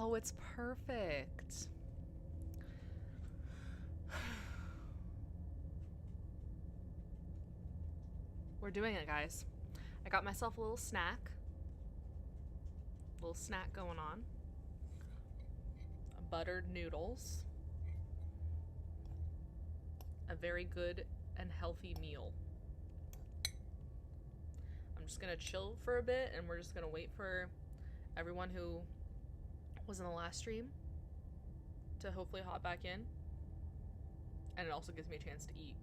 Oh, it's perfect. We're doing it, guys. I got myself a little snack. Little snack going on. Buttered noodles. A very good and healthy meal. I'm just gonna chill for a bit and we're just gonna wait for everyone who was in the last stream to hopefully hop back in. And it also gives me a chance to eat.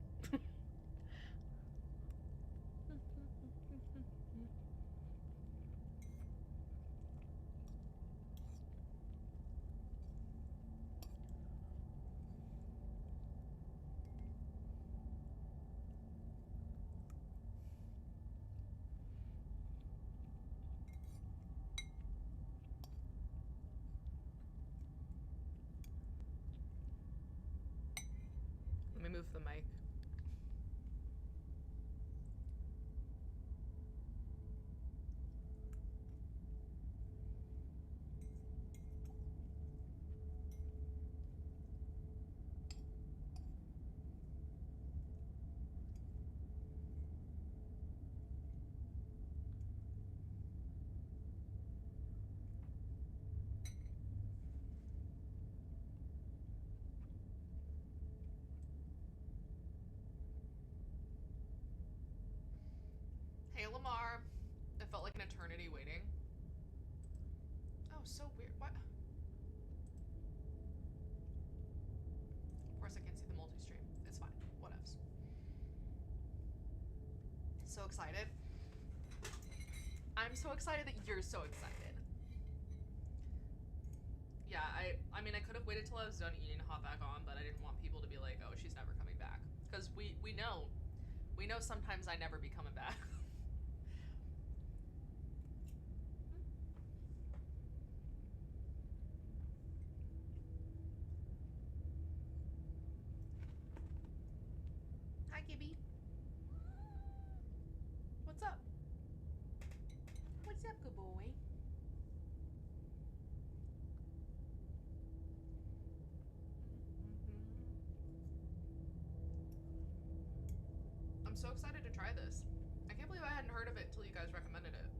Let me move the mic. Hey, Lamar. It felt like an eternity waiting. Oh, so weird. What? Of course I can't see the multi-stream. It's fine. Whatevs. So excited. I'm so excited that you're so excited. Yeah, I mean, I could have waited till I was done eating to hop back on, but I didn't want people to be like, oh, she's never coming back. Because we know sometimes I never be coming back. Hi, Gibby. What's up? What's up, good boy? I'm so excited to try this. I can't believe I hadn't heard of it until you guys recommended it.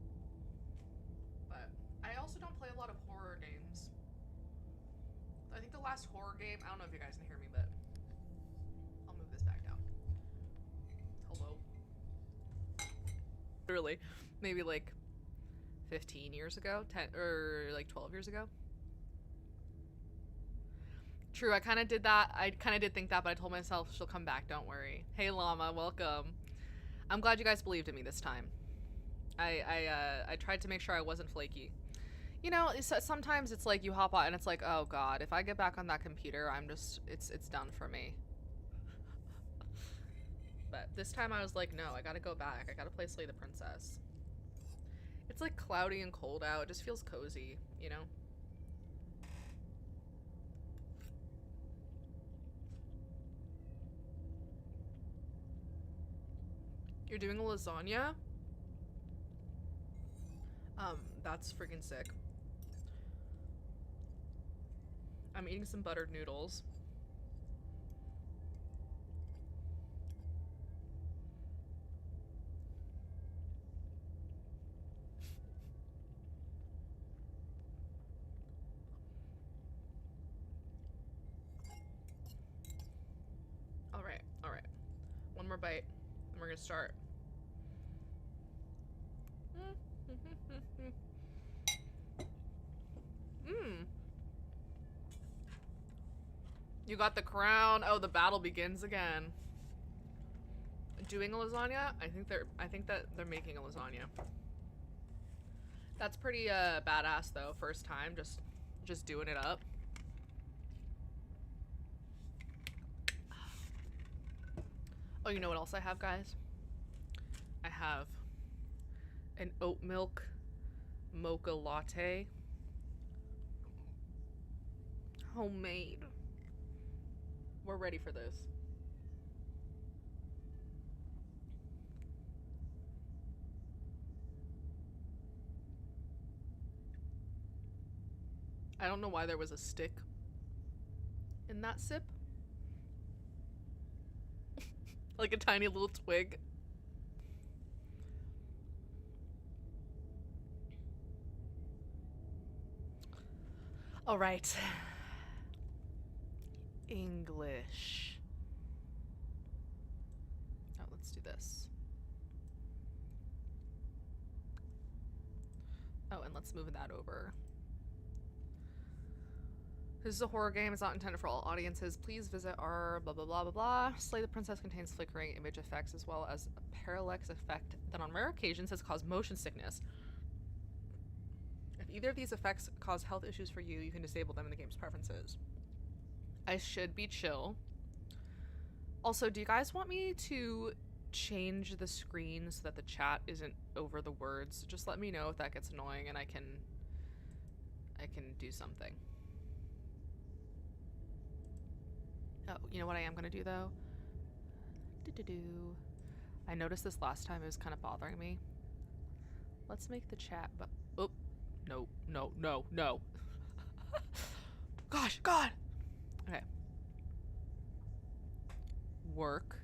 But I also don't play a lot of horror games. I think the last horror game, I don't know if you guys can hear me, but I'll move this back down. Hello. Literally, maybe like 15 years ago, 10 or like 12 years ago. True, I kind of did that. I kind of did think that, but I told myself she'll come back, don't worry. Hey Llama, welcome. I'm glad you guys believed in me this time. I tried to make sure I wasn't flaky. You know, sometimes it's like you hop on and it's like, oh god, if I get back on that computer, I'm just, it's done for me. But this time I was like, no, I gotta go back. I gotta play Slay the Princess. It's like cloudy and cold out. It just feels cozy, you know? You're doing a lasagna? That's freaking sick. I'm eating some buttered noodles. All right. One more bite, and we're gonna start. Mmm. You got the crown. Oh, the battle begins again. Doing a lasagna? I think that they're making a lasagna. That's pretty badass though. First time, just doing it up. Oh, you know what else I have, guys? I have an oat milk mocha latte. Homemade. We're ready for this. I don't know why there was a stick in that sip. Like a tiny little twig. All right. English. Oh, let's do this. Oh, and let's move that over. This is a horror game. It's not intended for all audiences. Please visit our blah blah blah blah blah. Slay the Princess contains flickering image effects as well as a parallax effect that on rare occasions has caused motion sickness. If either of these effects cause health issues for you, you can disable them in the game's preferences. I should be chill. Also, do you guys want me to change the screen so that the chat isn't over the words? Just let me know if that gets annoying and I can do something. Oh, you know what I am gonna do though? I noticed this last time, it was kind of bothering me. Let's make the chat, but oh, no, no, no, no. Gosh, God. Okay. Work.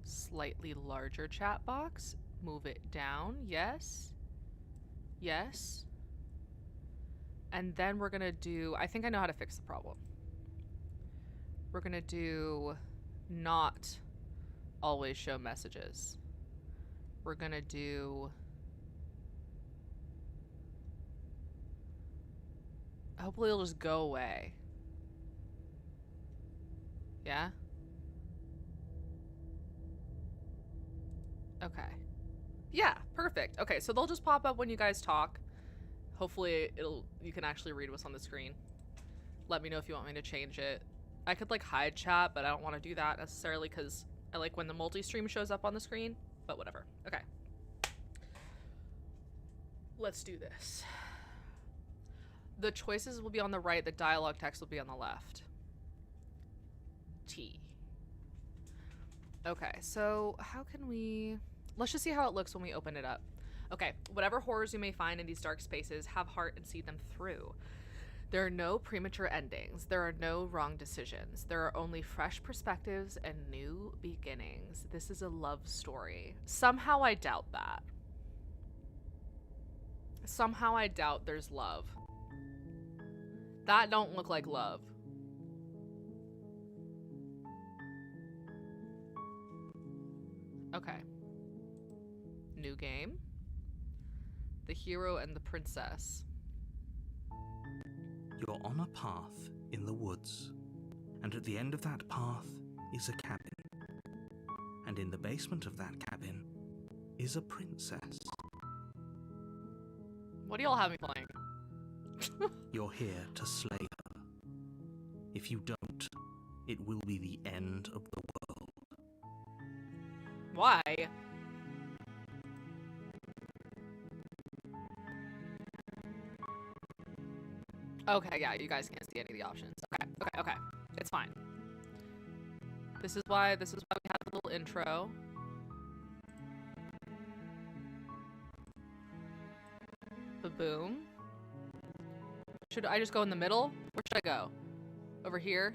Slightly larger chat box. Move it down. Yes. Yes. And then we're gonna do, I think I know how to fix the problem. We're gonna do not always show messages. We're gonna do, hopefully it'll just go away. Yeah? Okay. Yeah, perfect. Okay, so they'll just pop up when you guys talk. Hopefully you can actually read what's on the screen. Let me know if you want me to change it. I could like hide chat, but I don't want to do that necessarily because I like when the multi-stream shows up on the screen, but whatever. Okay. Let's do this. The choices will be on the right, the dialogue text will be on the left. T. Okay, so how can we... Let's just see how it looks when we open it up. Okay, whatever horrors you may find in these dark spaces, have heart and see them through. There are no premature endings. There are no wrong decisions. There are only fresh perspectives and new beginnings. This is a love story. Somehow I doubt that. Somehow I doubt there's love. That don't look like love. Okay. New game. The hero and the princess. You're on a path in the woods, and at the end of that path is a cabin. And in the basement of that cabin is a princess. What do y'all have me playing? You're here to slay her. If you don't, it will be the end of the world. Why? Okay, yeah, you guys can't see any of the options. Okay. It's fine. This is why we had a little intro. Ba-boom. Should I just go in the middle? Where should I go? Over here?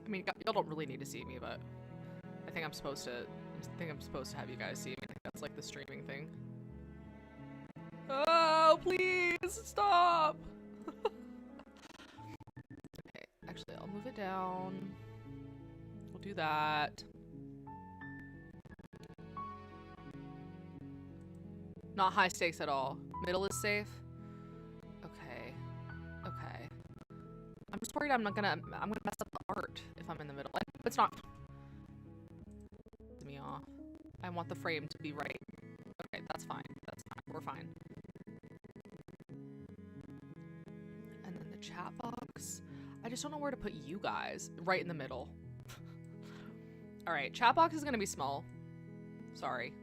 I mean, y'all don't really need to see me, but I think I'm supposed to have you guys see me. I think that's like the streaming thing. Oh, please stop. Okay, actually, I'll move it down. We'll do that. Not high stakes at all. Middle is safe. Okay. I'm just worried I'm gonna mess up the art if I'm in the middle. It's not. Me off. I want the frame to be right. Okay, that's fine. We're fine. And then the chat box. I just don't know where to put you guys. Right in the middle. Alright, chat box is gonna be small. Sorry.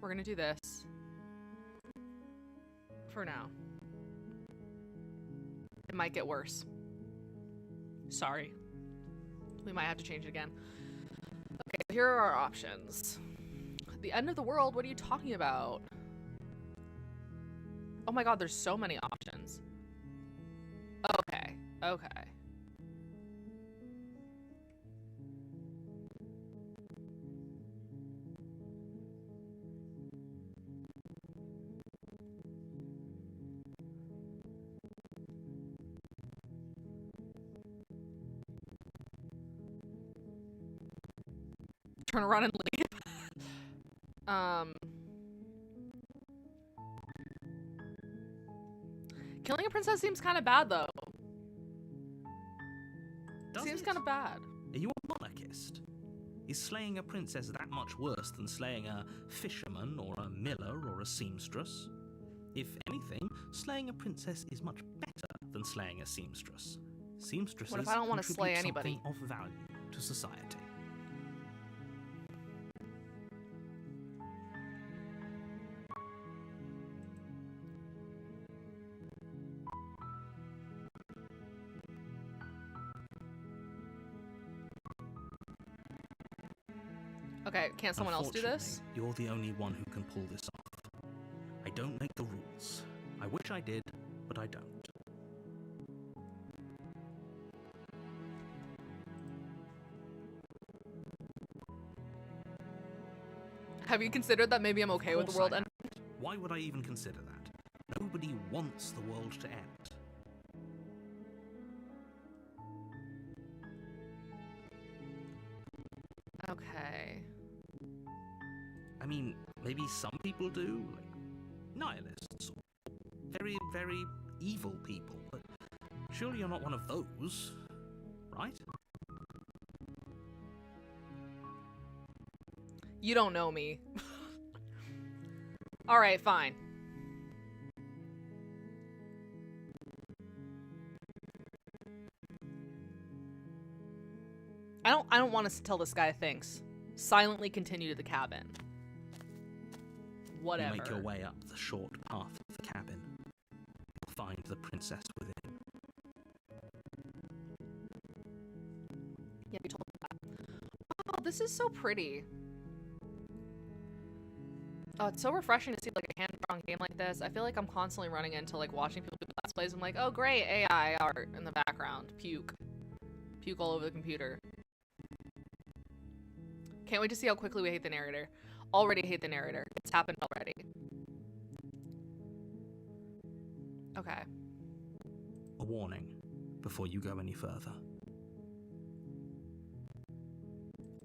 We're gonna do this. For now. It might get worse. Sorry. We might have to change it again. Okay, here are our options. The end of the world? What are you talking about? Oh my god, there's so many options. Okay, okay. Turn around and leave. Killing a princess seems kind of bad, though. Seems kind of bad. Are you a monarchist? Is slaying a princess that much worse than slaying a fisherman or a miller or a seamstress? If anything, slaying a princess is much better than slaying a seamstress. Seamstresses What if I don't want to slay contribute anybody? something of value to society. Okay, can't someone else do this? You're the only one who can pull this off. I don't make the rules. I wish I did, but I don't. Have you considered that maybe I'm okay with the world ending? Why would I even consider that? Nobody wants the world to end. Okay. I mean, maybe some people do, like nihilists, or very, very evil people, but surely you're not one of those, right? You don't know me. Alright, fine. I don't want us to tell this guy thanks. Silently continue to the cabin. Whatever. You make your way up the short path of the cabin. You'll find the princess within. Yeah, we told him that. Oh, this is so pretty. Oh, it's so refreshing to see like a hand-drawn game like this. I feel like I'm constantly running into like watching people do Let's Plays. I'm like, oh great, AI art in the background. Puke. Puke all over the computer. Can't wait to see how quickly we hate the narrator. Already hate the narrator. It's happened already. Okay. A warning before you go any further.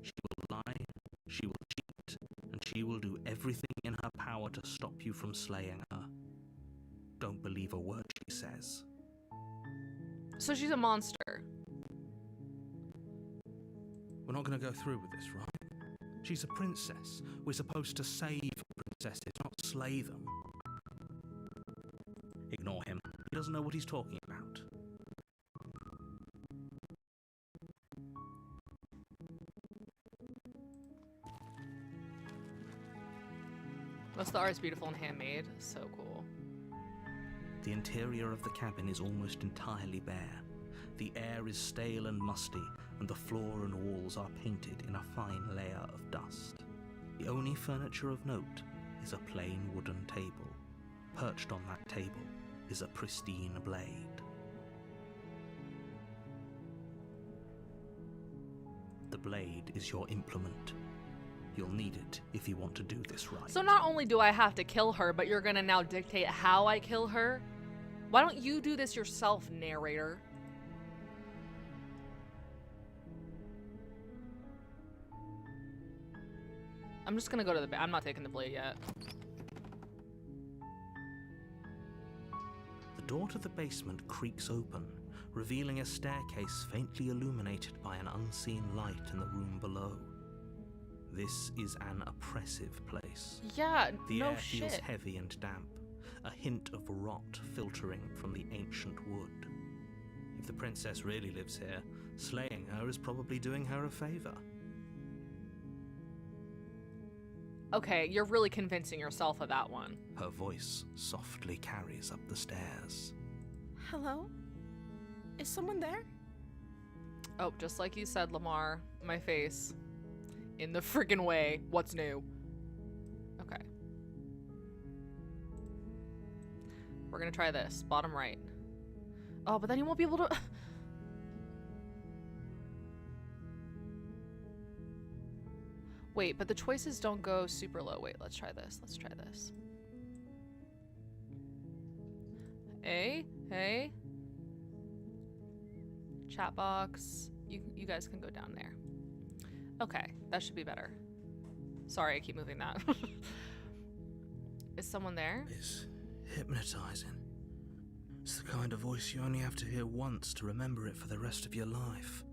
She will lie, she will cheat, and she will do everything in her power to stop you from slaying her. Don't believe a word she says. So she's a monster. We're not going to go through with this, right? She's a princess. We're supposed to save princesses, not slay them. Ignore him. He doesn't know what he's talking about. Most of the art is beautiful and handmade. So cool. The interior of the cabin is almost entirely bare. The air is stale and musty, and the floor and walls are painted in a fine layer of dust. The only furniture of note is a plain wooden table. Perched on that table is a pristine blade. The blade is your implement. You'll need it if you want to do this right. So not only do I have to kill her, but you're gonna now dictate how I kill her? Why don't you do this yourself, narrator? I'm just gonna go to the I'm not taking the blade yet. The door to the basement creaks open, revealing a staircase faintly illuminated by an unseen light in the room below. This is an oppressive place. Yeah, The no air shit. feels heavy and damp, a hint of rot filtering from the ancient wood. If the princess really lives here, slaying her is probably doing her a favor. Okay, you're really convincing yourself of that one. Her voice softly carries up the stairs. Hello? Is someone there? Oh, just like you said, Lamar. My face. In the friggin' way. What's new? We're gonna try this. Bottom right. Oh, but then you won't be able to... Wait, but the choices don't go super low. Wait, let's try this. Let's try this. Hey, hey. Chat box. You guys can go down there. Okay, that should be better. Sorry, I keep moving that. Is someone there? It's hypnotizing. It's the kind of voice you only have to hear once to remember it for the rest of your life.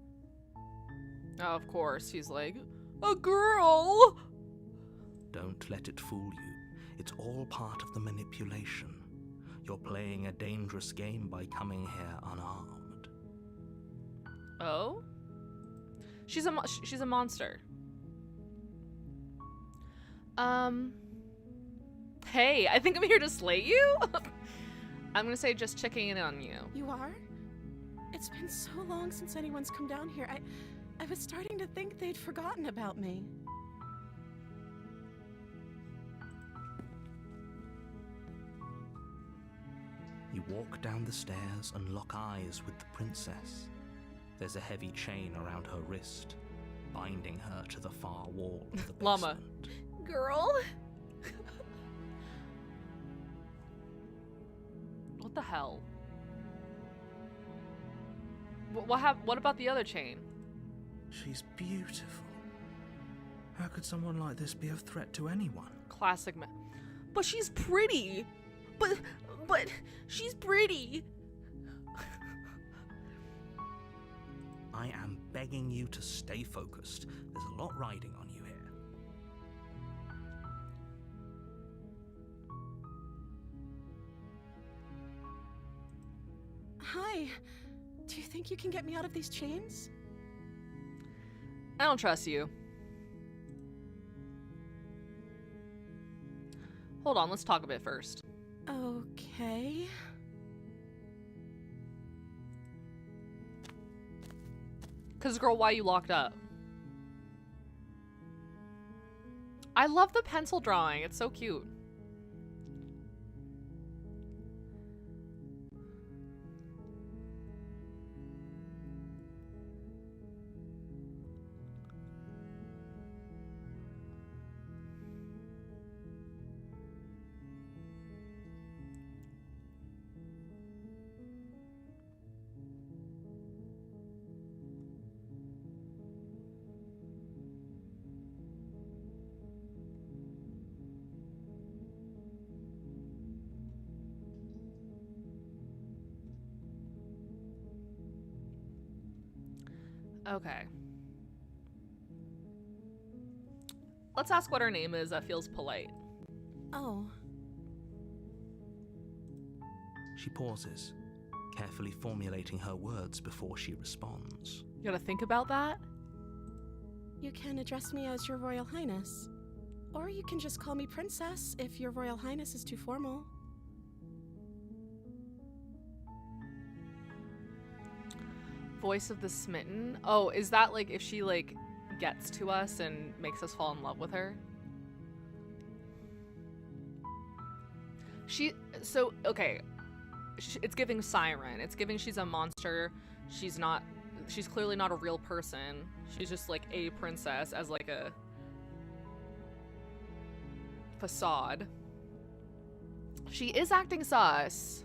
Oh, of course. He's like, a girl! Don't let it fool you. It's all part of the manipulation. You're playing a dangerous game by coming here unarmed. Oh? She's a monster. Hey, I think I'm here to slay you? I'm gonna say just checking in on you. You are? It's been so long since anyone's come down here. I was starting to think they'd forgotten about me. You walk down the stairs and lock eyes with the princess. There's a heavy chain around her wrist, binding her to the far wall of the basement. Llama. Girl? What the hell? What about the other chain? She's beautiful. How could someone like this be a threat to anyone? Classic man. But she's pretty. But she's pretty. I am begging you to stay focused. There's a lot riding on you here. Hi. Do you think you can get me out of these chains? I don't trust you. Hold on, let's talk a bit first. Okay. Cause girl, why you locked up? I love the pencil drawing. It's so cute. Okay. Let's ask what her name is that feels polite. Oh. She pauses, carefully formulating her words before she responds. You gotta think about that? You can address me as Your Royal Highness. Or you can just call me Princess if Your Royal Highness is too formal. Voice of the Smitten. Oh, is that like if she like gets to us and makes us fall in love with her? Okay. It's giving siren. It's giving she's a monster. She's clearly not a real person. She's just like a princess as like a facade. She is acting sus.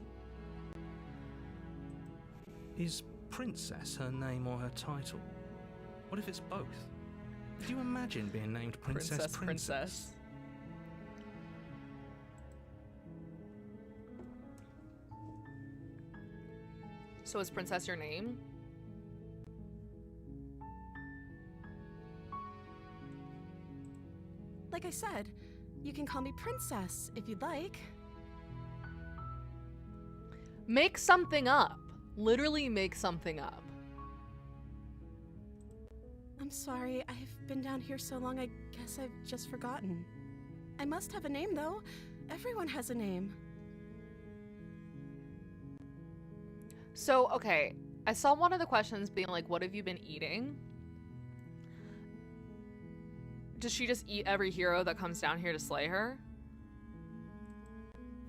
Is Princess her name or her title? What if it's both? Could you imagine being named Princess? So is Princess your name? Like I said, you can call me Princess if you'd like. Make something up. Literally make something up. I'm sorry, I've been down here so long I guess I've just forgotten. I must have a name though. Everyone has a name. So, okay, I saw one of the questions being like, what have you been eating? Does she just eat every hero that comes down here to slay her?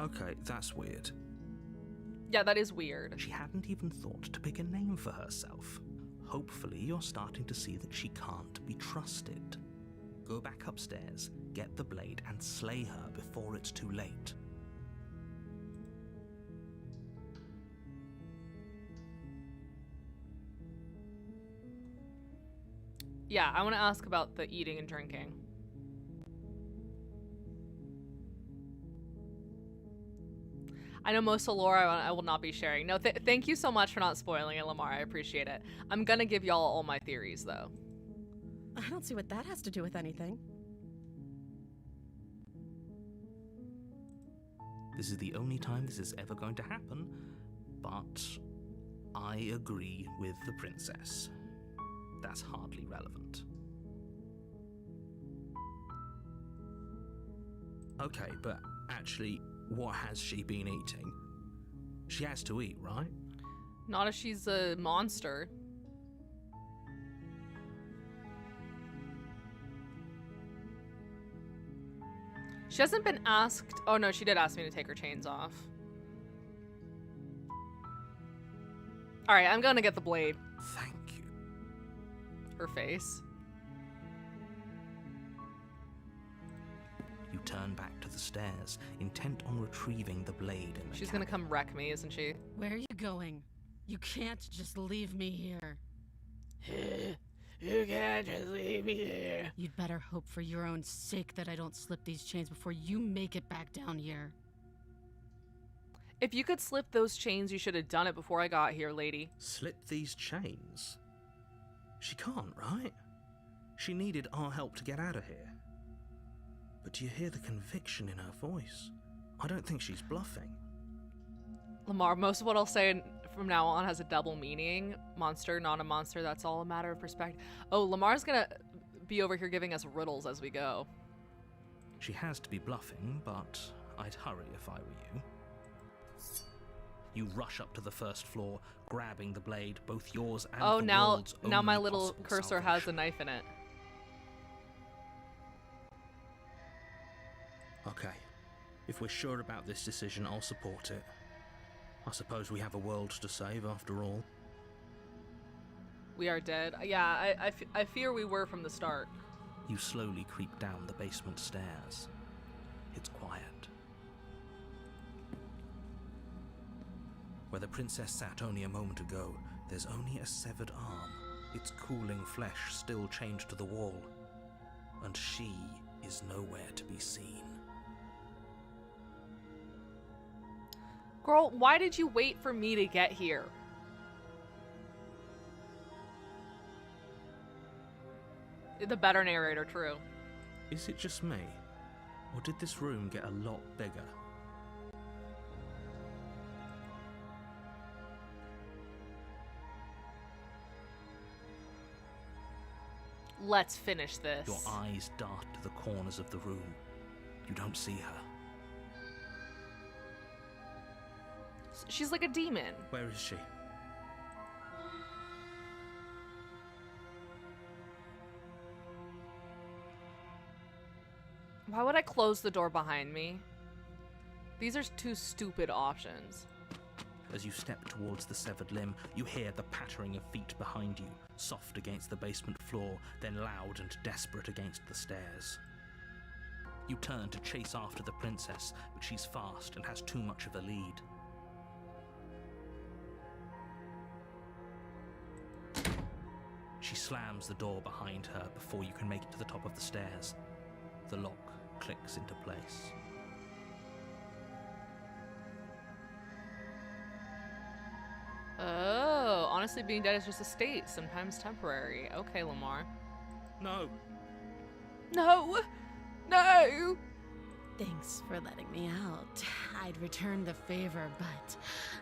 Okay, that's weird. Yeah, that is weird. She hadn't even thought to pick a name for herself. Hopefully you're starting to see that she can't be trusted. Go back upstairs, get the blade, and slay her before it's too late. Yeah, I want to ask about the eating and drinking. I know most of lore I will not be sharing. No, thank you so much for not spoiling it, Lamar. I appreciate it. I'm gonna give y'all all my theories, though. I don't see what that has to do with anything. This is the only time this is ever going to happen, but I agree with the princess. That's hardly relevant. Okay, but actually, what has she been eating? She has to eat, right? Not if she's a monster. She hasn't been asked. Oh no, she did ask me to take her chains off. Alright, I'm gonna get the blade. Thank you. Her face. You turn back to the stairs, intent on retrieving the blade in the She's cabin. gonna come wreck me, isn't she? Where are you going? You can't just leave me here. You can't just leave me here. You'd better hope for your own sake that I don't slip these chains before you make it back down here. If you could slip those chains, you should have done it before I got here, lady. Slip these chains? She can't, right? She needed our help to get out of here. But do you hear the conviction in her voice? I don't think she's bluffing. Lamar, most of what I'll say from now on has a double meaning. Monster, not a monster, that's all a matter of perspective. Oh, Lamar's gonna be over here giving us riddles as we go. She has to be bluffing, but I'd hurry if I were you. You rush up to the first floor, grabbing the blade, both yours and Oh, the now world's my only little possible cursor has a salvation. knife in it. Okay. If we're sure about this decision, I'll support it. I suppose we have a world to save after all. We are dead. Yeah, I fear we were from the start. You slowly creep down the basement stairs. It's quiet. Where the princess sat only a moment ago, there's only a severed arm, its cooling flesh still chained to the wall. And she is nowhere to be seen. Girl, why did you wait for me to get here? The better narrator, true. Is it just me? Or did this room get a lot bigger? Let's finish this. Your eyes dart to the corners of the room. You don't see her. She's like a demon. Where is she? Why would I close the door behind me? These are two stupid options. As you step towards the severed limb, you hear the pattering of feet behind you, soft against the basement floor, then loud and desperate against the stairs. You turn to chase after the princess, but she's fast and has too much of a lead. She slams the door behind her before you can make it to the top of the stairs. The lock clicks into place. Oh, honestly, being dead is just a state, sometimes temporary. Okay, Lamar. No! No! No! Thanks for letting me out. I'd return the favor, but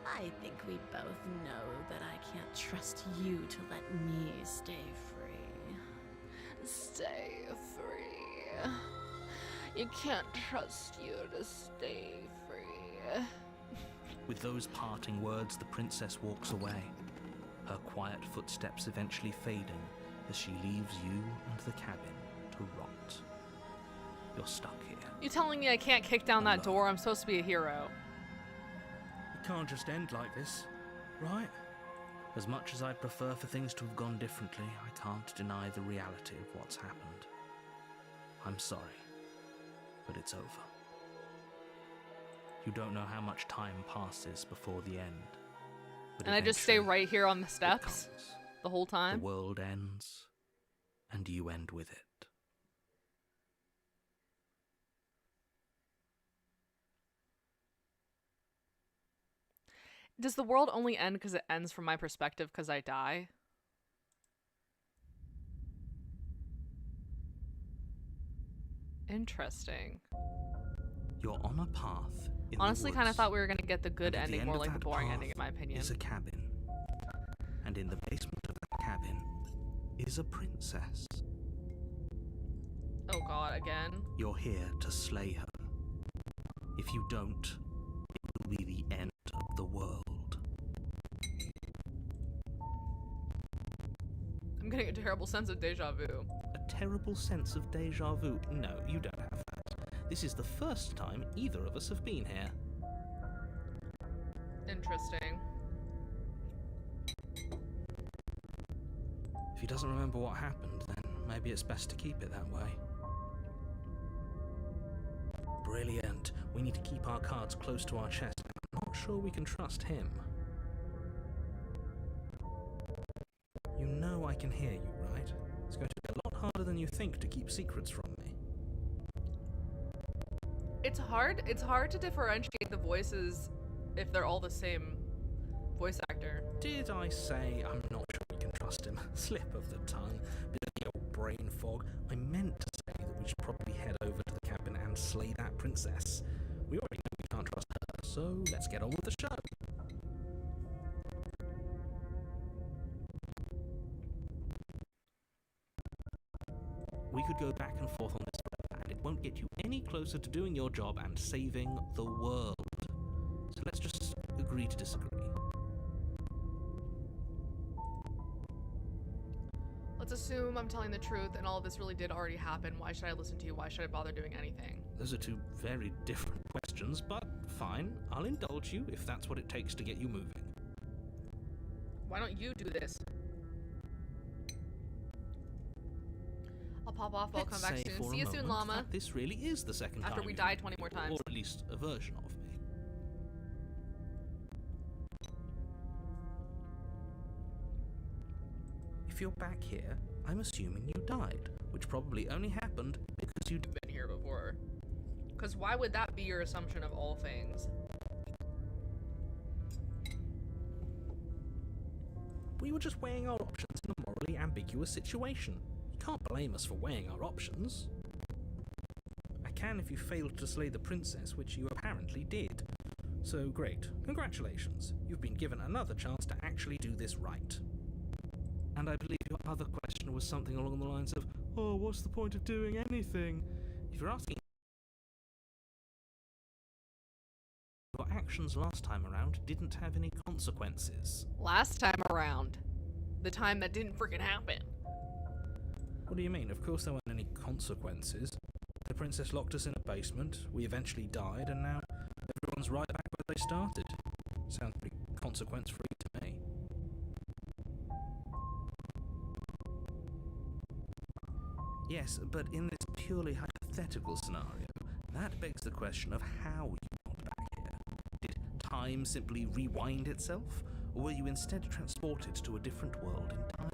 I think we both know that I can't trust you to let me stay free. Stay free. You can't trust you to stay free. With those parting words, the princess walks away, her quiet footsteps eventually fading as she leaves you and the cabin to rot. You're stuck here. You telling me I can't kick down that Alone. door? I'm supposed to be a hero. You can't just end like this, right? As much as I'd prefer for things to have gone differently, I can't deny the reality of what's happened. I'm sorry, but it's over. You don't know how much time passes before the end. But And I just stay right here on the steps the whole The time? world ends, and you end with it. Does the world only end because it ends from my perspective because I die? Interesting. You're on a path in Honestly, the kind of woods, thought we were going to get the good and at the ending end more of like the that boring path ending, in my opinion. is a cabin. And in the basement of that cabin is a princess. Oh god, again? You're here to slay her. If you don't, it will be the end of the world. I'm getting a terrible sense of deja vu. A terrible sense of deja vu? No, you don't have that. This is the first time either of us have been here. Interesting. If he doesn't remember what happened, then maybe it's best to keep it that way. Brilliant. We need to keep our cards close to our chest. I'm not sure we can trust him. You know I can hear you, right? It's going to be a lot harder than you think to keep secrets from me. It's hard to differentiate the voices if they're all the same voice actor. Did I say I'm not sure we can trust him? Slip of the tongue. Bit of the old brain fog. I meant to say that we should probably head over to the cabin and slay that princess. We already know we can't trust her, so let's get on with the show. We could go back and forth on this forever, and it won't get you any closer to doing your job and saving the world. So let's just agree to disagree. Let's assume I'm telling the truth and all of this really did already happen. Why should I listen to you? Why should I bother doing anything? Those are two very different questions, but fine. I'll indulge you if that's what it takes to get you moving. Why don't you do this? I'll pop off, I'll come back Let's say soon. for See a you soon, moment llama. that this really is the second After time we you've die met 20 me, more times. or at least a version of me. If you're back here, I'm assuming you died, which probably only happened because you'd Been here before. Because why would that be your assumption of all things? We were just weighing our options in a morally ambiguous situation. You can't blame us for weighing our options. I can if you failed to slay the princess, which you apparently did. So great. Congratulations. You've been given another chance to actually do this right. And I believe your other question was something along the lines of, oh, what's the point of doing anything? If you're asking, your actions last time around didn't have any consequences. Last time around. The time that didn't freaking happen. What do you mean? Of course there weren't any consequences. The princess locked us in a basement, we eventually died, and now everyone's right back where they started. Sounds pretty consequence-free to me. Yes, but in this purely hypothetical scenario, that begs the question of how you got back here. Did time simply rewind itself, or were you instead transported to a different world entirely?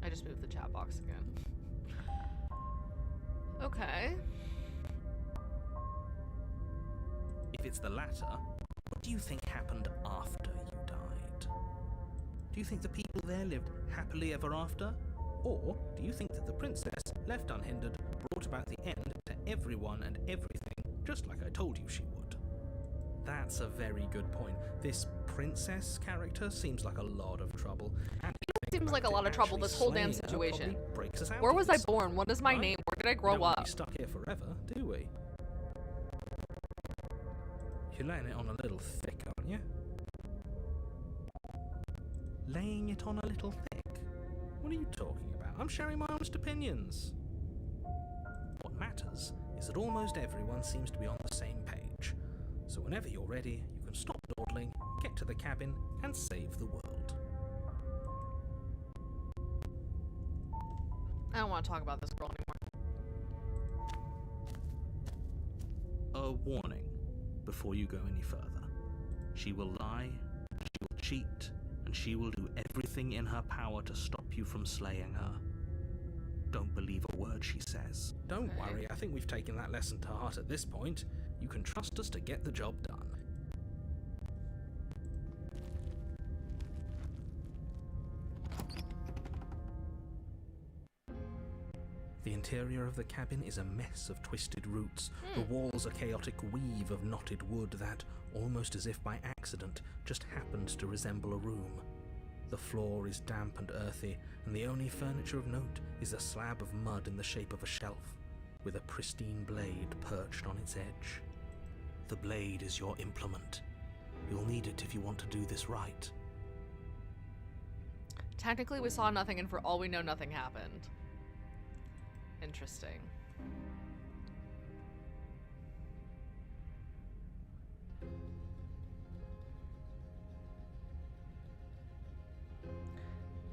I just moved the chat box again. Okay. If it's the latter, what do you think happened after you died? Do you think the people there lived happily ever after? Or do you think that the princess, left unhindered, brought about the end to everyone and everything, just like I told you she would? That's a very good point. This princess character seems like a lot of trouble. And Seems like a lot of trouble, this whole damn situation. Where Where was I born? What is my name? Where did I grow We don't want to up? be stuck here forever, do we? You're laying it on a little thick, aren't you? Laying it on a little thick? What are you talking about? I'm sharing my honest opinions. What matters is that almost everyone seems to be on the same page. So whenever you're ready, you can stop dawdling, get to the cabin, and save the world. I don't want to talk about this girl anymore. A warning before you go any further. She will lie, she will cheat, and she will do everything in her power to stop you from slaying her. Don't believe a word she says. Don't worry, I think we've taken that lesson to heart at this point. You can trust us to get the job done. The interior of the cabin is a mess of twisted roots. The walls a chaotic weave of knotted wood that, almost as if by accident, just happened to resemble a room. The floor is damp and earthy, and the only furniture of note is a slab of mud in the shape of a shelf, with a pristine blade perched on its edge. The blade is your implement. You'll need it if you want to do this right. Technically, we saw nothing, and for all we know, nothing happened. Interesting.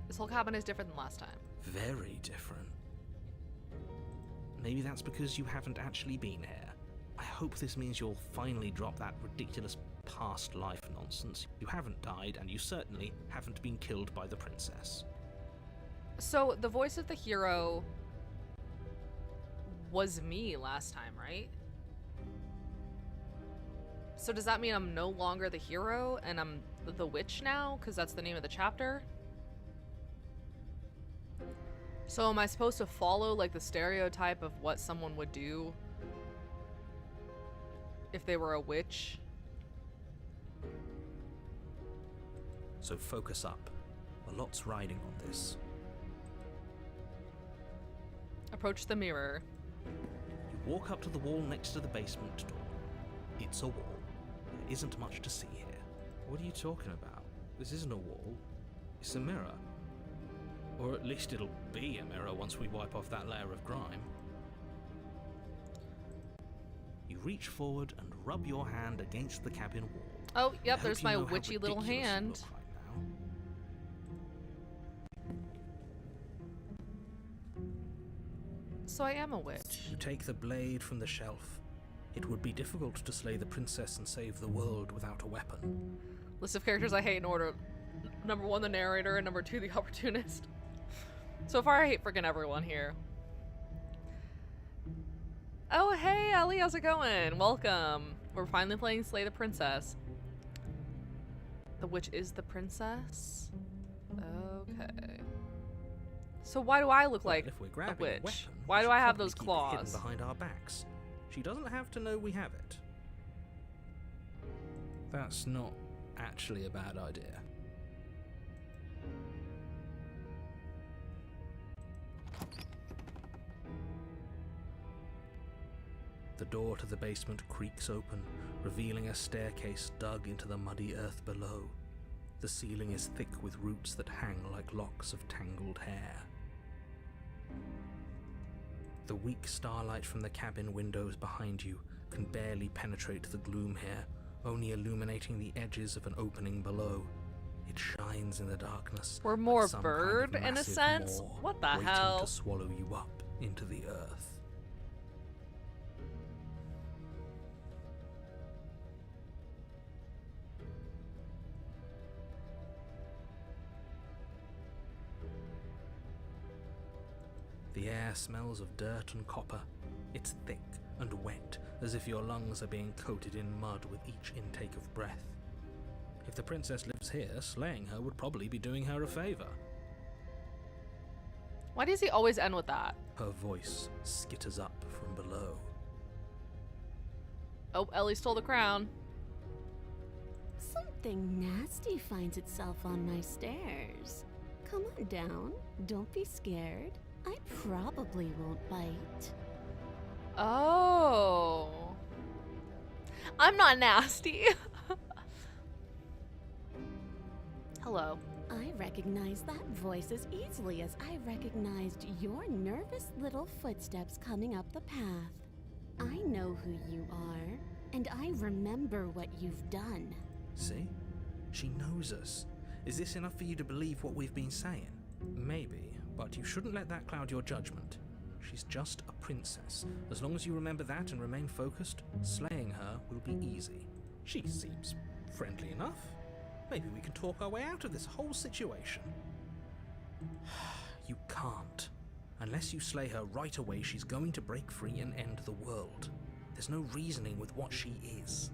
This whole cabin is different than last time. Very different. Maybe that's because you haven't actually been here. I hope this means you'll finally drop that ridiculous past life nonsense. You haven't died, and you certainly haven't been killed by the princess. So, the voice of the hero was me last time, right? So does that mean I'm no longer the hero and I'm the witch now? Because that's the name of the chapter? So am I supposed to follow like the stereotype of what someone would do if they were a witch? So focus up. A lot's riding on this. Approach the mirror. You walk up to the wall next to the basement door. It's a wall. There isn't much to see here. What are you talking about? This isn't a wall. It's a mirror. Or at least it'll be a mirror once we wipe off that layer of grime. You reach forward and rub your hand against the cabin wall. Oh, yep, I there's hope my you know how witchy little ridiculous you hand. look right now. So I am a witch. You take the blade from the shelf. It would be difficult to slay the princess and save the world without a weapon. List of characters I hate in order. Number 1, the narrator, and number 2, the opportunist. So far, I hate freaking everyone here. Oh, hey, Ellie, how's it going? Welcome. We're finally playing Slay the Princess. The witch is the princess? Okay. So why do I look like if we're a grabbing witch? weapon, Why we do should I have probably those keep it hidden claws? behind our backs. She doesn't have to know we have it. That's not actually a bad idea. The door to the basement creaks open, revealing a staircase dug into the muddy earth below. The ceiling is thick with roots that hang like locks of tangled hair. The weak starlight from the cabin windows behind you can barely penetrate the gloom here, only illuminating the edges of an opening below. It shines in the darkness. We're like more some bird kind of in a massive sense? maw What the waiting hell? to swallow you up into the earth. The air smells of dirt and copper. It's thick and wet, as if your lungs are being coated in mud with each intake of breath. If the princess lives here, slaying her would probably be doing her a favor. Why does he always end with that? Her voice skitters up from below. Oh, Ellie stole the crown. Something nasty finds itself on my stairs. Come on down. Don't be scared. I probably won't bite. Oh. I'm not nasty. Hello. I recognize that voice as easily as I recognized your nervous little footsteps coming up the path. I know who you are, and I remember what you've done. See? She knows us. Is this enough for you to believe what we've been saying? Maybe, but you shouldn't let that cloud your judgment. She's just a princess. As long as you remember that and remain focused, slaying her will be easy. She seems friendly enough. Maybe we can talk our way out of this whole situation. You can't. Unless you slay her right away, she's going to break free and end the world. There's no reasoning with what she is.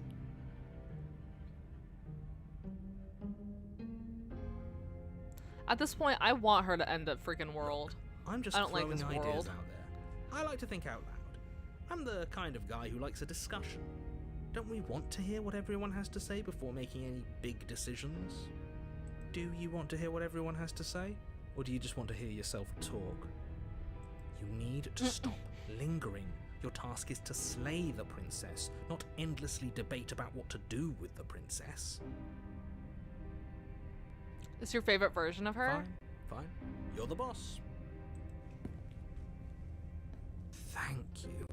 At this point, I want her to end the freaking world. I'm just I don't like throwing this ideas world. out there. I like to think out loud. I'm the kind of guy who likes a discussion. Don't we want to hear what everyone has to say before making any big decisions? Do you want to hear what everyone has to say? Or do you just want to hear yourself talk? You need to stop lingering. Your task is to slay the princess, not endlessly debate about what to do with the princess. Is your favorite version of her? Fine. You're the boss. Thank you. You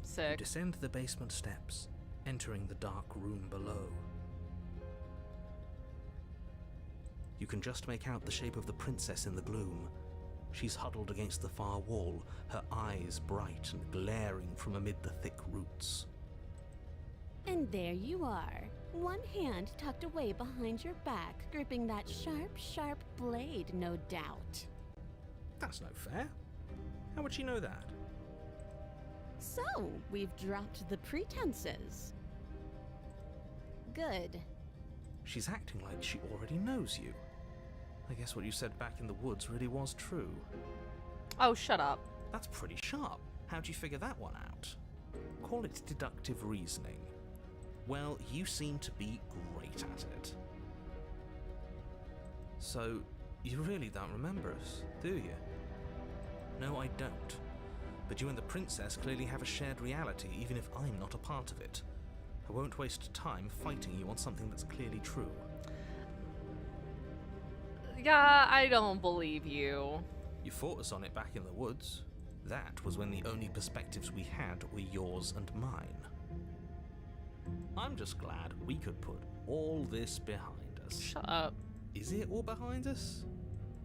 Sick. descend the basement steps, entering the dark room below. You can just make out the shape of the princess in the gloom. She's huddled against the far wall, her eyes bright and glaring from amid the thick roots. And there you are, one hand tucked away behind your back, gripping that sharp, sharp blade, no doubt. That's no fair. How would she know that? So, we've dropped the pretenses. Good. She's acting like she already knows you. I guess what you said back in the woods really was true. Oh, shut up. That's pretty sharp. How'd you figure that one out? Call it deductive reasoning. Well, you seem to be great at it. So, you really don't remember us, do you? No, I don't. But you and the princess clearly have a shared reality, even if I'm not a part of it. I won't waste time fighting you on something that's clearly true. Yeah, I don't believe you. You fought us on it back in the woods. That was when the only perspectives we had were yours and mine. I'm just glad we could put all this behind us. Shut up. Is it all behind us?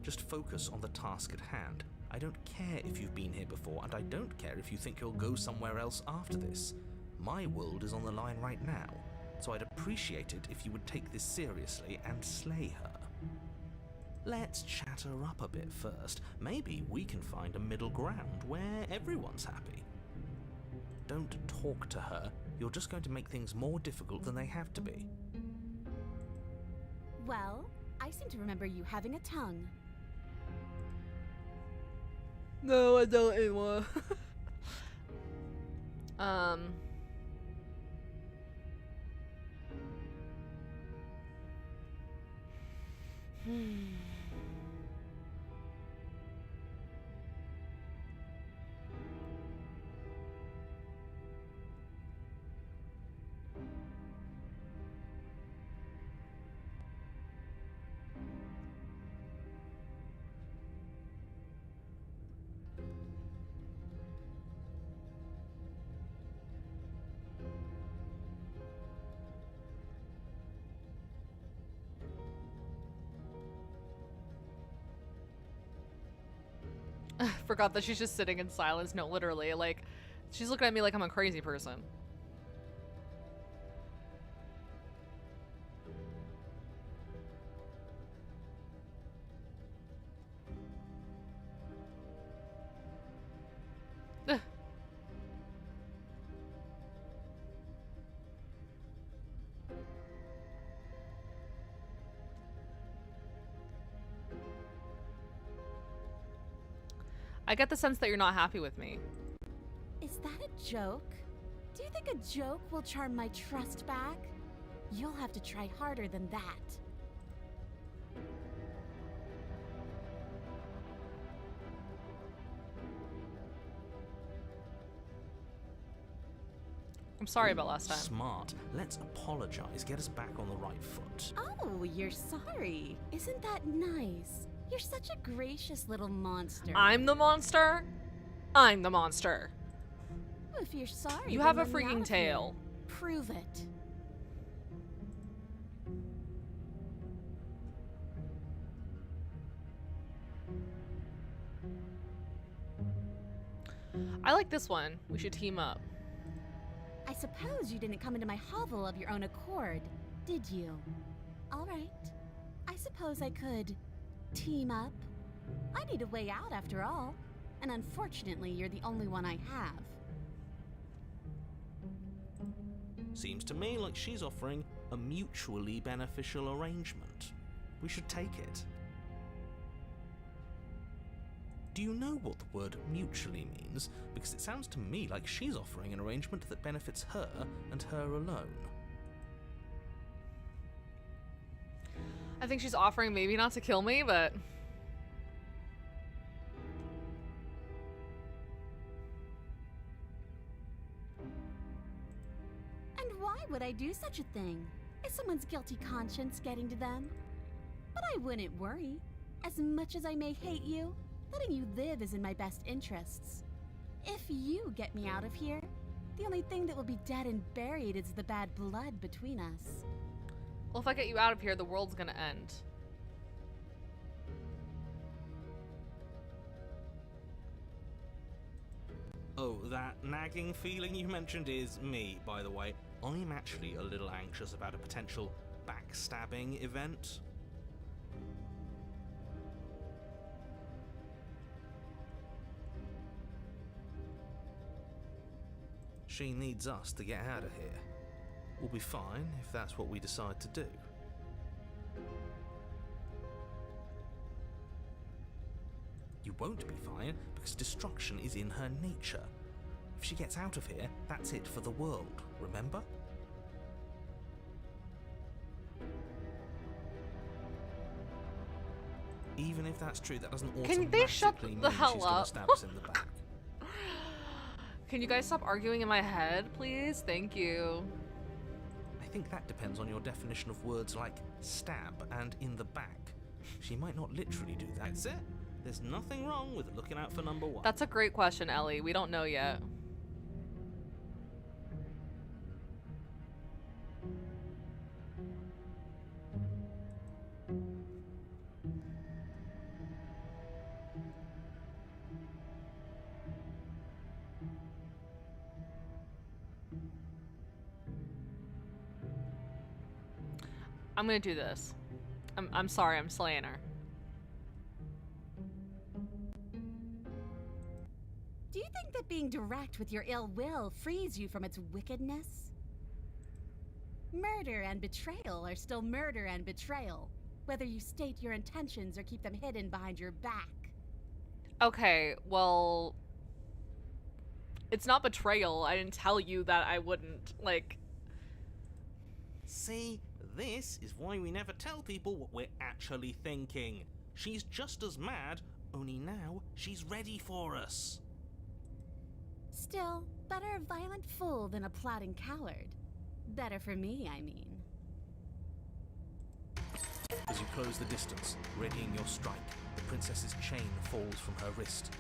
Just focus on the task at hand. I don't care if you've been here before, and I don't care if you think you'll go somewhere else after this. My world is on the line right now, so I'd appreciate it if you would take this seriously and slay her. Let's chat her up a bit first. Maybe we can find a middle ground where everyone's happy. Don't talk to her. You're just going to make things more difficult than they have to be. Well, I seem to remember you having a tongue. No, I don't anymore. Forgot that she's just sitting in silence. No, literally, like, she's looking at me like I'm a crazy person. Ugh. I get the sense that you're not happy with me. Is that a joke? Do you think a joke will charm my trust back? You'll have to try harder than that. I'm sorry about last time. Smart. Let's apologize. Get us back on the right foot. Oh, you're sorry. Isn't that nice? You're such a gracious little monster. I'm the monster? I'm the monster. If you're sorry, You then have a let me out freaking of tail. here. Prove it. I like this one. We should team up. I suppose you didn't come into my hovel of your own accord, did you? All right. I suppose I could team up. I need a way out after all, and unfortunately, you're the only one I have. Seems to me like she's offering a mutually beneficial arrangement. We should take it. Do you know what the word mutually means? Because it sounds to me like she's offering an arrangement that benefits her and her alone. I think she's offering maybe not to kill me, but... And why would I do such a thing? Is someone's guilty conscience getting to them? But I wouldn't worry. As much as I may hate you, letting you live is in my best interests. If you get me out of here, the only thing that will be dead and buried is the bad blood between us. Well, if I get you out of here, the world's gonna end. Oh, that nagging feeling you mentioned is me, by the way. I'm actually a little anxious about a potential backstabbing event. She needs us to get out of here. We'll be fine if that's what we decide to do. You won't be fine because destruction is in her nature. If she gets out of here, that's it for the world, remember? Even if that's true, that doesn't automatically Can they shut mean the she's hell gonna up? stab us in the back. Can you guys stop arguing in my head, please? Thank you. I think that depends on your definition of words like stab and in the back. She might not literally do that. That's it. There's nothing wrong with looking out for number one. That's a great question, Ellie. We don't know yet. I'm gonna do this. I'm sorry, I'm slaying her. Do you think that being direct with your ill will frees you from its wickedness? Murder and betrayal are still murder and betrayal, whether you state your intentions or keep them hidden behind your back. Okay, well... It's not betrayal. I didn't tell you that I wouldn't, like... See, this is why we never tell people what we're actually thinking. She's just as mad, only now she's ready for us. Still, better a violent fool than a plotting coward. Better for me, I mean. As you close the distance, readying your strike, the princess's chain falls from her wrist.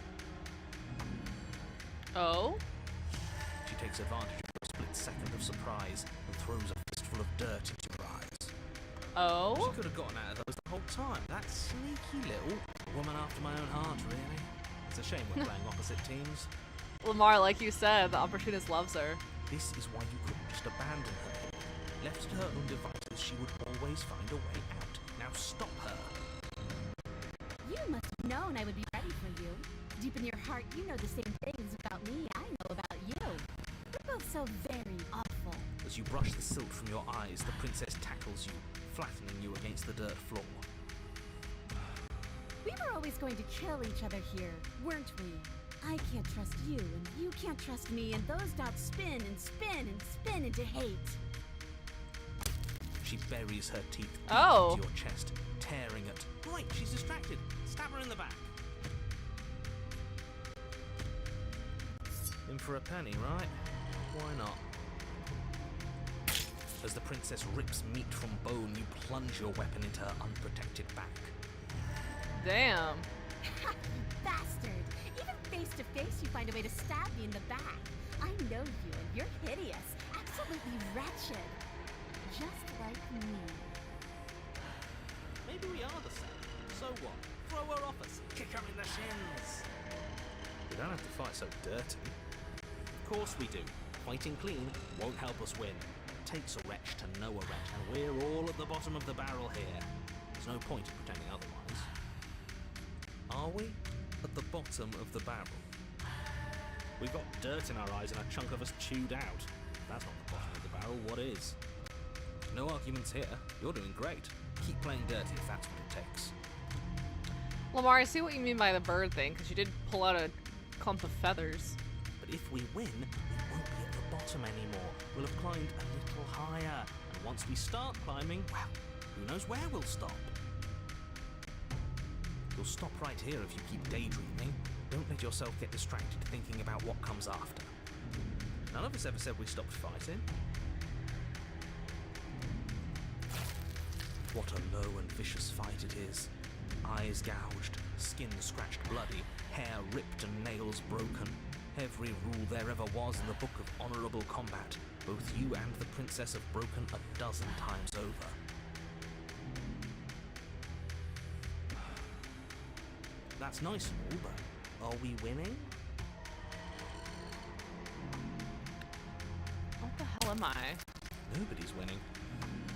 Oh? She takes advantage of your split second of surprise and throws a fistful of dirt into your eyes. Oh? She could have gotten out of those the whole time. That sneaky little woman after my own heart, really. It's a shame we're playing opposite teams. Lamar, like you said, the opportunist loves her. This is why you couldn't just abandon her. Left to her own devices, she would always find a way out. Now stop her. You must have known I would be ready for you. Deep in your heart, you know the same things about me I know about you. We're both so very awful. As you brush the silt from your eyes, the princess tackles you, flattening you against the dirt floor. We were always going to kill each other here, weren't we? I can't trust you, and you can't trust me, and those doubts spin and spin and spin into hate. She buries her teeth deep Oh. into your chest, tearing at... Right, she's distracted. Stab her in the back. In for a penny, right? Why not? As the princess rips meat from bone, you plunge your weapon into her unprotected back. Damn. You bastard! Even face to face, you find a way to stab me in the back. I know you, and you're hideous, absolutely wretched, just like me. Maybe we are the same. So what? Throw her off us. Kick her in the shins. We don't have to fight so dirty. Of course we do. Fighting clean won't help us win. It takes a wretch to know a wretch, and we're all at the bottom of the barrel here. There's no point in pretending otherwise. Are we? At the bottom of the barrel? We've got dirt in our eyes and a chunk of us chewed out. That's not the bottom of the barrel, what is? No arguments here. You're doing great. Keep playing dirty if that's what it takes. Lamar, I see what you mean by the bird thing, because you did pull out a clump of feathers. But if we win, we won't be at the bottom anymore. We'll have climbed a little higher. And once we start climbing, well, who knows where we'll stop? You'll stop right here if you keep daydreaming. Don't let yourself get distracted thinking about what comes after. None of us ever said we stopped fighting. What a low and vicious fight it is. Eyes gouged, skin scratched bloody, hair ripped and nails broken. Every rule there ever was in the Book of Honourable Combat. Both you and the princess have broken a dozen times over. That's nice and all, but are we winning? What the hell am I? Nobody's winning.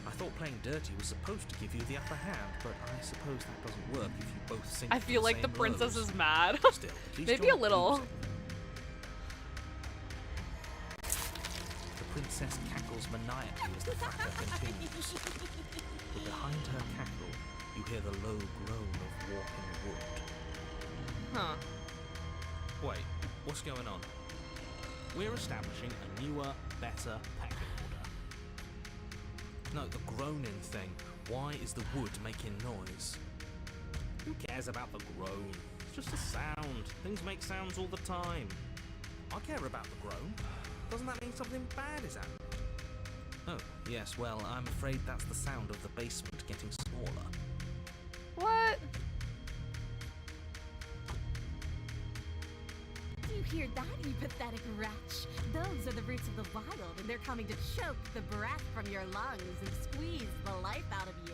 I thought playing dirty was supposed to give you the upper hand, but I suppose that doesn't work if you both sink I feel to like the same princess lows. is mad. Still, at least Maybe you're a little. losing. The princess cackles maniacally as the fracas continues. But behind her cackle, you hear the low groan of walking wood. Huh. Wait, what's going on? We're establishing a newer, better pecking order. No, the groaning thing. Why is the wood making noise? Who cares about the groan? It's just a sound. Things make sounds all the time. I care about the groan. Doesn't that mean something bad is happening? Oh, yes, well, I'm afraid that's the sound of the basement getting smaller. What? Do you hear that, you pathetic wretch? Those are the roots of the wild, and they're coming to choke the breath from your lungs and squeeze the life out of you.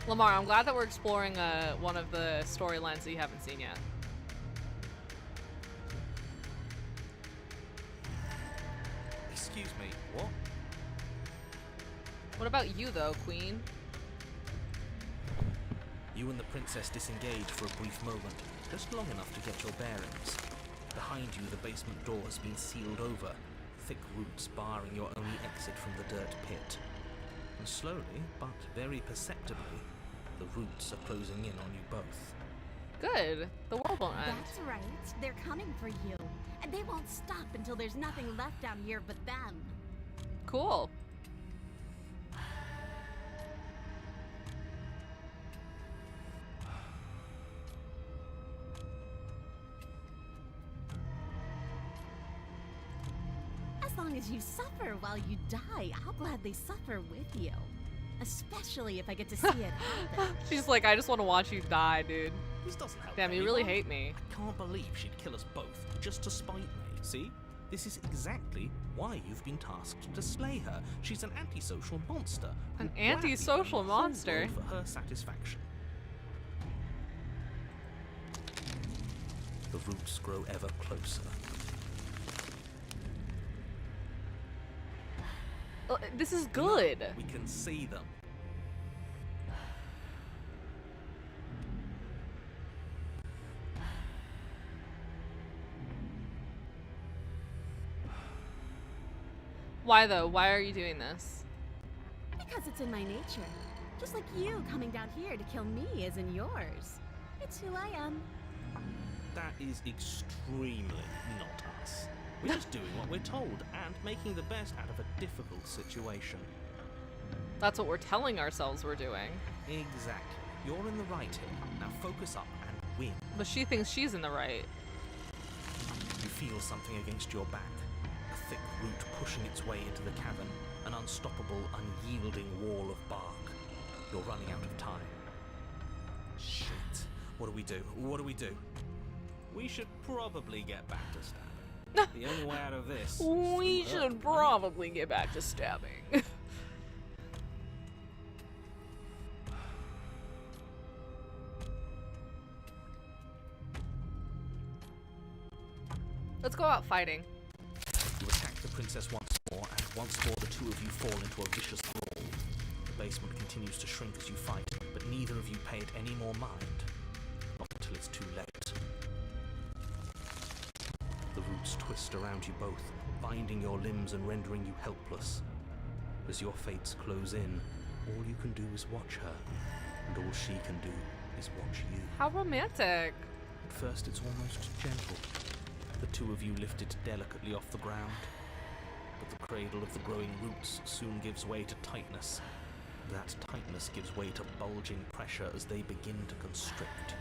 Lamar, I'm glad that we're exploring one of the storylines that you haven't seen yet. Excuse me, what? What about you, though, Queen? You and the princess disengage for a brief moment, just long enough to get your bearings. Behind you, the basement door has been sealed over, thick roots barring your only exit from the dirt pit. And slowly, but very perceptibly, the roots are closing in on you both. Good. The world won't end. That's right. They're coming for you. And they won't stop until there's nothing left down here but them. Cool. As long as you suffer while you die, I'll gladly suffer with you. Especially if I get to see it happen. She's like, I just want to watch you die, dude. This doesn't help Damn, you really anyone. hate me. I can't believe she'd kill us both just to spite me. See? This is exactly why you've been tasked to slay her. She's an antisocial monster. who An gladly antisocial will the whole monster? world for her satisfaction. The roots grow ever closer. This is good. We can see them. Why, though? Why are you doing this? Because it's in my nature. Just like you coming down here to kill me is in yours. It's who I am. That is extremely not us. We're just doing what we're told and making the best out of a difficult situation. That's what we're telling ourselves we're doing. Exactly. You're in the right here. Now focus up and win. But she thinks she's in the right. You feel something against your back. A thick root pushing its way into the cavern. an unstoppable, unyielding wall of bark. You're running out of time. Shit. What do we do? What do we do? We should probably get back to stabbing. The only way out of this is We through her, should right? probably get back to stabbing. Let's go out fighting. You attack the princess once more, and once more the two of you fall into a vicious brawl. The basement continues to shrink as you fight, but neither of you pay it any more mind. Not until it's too late. The roots twist around you both, binding your limbs and rendering you helpless. As your fates close in, all you can do is watch her, and all she can do is watch you. How romantic. At first it's almost gentle. The two of you lift it delicately off the ground, but the cradle of the growing roots soon gives way to tightness. That tightness gives way to bulging pressure as they begin to constrict.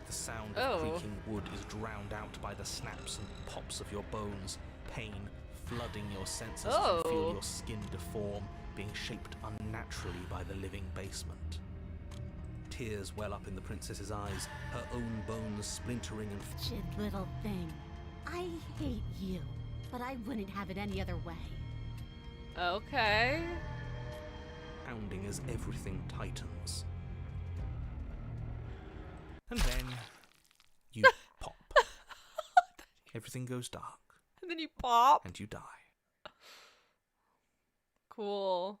The sound of creaking wood is drowned out by the snaps and pops of your bones, pain flooding your senses as you feel your skin deform, being shaped unnaturally by the living basement. Tears well up in the princess's eyes, her own bones splintering and Wretched little thing. I hate you, but I wouldn't have it any other way. Okay. pounding as everything tightens. And then you pop. Everything goes dark. And then you pop. And you die. Cool.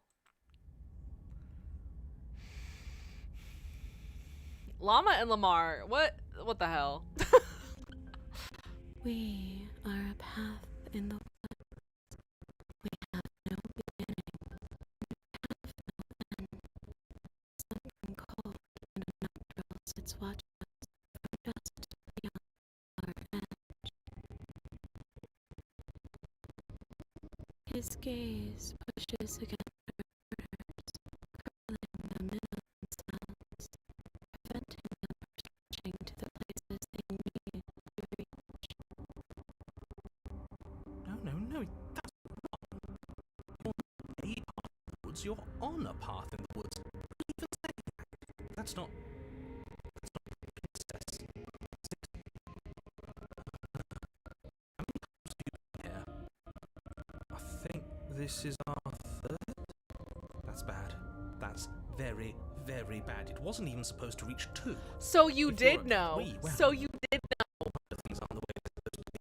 Llama and Lamar, what the hell? We are a path in the woods. We have no beginning. We have no end. Something cold and a nocturnal sits watching us from just beyond our edge. His gaze pushes against our borders, curling them in on themselves, preventing them from stretching to the places they need to reach. No, that's wrong. You're not a path in the woods, you're on a path in the woods. What are you even saying that? That's not princess. How many times have you been here? I think this is our third? That's bad. That's very, very bad. It wasn't even supposed to reach 2. So you If did you're a know. wee, well, So you did know. things aren't the way they're supposed to be.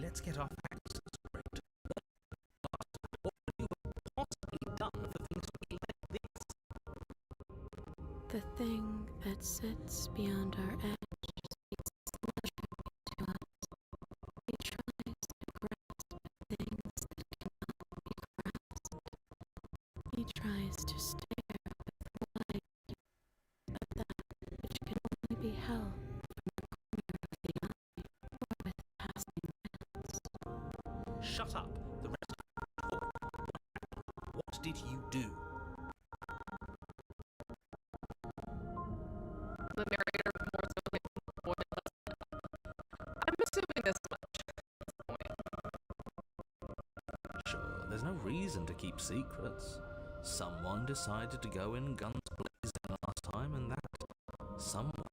Let's get our facts straight. What would you have possibly done for things to be like this? The thing that sits beyond our edge speaks pleasure to us. He tries to grasp at things that cannot be grasped. He tries to stare with wide gaze at that which can only be held from the corner of the eye or with a passing glance. Shut up. The rest of you talk. What did you do? The narrator more so like more or less. I'm assuming this much. Sure, there's no reason to keep secrets. Someone decided to go in guns blazing last time, and that someone...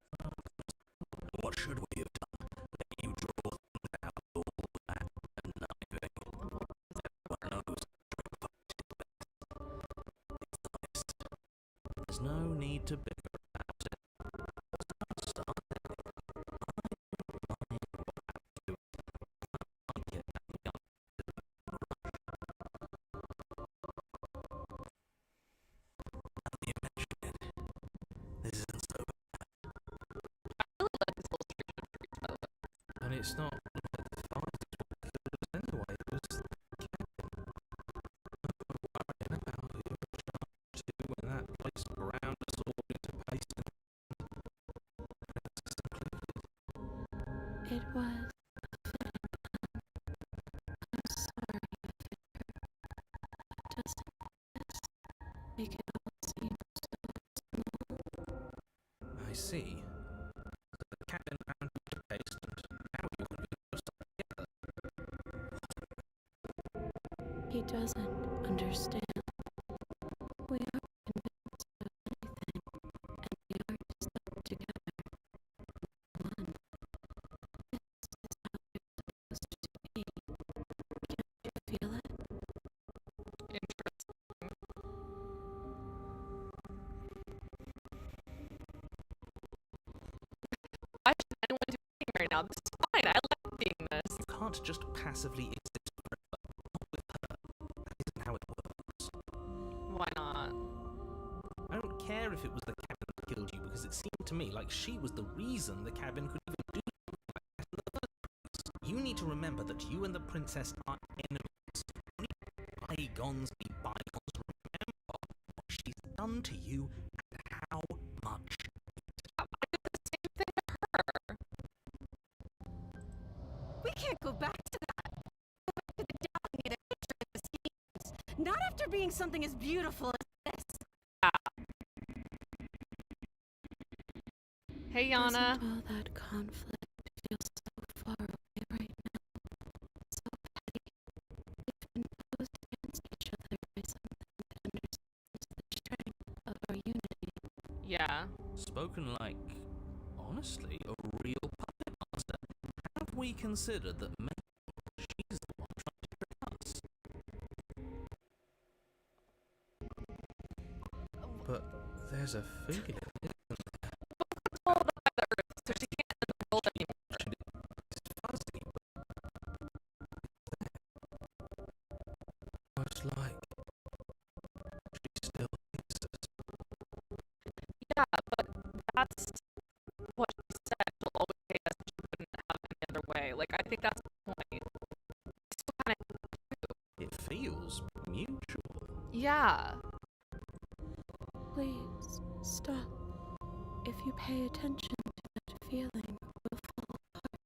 What should we have done? Let you draw them down all that conniving. Everyone knows. There's no need to bicker about it. What's done started. I get that gun. Now you mention it. This isn't so and it's not like the fight anyway, it was the captain. Worrying about who was trying to when that place around us all into paste and It was a fitting plan. I'm sorry, Victor. Doesn't this make it all seem so small? I see. The captain found to paste and now you want to be close together. He doesn't understand. We are convinced of anything, and we are stuck together. One. This is how we're supposed to be. Can't you feel it? Interesting. Why should anyone do anything right now? This is fine. I like being this. You can't just passively exist forever. Not with her. That isn't how it works. Why not? I don't care if it was the cabin that killed you, because it seemed to me like she was the reason the cabin could even do something like that in the first place. You need to remember that you and the princess are enemies. Only bygones be bygones. Remember what she's done to you and how much. I did the same thing to her. We can't go back to that. Go back to the doubting and the hatred and the schemes. Not after being something as beautiful as this. Hey, Yana. Doesn't all that conflict feel so far away right now? So petty. We've been posed against each other by something that understands the strength of our unity. Yeah. Spoken like, honestly, a real puppet master. Have we considered that maybe she's the one trying to trick us? But there's a feeling. Controlled by the earth, so she can't end the world anymore. It's fuzzy, but almost like she still thinks us. Yeah, but that's what she said. She'll always hate us. She wouldn't have it any other way. Like, I think that's the point. It's still kind of. It feels mutual. Yeah. Please, stop. If you pay attention to that feeling, we'll fall apart.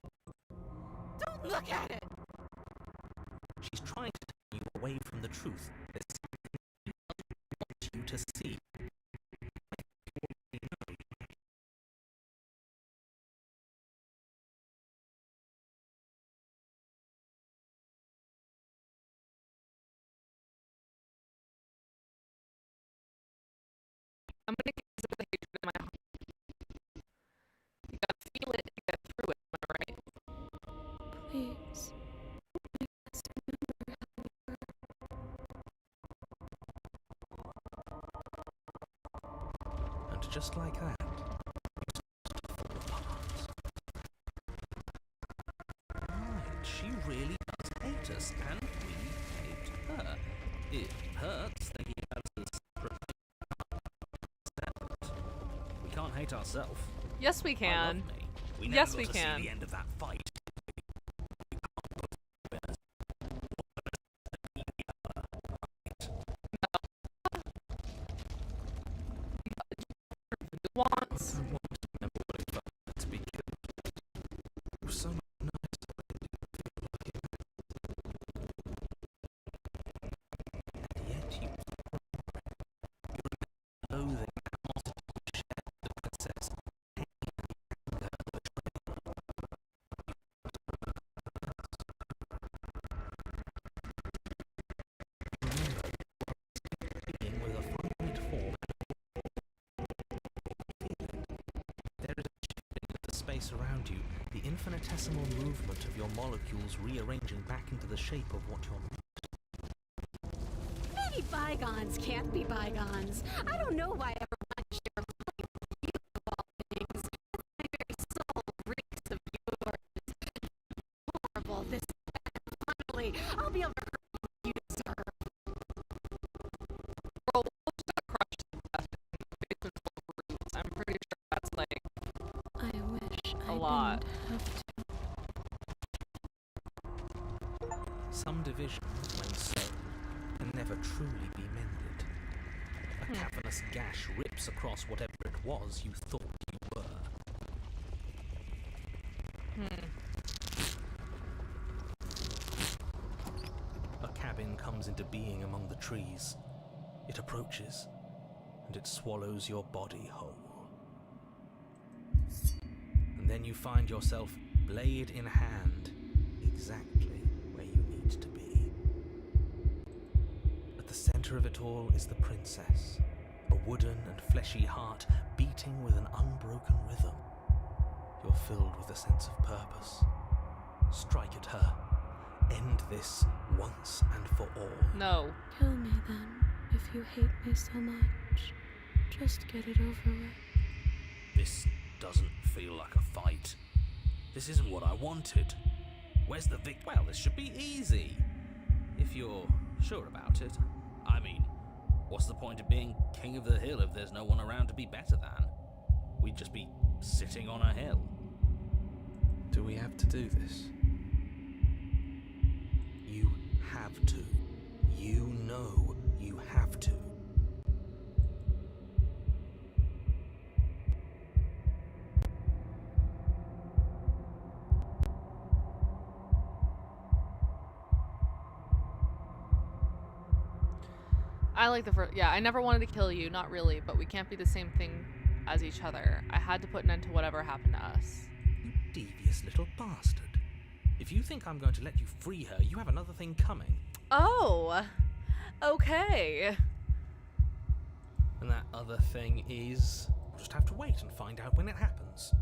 Don't look at it! She's trying to turn you away from the truth. There's something she doesn't want you to see. I'm gonna get the hatred in my heart. You gotta feel it to get through it, am I right? Please. I must remember how we were. And just like that, you start to fall apart. Right, she really does hate us, and we hate her. It hurts thinking about us as separate. We can't hate ourselves. Yes, we can. We Yes, never we got to can. see the end of that fight. Wants. I want to remember what it felt like to be killed. It was so much nicer when it didn't feel like it. And yet you remember loathing and animosity you shared with the princess. Anger, the betrayal. Remember, being with a finite form. There is a shifting of the space around you, the infinitesimal movement of your molecules rearranging back into the shape of what you're not. Maybe bygones can't be bygones. I don't know why I ever want to share a body with you of all things. My very soul reeks of yours. Horrible. This finally, I'll be able to hurt what you deserve. Girl, we'll just got crushed to death in the basement full of roots. I'm pretty sure that's like I wish a I lot. didn't have to. Some division, when sown, can never truly be mended. A cavernous gash rips across whatever it was you thought you were. A cabin comes into being among the trees. It approaches, and it swallows your body whole. And then you find yourself, blade in hand, exactly where you need to be. center of it all is the princess, a wooden and fleshy heart beating with an unbroken rhythm. You're filled with a sense of purpose. Strike at her. End this once and for all. No. Kill me then, if you hate me so much. Just get it over with. This doesn't feel like a fight. This isn't what I wanted. Where's the Well, this should be easy. If you're sure about it. I mean, what's the point of being king of the hill if there's no one around to be better than? We'd just be sitting on a hill. Do we have to do this? You have to. You know you have to. I like the first. Yeah, I never wanted to kill you, not really, but we can't be the same thing as each other. I had to put an end to whatever happened to us. You devious little bastard. If you think I'm going to let you free her, you have another thing coming. Oh, okay. And that other thing is... We'll just have to wait and find out when it happens.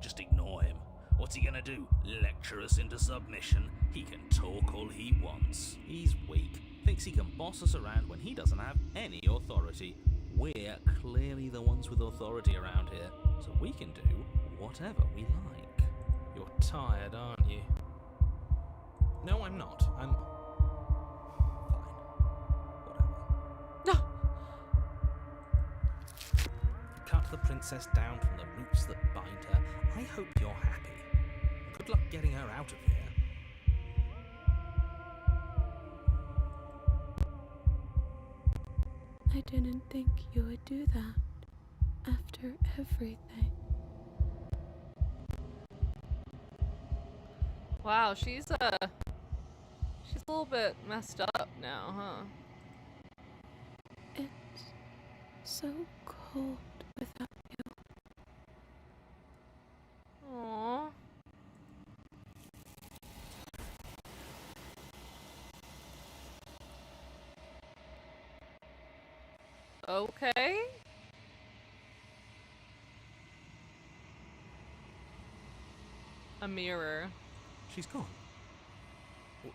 Just ignore him. What's he gonna do? Lecture us into submission? He can talk all he wants. He's weak. Thinks he can boss us around when he doesn't have any authority. We're clearly the ones with authority around here, so we can do whatever we like. You're tired, aren't you? No, I'm not. I'm... fine. Whatever. No. You cut the princess down from the roots that bind her. I hope you're happy. Good luck getting her out of here. I didn't think you would do that after everything. Wow, she's a little bit messed up now, huh? It's so cold without you. Aww. Okay. A mirror. She's gone.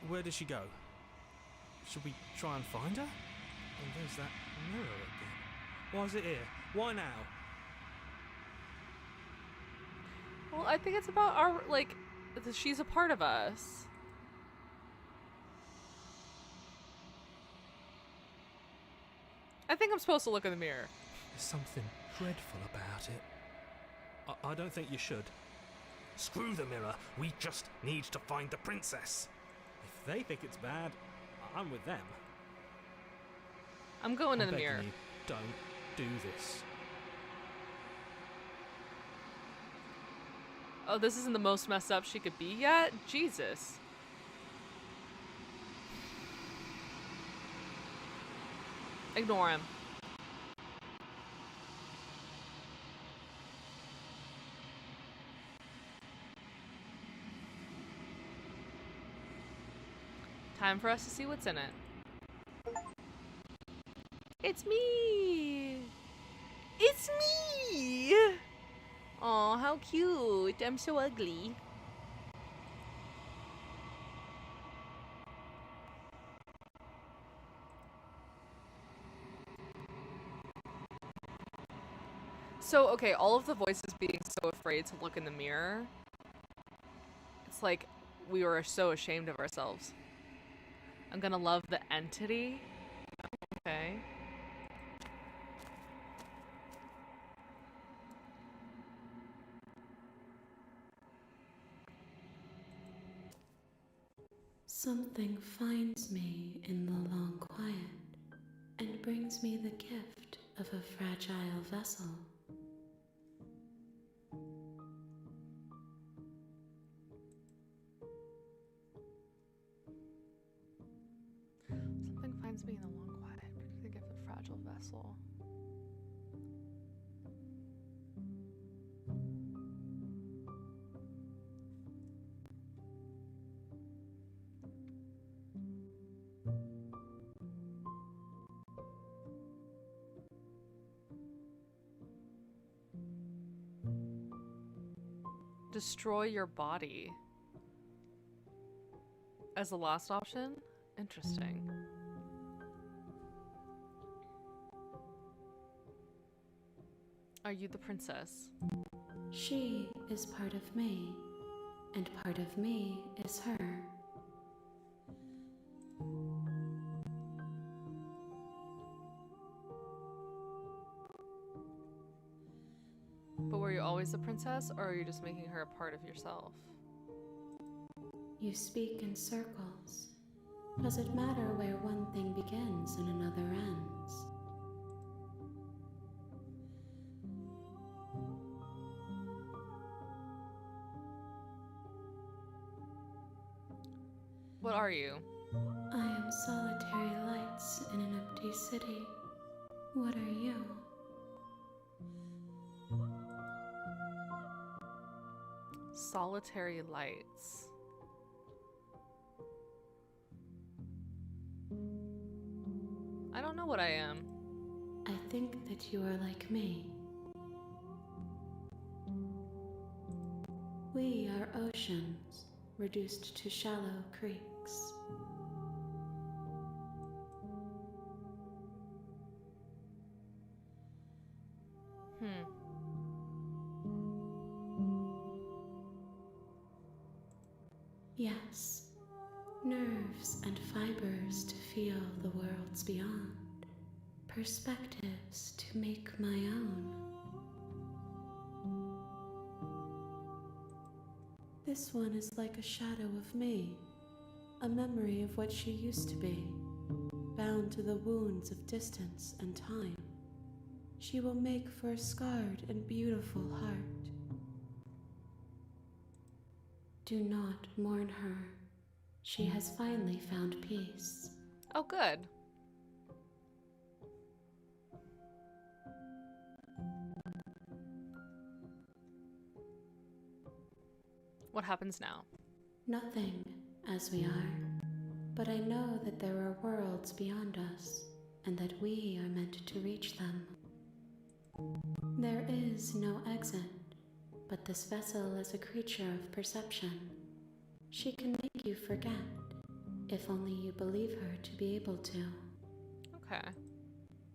Where did she go? Should we try and find her? And there's that mirror again. Why is it here? Why now? Well, I think it's about our, like, she's a part of us. I think I'm supposed to look in the mirror. There's something dreadful about it. I don't think you should. Screw the mirror. We just need to find the princess. If they think it's bad, I'm with them. I'm going in the begging mirror. you, don't do this. Oh, this isn't the most messed up she could be yet? Jesus. Ignore him. Time for us to see what's in it. It's me! It's me! Oh, how cute. I'm so ugly. So, okay, all of the voices being so afraid to look in the mirror. It's like we were so ashamed of ourselves. I'm gonna love the entity. Okay. Something finds me in the long quiet and brings me the gift of a fragile vessel. Something finds me in the long quiet. Brings the gift of fragile vessel. Destroy your body as the last option? Interesting. Are you the princess? She is part of me, and part of me is her. But were you always the princess, or are you just making her a part of yourself? You speak in circles. Does it matter where one thing begins and another ends? What are you? I am solitary lights in an empty city. What are you? Solitary lights. I don't know what I am. I think that you are like me. We are oceans, reduced to shallow creeks. Yes, nerves and fibers to feel the worlds beyond, perspectives to make my own. This one is like a shadow of me, a memory of what she used to be, bound to the wounds of distance and time. She will make for a scarred and beautiful heart. Do not mourn her. She has finally found peace. Oh, good. What happens now? Nothing, as we are. But I know that there are worlds beyond us, and that we are meant to reach them. There is no exit, but this vessel is a creature of perception. She can make you forget, if only you believe her to be able to. Okay.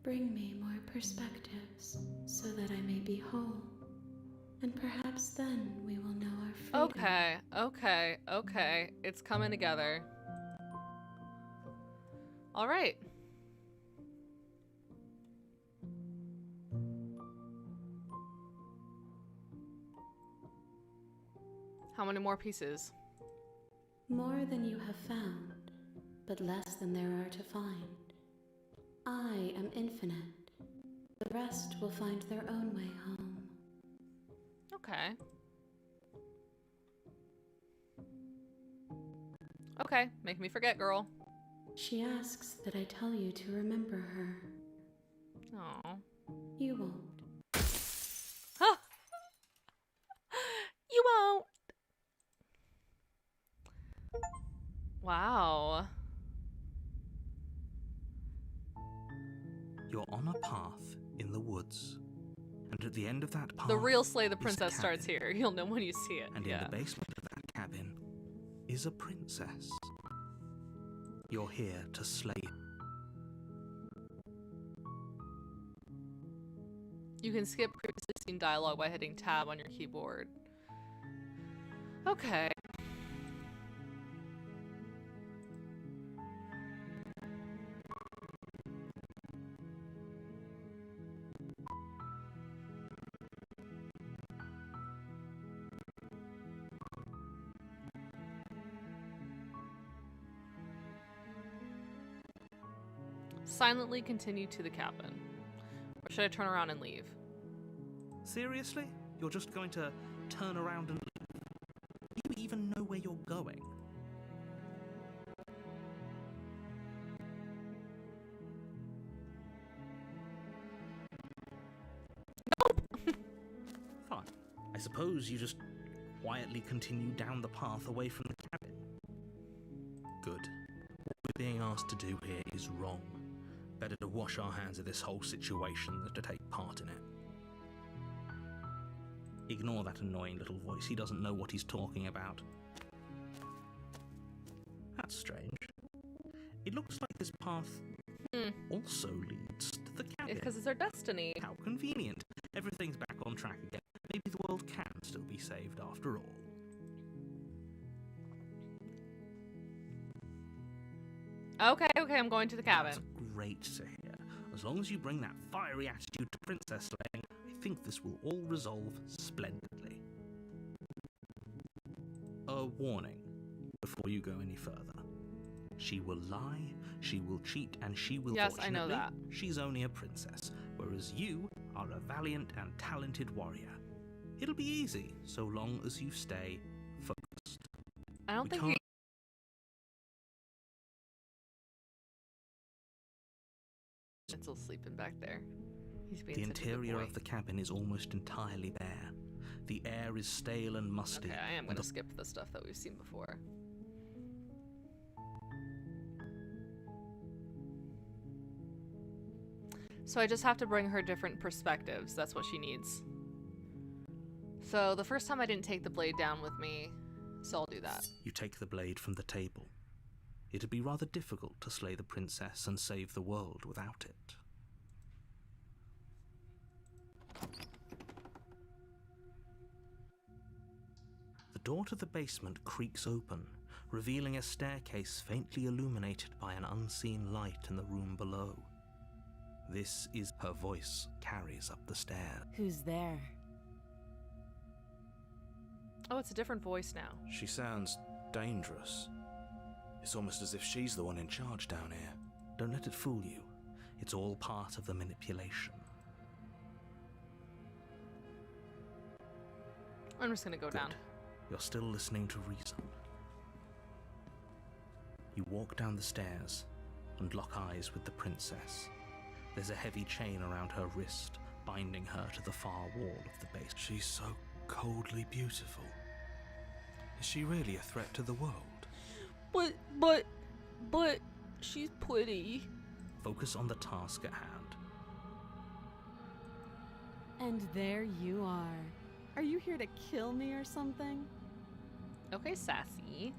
Bring me more perspectives, so that I may be whole. And perhaps then we will know our freedom. Okay. It's coming together. All right. How many more pieces? More than you have found, but less than there are to find. I am infinite. The rest will find their own way home. Okay. Okay, make me forget, girl. She asks that I tell you to remember her. Oh. You won't. Huh. You won't. Wow. You're on a path in the woods, and at the end of that path, The real Slay the is a Princess starts cabin. here. You'll know when you see it. And yeah. in the basement of that cabin is a princess. You're here to slay her. You can skip previously seen dialogue by hitting tab on your keyboard. Okay. Silently continue to the cabin. Or should I turn around and leave? Seriously? You're just going to turn around and leave? Do you even know where you're going? Fine. I suppose you just quietly continue down the path away from the cabin. Good. What we're being asked to do here is wrong. Better to wash our hands of this whole situation than to take part in it. Ignore that annoying little voice. He doesn't know what he's talking about. That's strange. It looks like this path also leads to the cabin. Because it's our destiny. How convenient. Everything's back on track again. Maybe the world can still be saved after all. Okay, I'm going to the cabin. That's great to hear. As long as you bring that fiery attitude to princess slaying, I think this will all resolve splendidly. A warning before you go any further. She will lie, she will cheat, and she will Yes, I know fortunately, that. she's only a princess, whereas you are a valiant and talented warrior. It'll be easy, so long as you stay focused. I don't We think can't- It's still sleeping back there. He's being The such a good interior boy. of the cabin is almost entirely bare. The air is stale and musty. Okay, I am and going to the skip the stuff that we've seen before. So I just have to bring her different perspectives. That's what she needs. So the first time I didn't take the blade down with me, so I'll do that. You take the blade from the table. It'd be rather difficult to slay the princess and save the world without it. The door to the basement creaks open, revealing a staircase faintly illuminated by an unseen light in the room below. This is her voice carries up the stairs. Who's there? Oh, it's a different voice now. She sounds dangerous. It's almost as if she's the one in charge down here. Don't let it fool you. It's all part of the manipulation. I'm just going to go down. Good. You're still listening to reason. You walk down the stairs and lock eyes with the princess. There's a heavy chain around her wrist, binding her to the far wall of the base. She's so coldly beautiful. Is she really a threat to the world? But, she's pretty. Focus on the task at hand. And there you are. Are you here to kill me or something? Okay, sassy.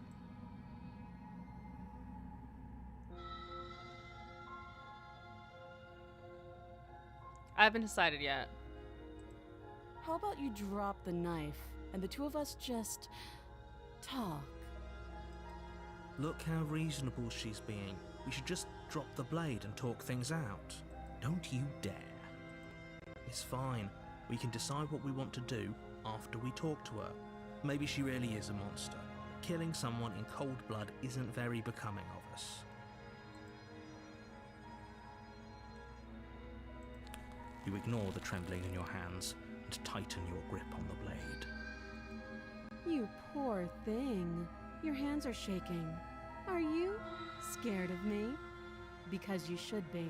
I haven't decided yet. How about you drop the knife and the two of us just talk? Look how reasonable she's being. We should just drop the blade and talk things out. Don't you dare. It's fine. We can decide what we want to do after we talk to her. Maybe she really is a monster. Killing someone in cold blood isn't very becoming of us. You ignore the trembling in your hands and tighten your grip on the blade. You poor thing. Your hands are shaking. Are you scared of me? Because you should be.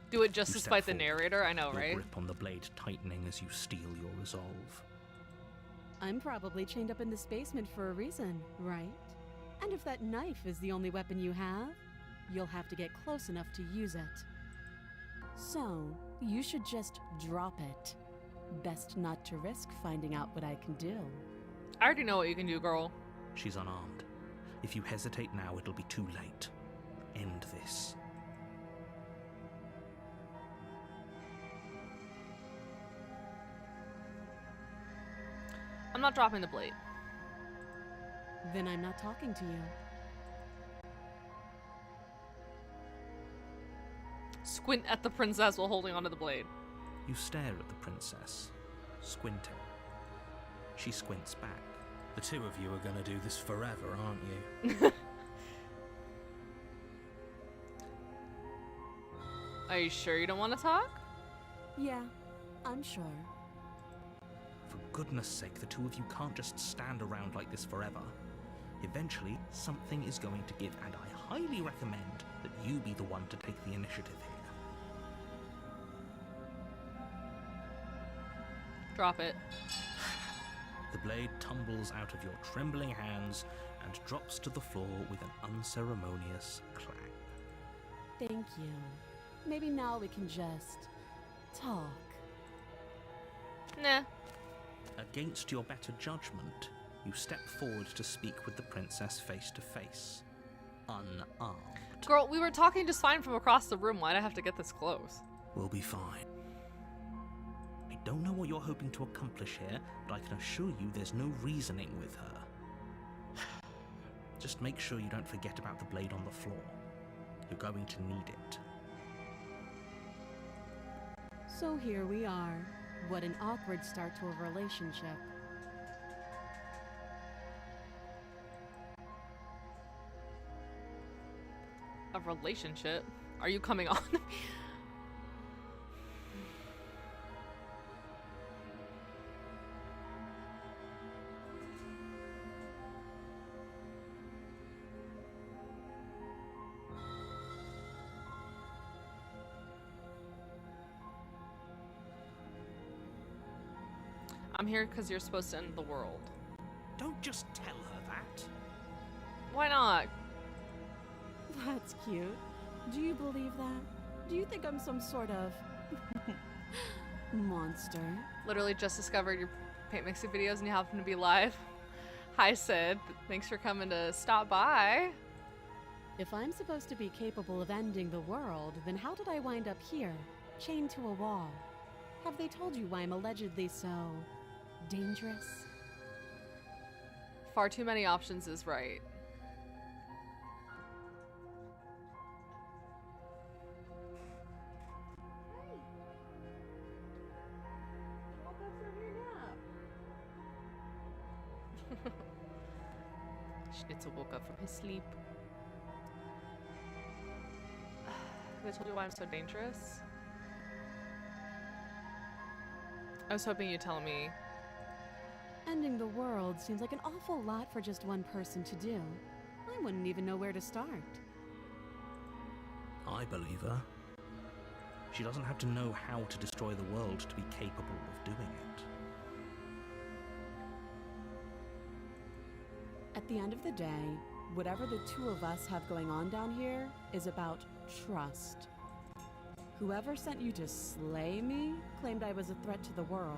Do it just You despite step the forward, narrator, I know, your right? grip on the blade tightening as you steel your resolve. I'm probably chained up in this basement for a reason, right? And if that knife is the only weapon you have, you'll have to get close enough to use it. So, you should just drop it. Best not to risk finding out what I can do. I already know what you can do, girl. She's unarmed. If you hesitate now, it'll be too late. End this. I'm not dropping the blade. Then I'm not talking to you. Squint at the princess while holding onto the blade. You stare at the princess, squinting. She squints back. The two of you are going to do this forever, aren't you? Are you sure you don't want to talk? Yeah, I'm sure. For goodness sake, the two of you can't just stand around like this forever. Eventually, something is going to give, and I highly recommend that you be the one to take the initiative here. Drop it. The blade tumbles out of your trembling hands and drops to the floor with an unceremonious clang. Thank you. Maybe now we can just talk. Nah. Against your better judgment, you step forward to speak with the princess face to face, unarmed. Girl, we were talking just fine from across the room. Why'd I have to get this close? We'll be fine. I don't know what you're hoping to accomplish here, but I can assure you there's no reasoning with her. Just make sure you don't forget about the blade on the floor. You're going to need it. So here we are. What an awkward start to a relationship. A relationship? Are you coming on? I'm here because you're supposed to end the world. Don't just tell her that. Why not? That's cute. Do you believe that? Do you think I'm some sort of monster? Literally just discovered your paint mixing videos and you happen to be live. Hi, Sid. Thanks for coming to stop by. If I'm supposed to be capable of ending the world, then how did I wind up here, chained to a wall? Have they told you why I'm allegedly so dangerous? Far too many options is right. Schnitzel woke up from his sleep. They told you why I'm so dangerous? I was hoping you'd tell me. Ending the world seems like an awful lot for just one person to do. I wouldn't even know where to start. I believe her. She doesn't have to know how to destroy the world to be capable of doing it. At the end of the day, whatever the two of us have going on down here is about trust. Whoever sent you to slay me claimed I was a threat to the world,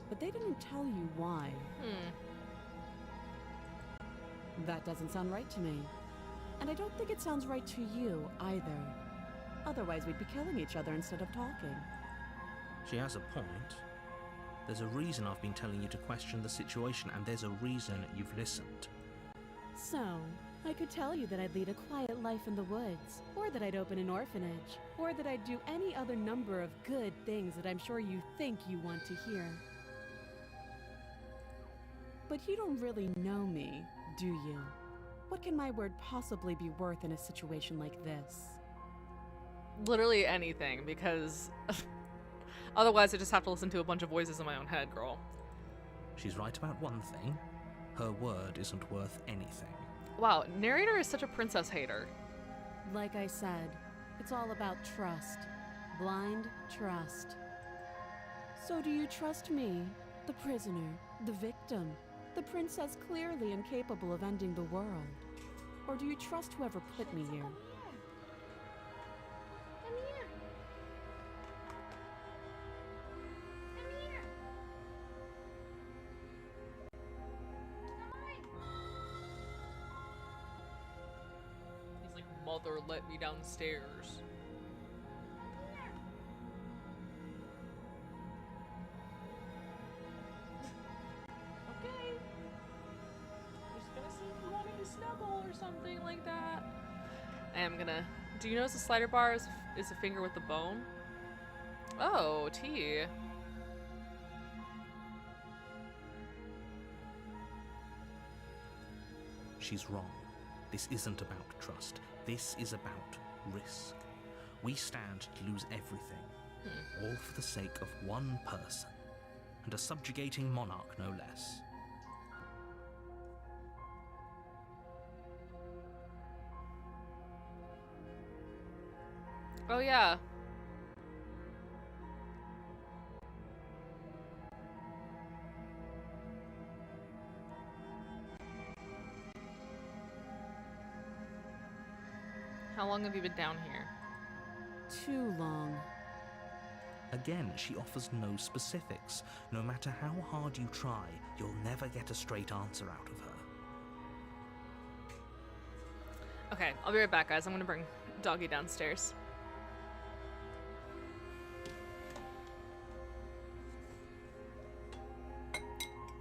but they didn't tell you why. That doesn't sound right to me. And I don't think it sounds right to you either. Otherwise, we'd be killing each other instead of talking. She has a point. There's a reason I've been telling you to question the situation, and there's a reason you've listened. So, I could tell you that I'd lead a quiet life in the woods, or that I'd open an orphanage, or that I'd do any other number of good things that I'm sure you think you want to hear. But you don't really know me, do you? What can my word possibly be worth in a situation like this? Literally anything, because otherwise I just have to listen to a bunch of voices in my own head, girl. She's right about one thing. Her word isn't worth anything. Wow, narrator is such a princess hater. Like I said, it's all about trust. Blind trust. So do you trust me, the prisoner, the victim, the princess clearly incapable of ending the world? Or do you trust whoever put me here? Come here. Come here. He's like, mother, let me downstairs. Okay. Just gonna see if you want me to snuggle or something like that. I am gonna. Do you notice the slider bar is a finger with the bone? Oh, tea. She's wrong. This isn't about trust. This is about risk. We stand to lose everything, all for the sake of one person, and a subjugating monarch no less. Oh yeah. How long have you been down here? Too long. Again, she offers no specifics. No matter how hard you try, you'll never get a straight answer out of her. Okay, I'll be right back, guys. I'm gonna bring Doggy downstairs.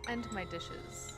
And my dishes.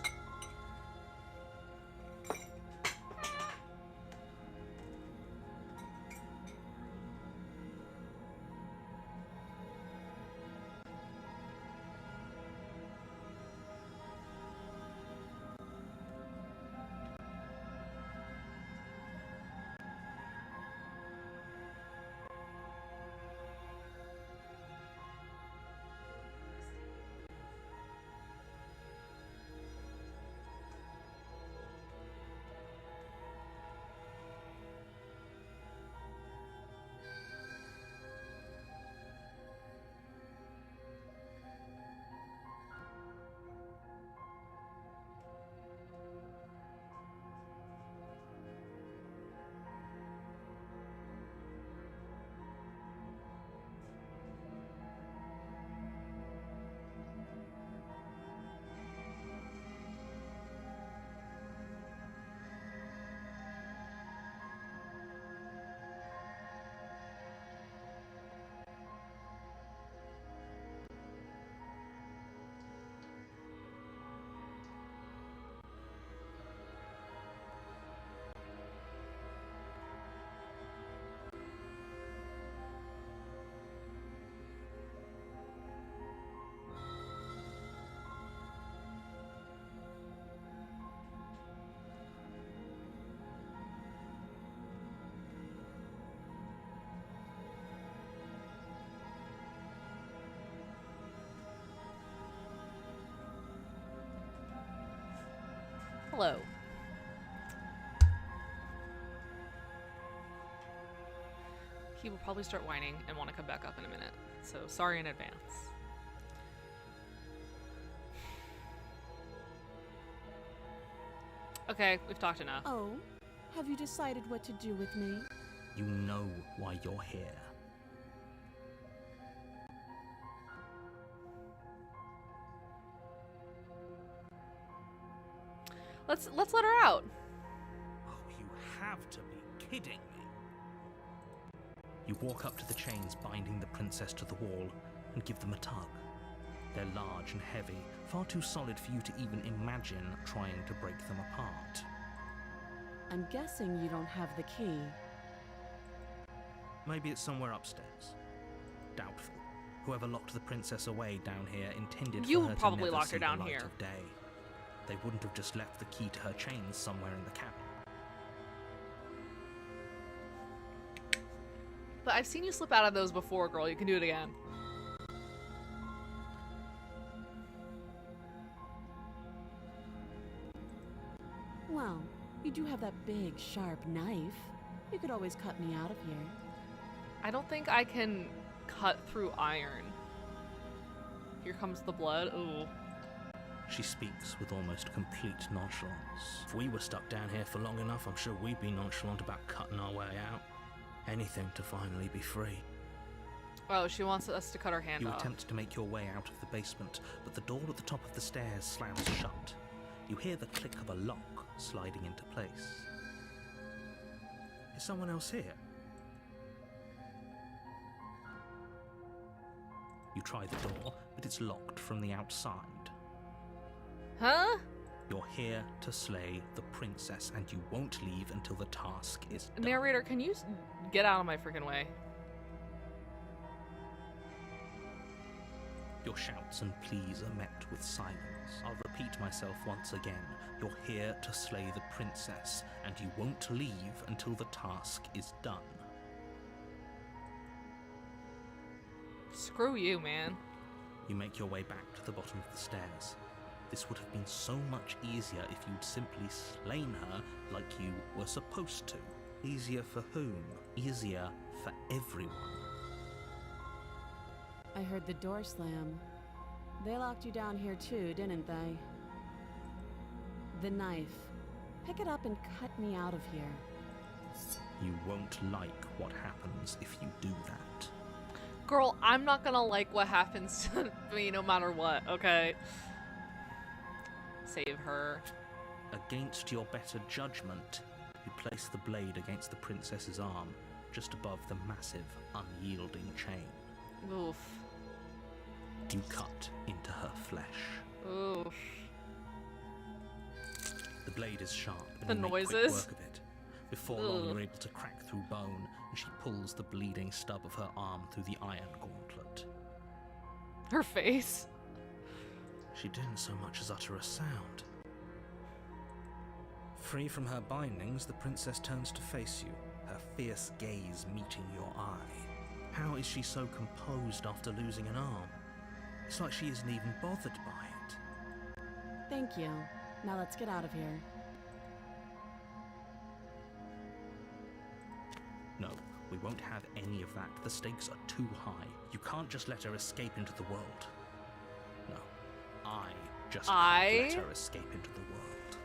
Hello. He will probably start whining and want to come back up in a minute, so sorry in advance. Okay, we've talked enough. Oh, have you decided what to do with me? You know why you're here. Let's let her out. Oh, you have to be kidding me. You walk up to the chains binding the princess to the wall and give them a tug. They're large and heavy, far too solid for you to even imagine trying to break them apart. I'm guessing you don't have the key. Maybe it's somewhere upstairs. Doubtful. Whoever locked the princess away down here intended You for her probably to never locked her see down the light here. of day. They wouldn't have just left the key to her chains somewhere in the cabin. But I've seen you slip out of those before, girl. You can do it again. Well, you do have that big, sharp knife. You could always cut me out of here. I don't think I can cut through iron. Here comes the blood. Ooh. She speaks with almost complete nonchalance. If we were stuck down here for long enough, I'm sure we'd be nonchalant about cutting our way out. Anything to finally be free. Oh, she wants us to cut her hand You off. attempt to make your way out of the basement, but the door at the top of the stairs slams shut. You hear the click of a lock sliding into place. Is someone else here? You try the door, but it's locked from the outside. Huh? You're here to slay the princess, and you won't leave until the task is done. Narrator, can you get out of my freaking way? Your shouts and pleas are met with silence. I'll repeat myself once again. You're here to slay the princess, and you won't leave until the task is done. Screw you, man. You make your way back to the bottom of the stairs. This would have been so much easier if you'd simply slain her like you were supposed to. Easier for whom? Easier for everyone. I heard the door slam. They locked you down here too, didn't they? The knife. Pick it up and cut me out of here. You won't like what happens if you do that. Girl, I'm not gonna like what happens to me no matter what, okay? Save her. Against your better judgment, you place the blade against the princess's arm, just above the massive, unyielding chain. Oof. You cut into her flesh. Oof. The blade is sharp, and The you make quick noises. work of it. Before long, Ugh. you're able to crack through bone, and she pulls the bleeding stub of her arm through the iron gauntlet. Her face. She didn't so much as utter a sound. Free from her bindings, the princess turns to face you, her fierce gaze meeting your eye. How is she so composed after losing an arm? It's like she isn't even bothered by it. Thank you. Now let's get out of here. No, we won't have any of that. The stakes are too high. You can't just let her escape into the world. No, I just can't let her escape into the world.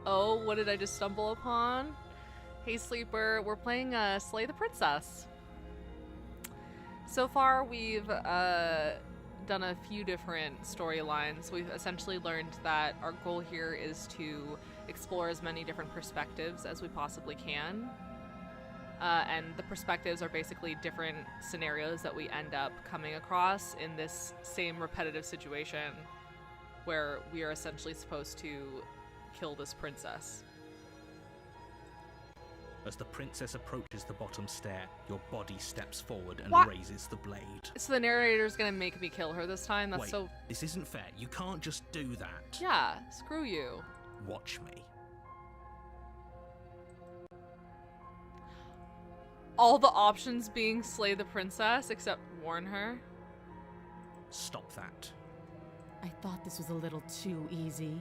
Oh, what did I just stumble upon? Hey, Sleeper, we're playing Slay the Princess. So far, we've done a few different storylines. We've essentially learned that our goal here is to explore as many different perspectives as we possibly can. And the perspectives are basically different scenarios that we end up coming across in this same repetitive situation where we are essentially supposed to kill this princess. As the princess approaches the bottom stair, your body steps forward and What? raises the blade. So the narrator's gonna make me kill her this time? That's Wait, so... this isn't fair. You can't just do that. Yeah, screw you. Watch me. All the options being slay the princess except warn her. Stop that. I thought this was a little too easy.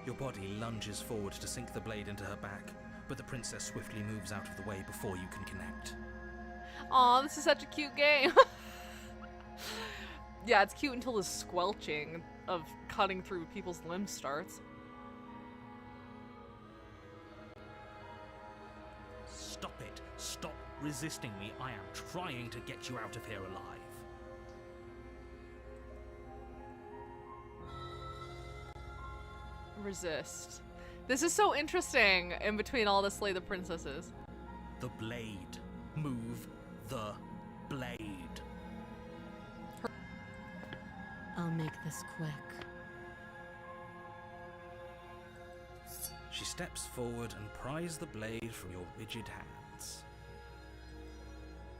Your body lunges forward to sink the blade into her back, but the princess swiftly moves out of the way before you can connect. Aw, this is such a cute game. Yeah, it's cute until the squelching of cutting through people's limbs starts. Stop it. Stop resisting me. I am trying to get you out of here alive. Resist. This is so interesting in between all the slay the princesses. The blade. Move the blade. I'll make this quick. She steps forward and pries the blade from your rigid hands.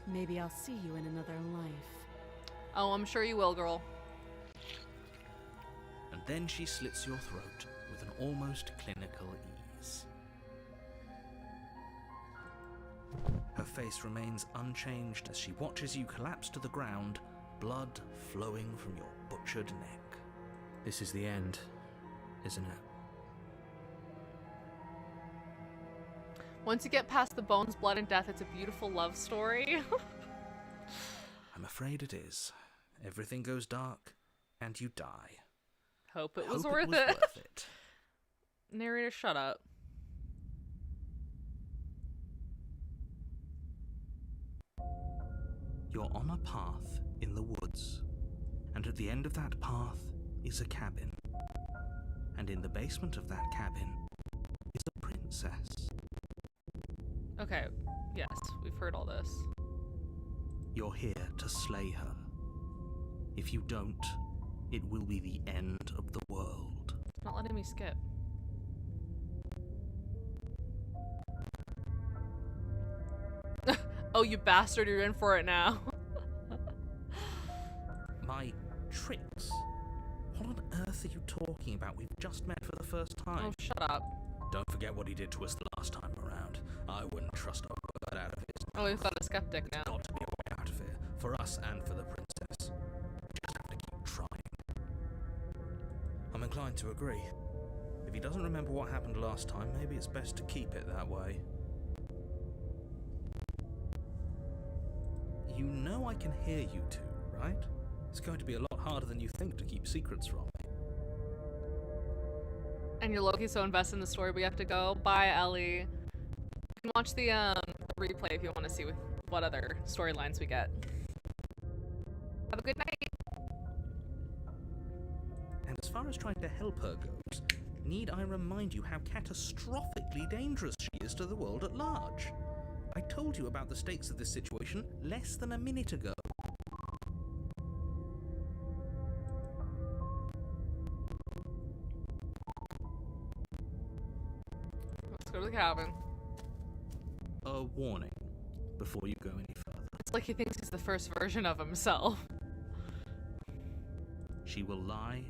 Maybe I'll see you in another life. Oh, I'm sure you will, girl. And then she slits your throat with an almost clinical ease. Her face remains unchanged as she watches you collapse to the ground, blood flowing from your butchered neck. This is the end, isn't it? Once you get past the bones, blood, and death, it's a beautiful love story. I'm afraid it is. Everything goes dark, and you die. Hope it I was hope worth it. Was it. worth it. Narrator, shut up. You're on a path in the woods, and at the end of that path is a cabin. And in the basement of that cabin is a princess. Okay, yes, we've heard all this. You're here to slay her. If you don't, it will be the end of the world. It's not letting me skip. Oh, you bastard, you're in for it now. My tricks? What on earth are you talking about? We've just met for the first time. Oh, shut up. Don't forget what he did to us the last time around. I wouldn't trust a word out of his Oh, we've got a skeptic now. Got to be a way out of here, for us and for the princess. We just have to keep trying. I'm inclined to agree. If he doesn't remember what happened last time, maybe it's best to keep it that way. You know I can hear you two, right? It's going to be a lot harder than you think to keep secrets from me. And you're Loki so invested in the story, we have to go. Bye, Ellie. can watch the replay if you want to see what other storylines we get. Have a good night. And as far as trying to help her goes, need I remind you how catastrophically dangerous she is to the world at large? I told you about the stakes of this situation less than a minute ago. Let's go to the cabin. A warning before you go any further. It's like he thinks he's the first version of himself. She will lie.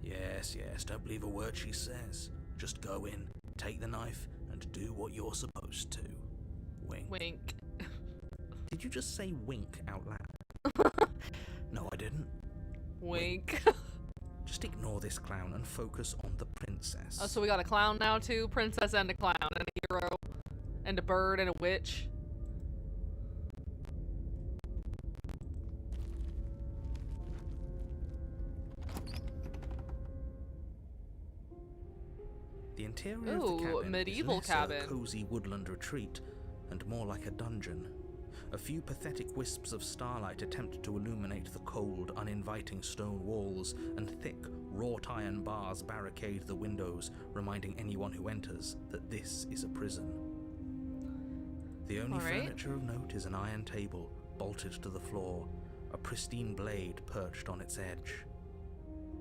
Yes, don't believe a word she says. Just go in, take the knife, and do what you're supposed to. Wink. Wink. Did you just say wink out loud? No, I didn't. Wink. Just ignore this clown and focus on the princess. Oh, so we got a clown now too? Princess and a clown and a hero. And a bird and a witch. The interior of Ooh, the cabin medieval is less cabin. a cozy woodland retreat and more like a dungeon. A few pathetic wisps of starlight attempt to illuminate the cold, uninviting stone walls, and thick, wrought iron bars barricade the windows, reminding anyone who enters that this is a prison. The only Alright. furniture of note is an iron table, bolted to the floor, a pristine blade perched on its edge.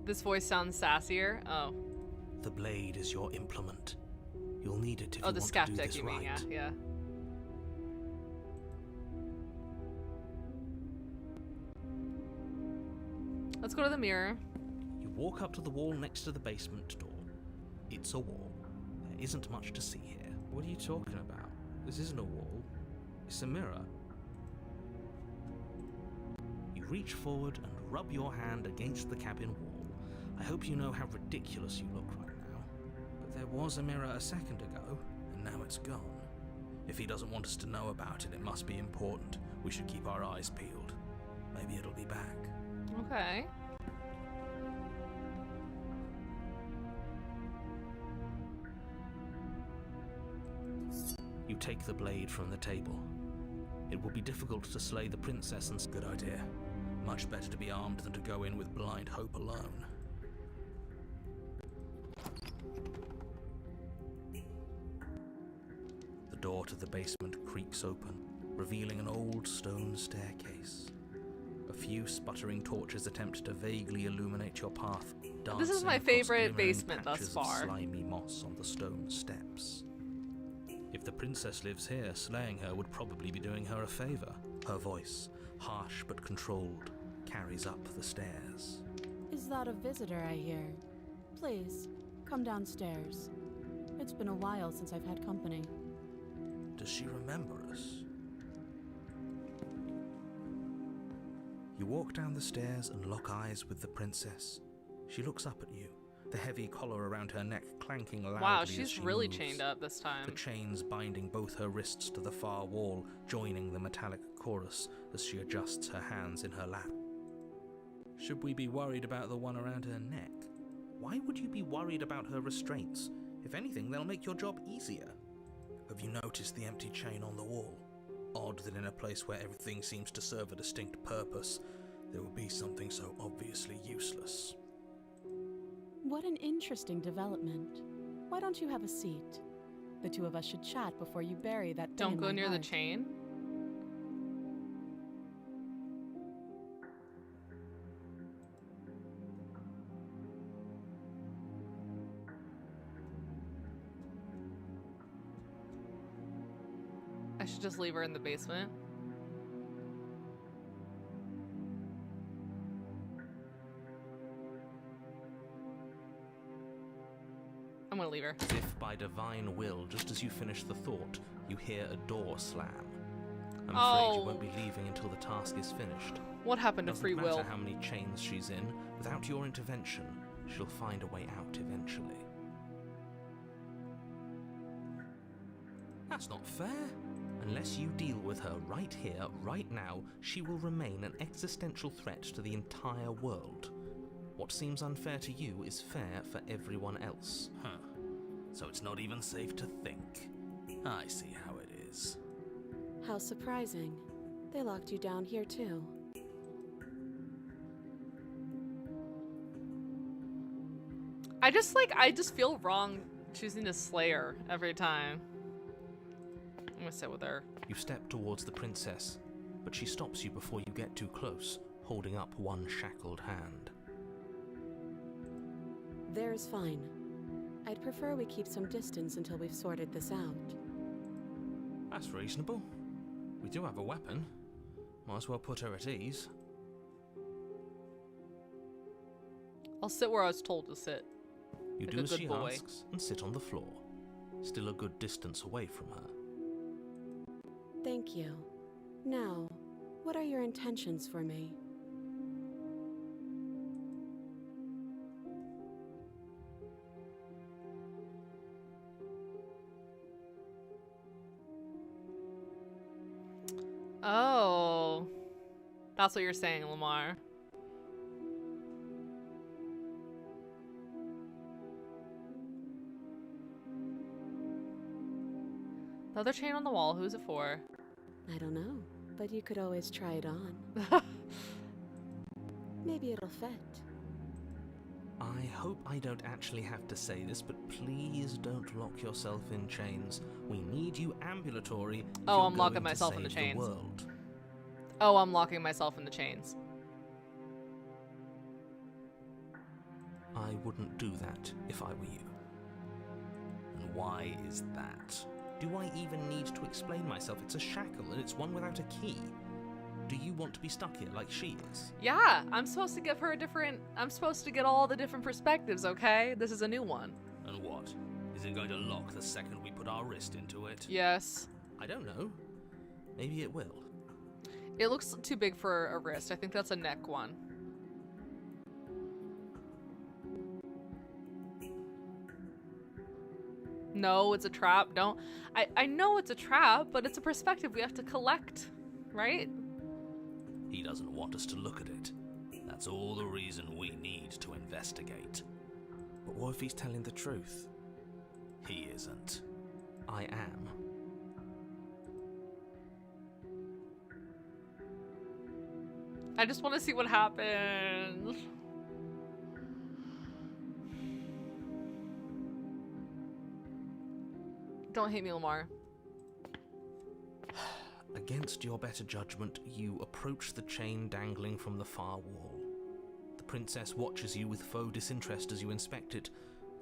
This voice sounds sassier. Oh. The blade is your implement. You'll need it if Oh, you the want to do skeptic, this you right. mean, yeah. Let's go to the mirror. You walk up to the wall next to the basement door. It's a wall. There isn't much to see here. What are you talking about? This isn't a wall. It's a mirror. You reach forward and rub your hand against the cabin wall. I hope you know how ridiculous you look right now. But there was a mirror a second ago, and now it's gone. If he doesn't want us to know about it, it must be important. We should keep our eyes peeled. Maybe it'll be back. Okay. You take the blade from the table. It will be difficult to slay the princess and... Good idea. Much better to be armed than to go in with blind hope alone. The door to the basement creaks open, revealing an old stone staircase. A few sputtering torches attempt to vaguely illuminate your path. This is dancing my across favorite glimmering basement thus patches of far. slimy moss on the stone steps. If the princess lives here, slaying her would probably be doing her a favor. Her voice, harsh but controlled, carries up the stairs. Is that a visitor I hear? Please, come downstairs. It's been a while since I've had company. Does she remember us? You walk down the stairs and lock eyes with the princess. She looks up at you, the heavy collar around her neck clanking loudly Wow, as she's she really moves. chained up this time. The chains binding both her wrists to the far wall, joining the metallic chorus as she adjusts her hands in her lap. Should we be worried about the one around her neck? Why would you be worried about her restraints? If anything, they'll make your job easier. Have you noticed the empty chain on the wall? Odd that in a place where everything seems to serve a distinct purpose, there would be something so obviously useless. What an interesting development. Why don't you have a seat? The two of us should chat before you bury that thing Don't in go my near the heart. chain. I should just leave her in the basement. I'm gonna leave her. As if by divine will, just as you finish the thought, you hear a door slam. I'm afraid you won't be leaving until the task is finished. What happened to Doesn't free matter will? how many chains she's in, without your intervention, she'll find a way out eventually. That's not fair. Unless you deal with her right here, right now, she will remain an existential threat to the entire world. What seems unfair to you is fair for everyone else. Huh. So it's not even safe to think. I see how it is. How surprising. They locked you down here too. I just feel wrong choosing to slay her every time. I'm gonna sit with her. You step towards the princess, but she stops you before you get too close, holding up one shackled hand. There's fine. I'd prefer we keep some distance until we've sorted this out. That's reasonable. We do have a weapon. Might as well put her at ease. I'll sit where I was told to sit. You Like do a as good she boy. asks and sit on the floor, still a good distance away from her. Thank you. Now, what are your intentions for me? Oh. That's what you're saying, Lamar. The other chain on the wall, who's it for? I don't know, but you could always try it on. Maybe it'll fit. I hope I don't actually have to say this, but please don't lock yourself in chains. We need you ambulatory. If Oh, you're I'm locking going to myself in the save chains. world. Oh, I'm locking myself in the chains. I wouldn't do that if I were you. And why is that? Do I even need to explain myself? It's a shackle and it's one without a key. Do you want to be stuck here like she is? Yeah, I'm supposed to give her a different... I'm supposed to get all the different perspectives, okay? This is a new one. And what? Is it going to lock the second we put our wrist into it? Yes. I don't know. Maybe it will. It looks too big for a wrist. I think that's a neck one. No, it's a trap. Don't... I know it's a trap, but it's a perspective we have to collect, right? He doesn't want us to look at it. That's all the reason we need to investigate. But what if he's telling the truth? He isn't. I am. I just want to see what happens. Don't hate me, Lamar. Against your better judgment, you approach the chain dangling from the far wall. The princess watches you with faux disinterest as you inspect it,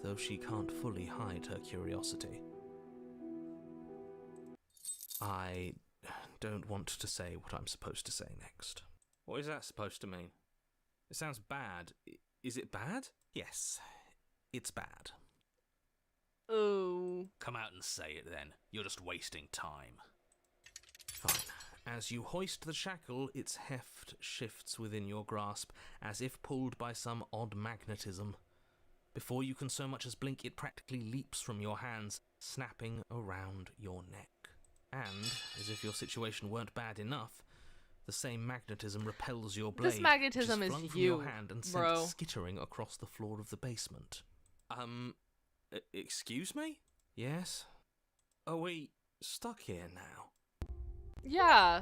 though she can't fully hide her curiosity. I don't want to say what I'm supposed to say next. What is that supposed to mean? It sounds bad. Is it bad? Yes, it's bad. Oh. Come out and say it then. You're just wasting time. Fine. As you hoist the shackle, its heft shifts within your grasp, as if pulled by some odd magnetism. Before you can so much as blink, it practically leaps from your hands, snapping around your neck. And, as if your situation weren't bad enough, the same magnetism repels your blade, This magnetism which is is flung from you, your hand and bro. sent skittering across the floor of the basement. Excuse me? Yes? Are we stuck here now? Yeah.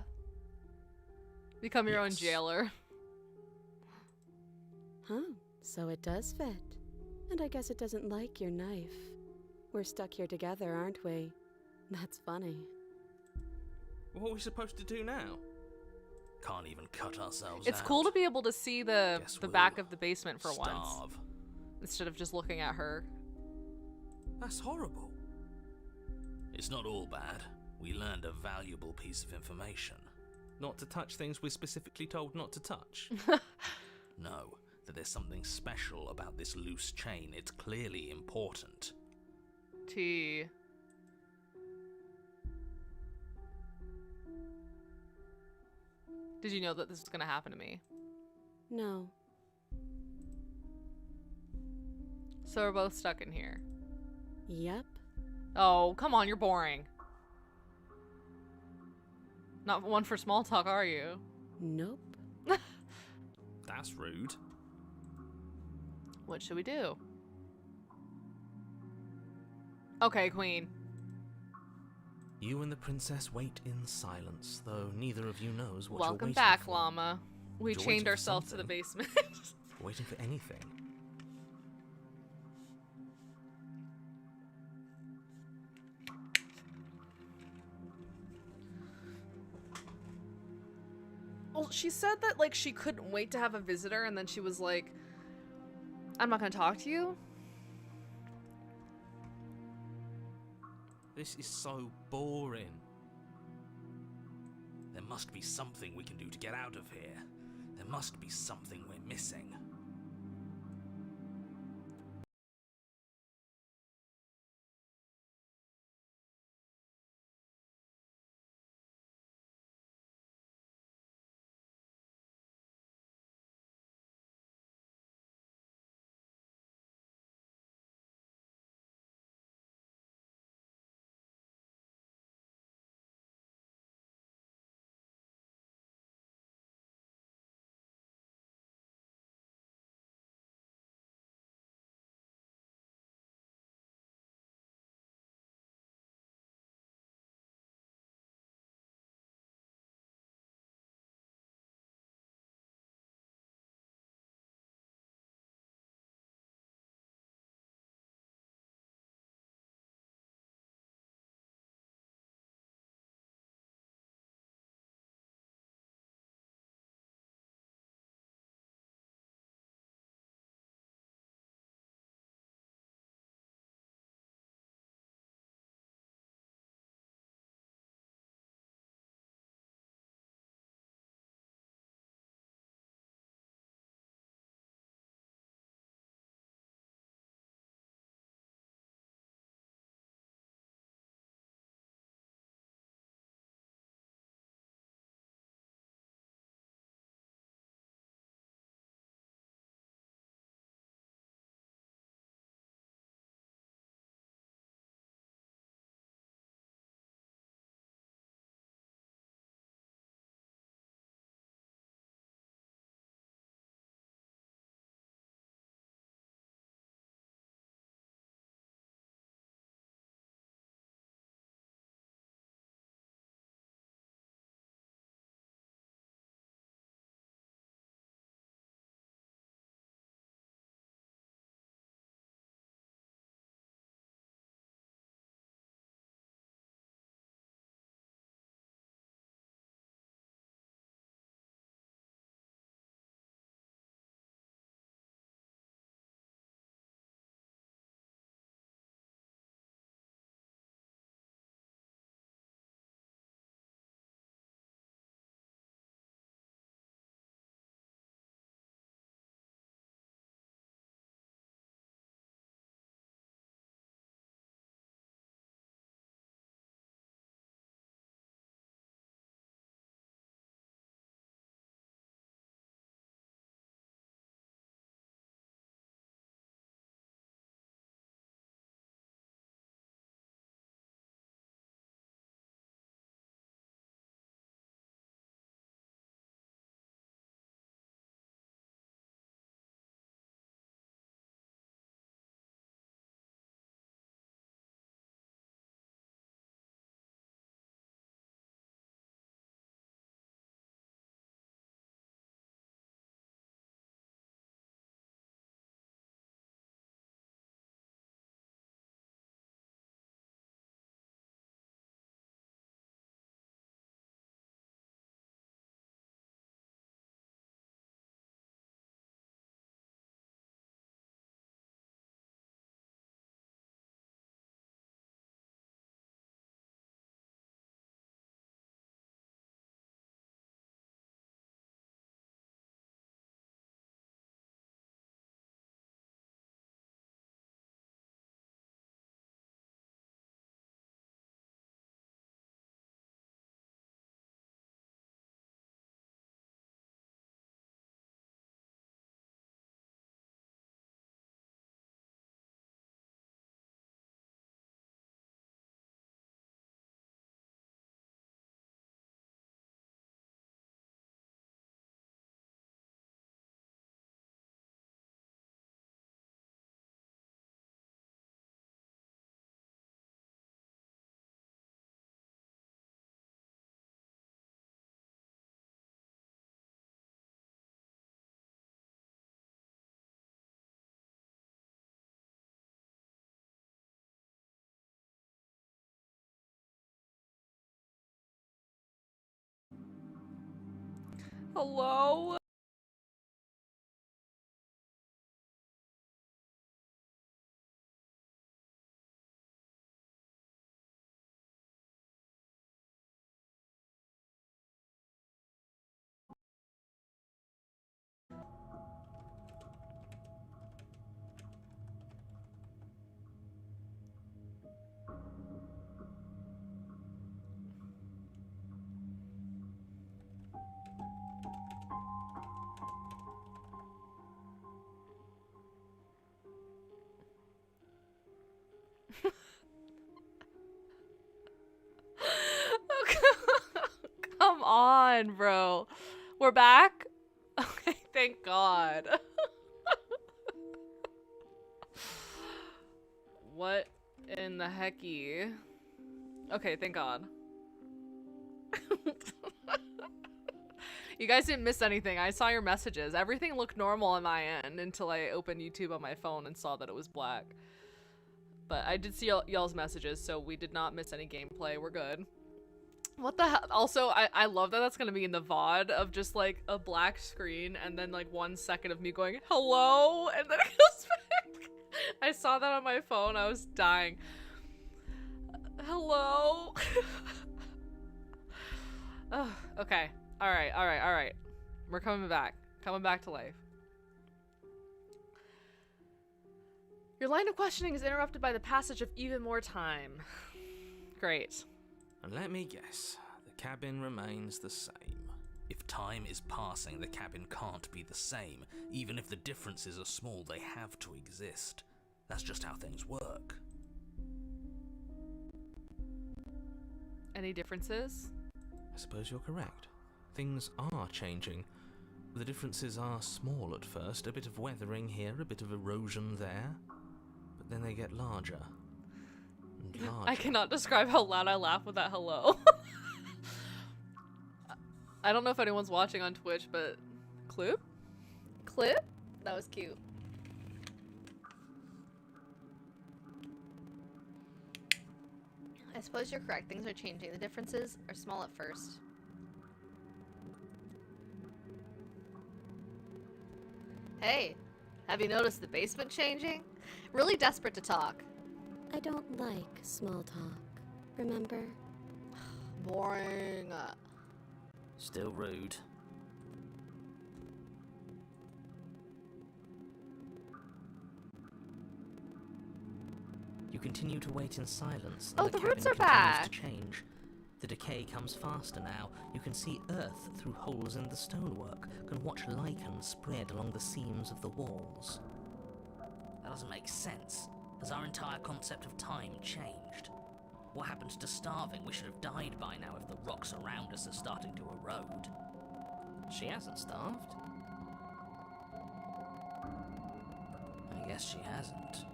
Become your own Yes. jailer. Huh, so it does fit. And I guess it doesn't like your knife. We're stuck here together, aren't we? That's funny. What are we supposed to do now? Can't even cut ourselves It's out. cool to be able to see the Guess back we'll of the basement for once, Starve. instead of just looking at her. That's horrible. It's not all bad. We learned a valuable piece of information. Not to touch things we're specifically told not to touch. No, that there's something special about this loose chain. It's clearly important. T. Did you know that this was gonna happen to me? No. So we're both stuck in here. Yep. Oh, come on, you're boring. Not one for small talk, are you? Nope. That's rude. What should we do? Okay, Queen. You and the princess wait in silence, though neither of you knows what you're Welcome waiting back, for. llama. We You're chained waiting for ourselves to the something. basement. Waiting for anything. Well, she said that, like, she couldn't wait to have a visitor, and then she was like, I'm not gonna talk to you. This is so boring. There must be something we can do to get out of here. There must be something we're missing. Hello? Come on, bro. We're back? Okay, thank God. What in the hecky? Okay, thank God. You guys didn't miss anything. I saw your messages. Everything looked normal on my end until I opened YouTube on my phone and saw that it was black. But I did see y'all's messages, so we did not miss any gameplay. We're good. What the hell? Also, I love that that's gonna be in the VOD of just like a black screen and then like 1 second of me going, hello, and then it goes back. I saw that on my phone. I was dying. Hello? Ugh, okay. Alright. We're coming back. Coming back to life. Your line of questioning is interrupted by the passage of even more time. Great. And let me guess, the cabin remains the same. If time is passing, the cabin can't be the same. Even if the differences are small, they have to exist. That's just how things work. Any differences? I suppose you're correct. Things are changing. The differences are small at first, a bit of weathering here, a bit of erosion there. But then they get larger. And larger. I cannot describe how loud I laugh with that hello. I don't know if anyone's watching on Twitch, but Clip? Clip? That was cute. I suppose you're correct. Things are changing. The differences are small at first. Hey, have you noticed the basement changing? Really desperate to talk. I don't like small talk, remember? Boring. Still rude. You continue to wait in silence. Oh, and the cabin roots are continues back. to change. The decay comes faster now. You can see earth through holes in the stonework, can watch lichen spread along the seams of the walls. That doesn't make sense. Has our entire concept of time changed? What happened to starving? We should have died by now if the rocks around us are starting to erode. She hasn't starved. I guess she hasn't.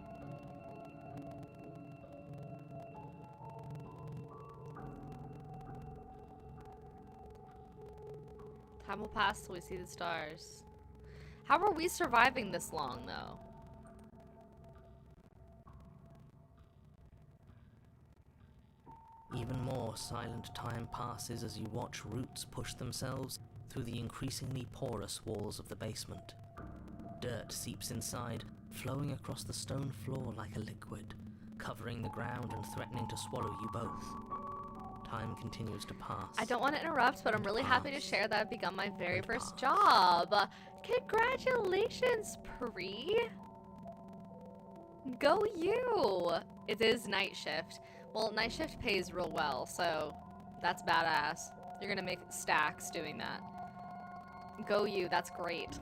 Time will pass till we see the stars. How are we surviving this long, though? Even more silent time passes as you watch roots push themselves through the increasingly porous walls of the basement. Dirt seeps inside, flowing across the stone floor like a liquid, covering the ground and threatening to swallow you both. Time continues to pass. I don't want to interrupt, but I'm really happy to share that I've begun my very first job. Congratulations, Pri. Go you! It is night shift. Well, night shift pays real well, so that's badass. You're gonna make stacks doing that. Go you, that's great.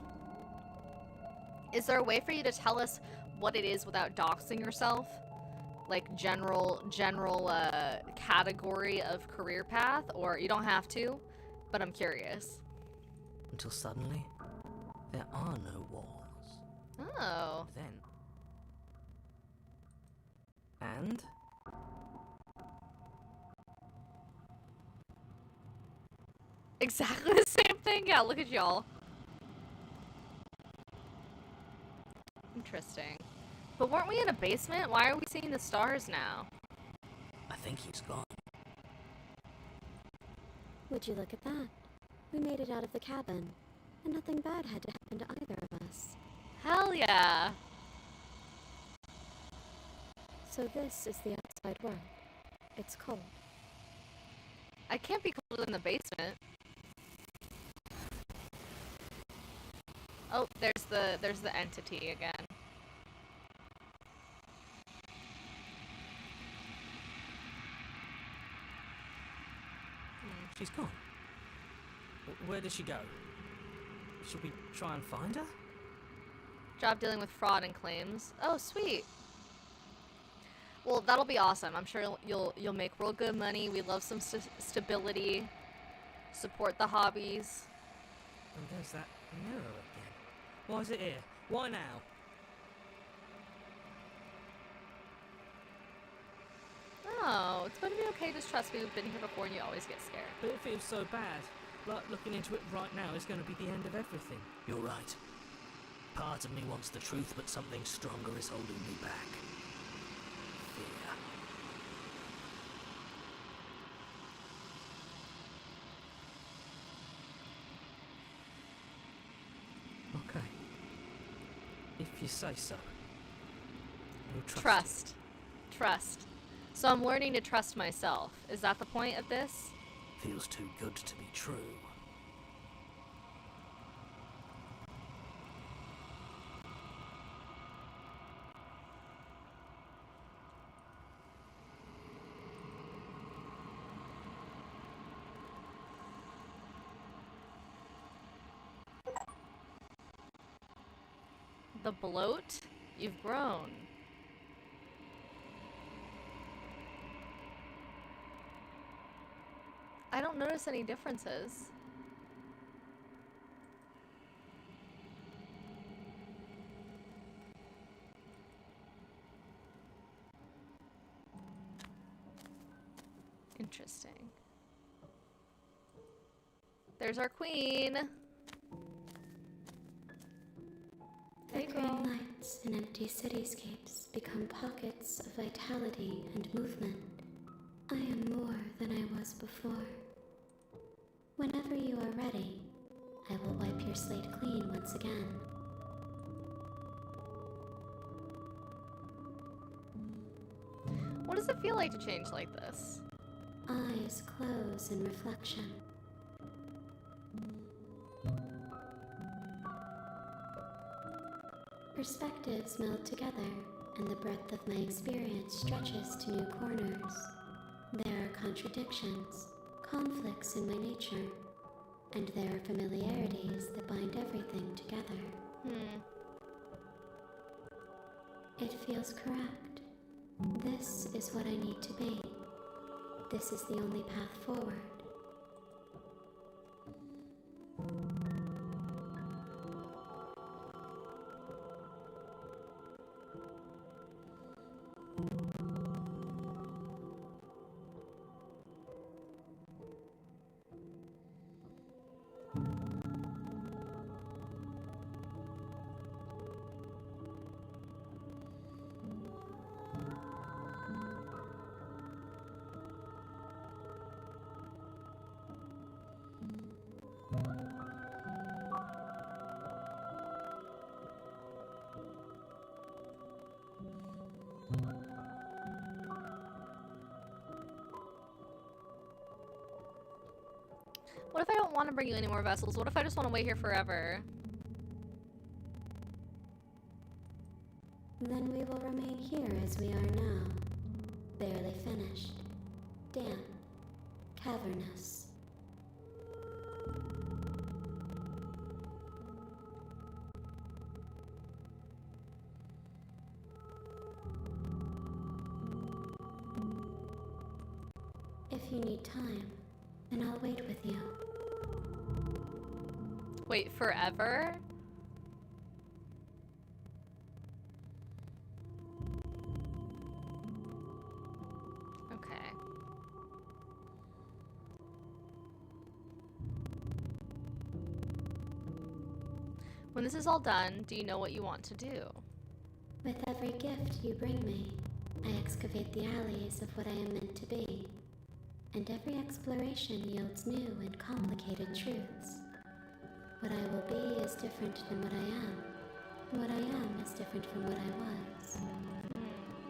Is there a way for you to tell us what it is without doxing yourself? Like general category of career path, or you don't have to, but I'm curious. Until suddenly, there are no walls. Oh. Then. And? Exactly the same thing? Yeah, look at y'all. Interesting. But weren't we in a basement? Why are we seeing the stars now? I think he's gone. Would you look at that? We made it out of the cabin, and nothing bad had to happen to either of us. Hell yeah. So this is the outside world. It's cold. I can't be colder than the basement. Oh, there's the entity again. She's gone. Where did she go? Should we try and find her? Job dealing with fraud and claims. Oh, sweet. Well, that'll be awesome. I'm sure you'll make real good money. We love some stability. Support the hobbies. And there's that mirror again. Why is it here? Why now? Oh, it's going to be okay. Just trust me. We've been here before and you always get scared. But it feels so bad. Like looking into it right now is going to be the end of everything. You're right. Part of me wants the truth, but something stronger is holding me back. Fear. Okay. If you say so. We'll trust. Trust. Trust. So I'm learning to trust myself. Is that the point of this? Feels too good to be true. The bloat? You've grown. I don't notice any differences. Interesting. There's our queen. Hey, girl. Flickering lights and empty cityscapes become pockets of vitality and movement. I am more than I was before. Whenever you are ready, I will wipe your slate clean once again. What does it feel like to change like this? Eyes close in reflection. Perspectives meld together, and the breadth of my experience stretches to new corners. There are contradictions, conflicts in my nature, and there are familiarities that bind everything together. It feels correct. This is what I need to be. This is the only path forward. What if I don't want to bring you any more vessels? What if I just want to wait here forever? Then we will remain here as we are now. Barely finished. Damp. Cavernous. If you need time, then I'll wait with you. Wait forever? Okay. When this is all done, do you know what you want to do? With every gift you bring me, I excavate the alleys of what I am meant to be. And and every exploration yields new and complicated truths. What I will be is different than what I am, and what I am is different from what I was.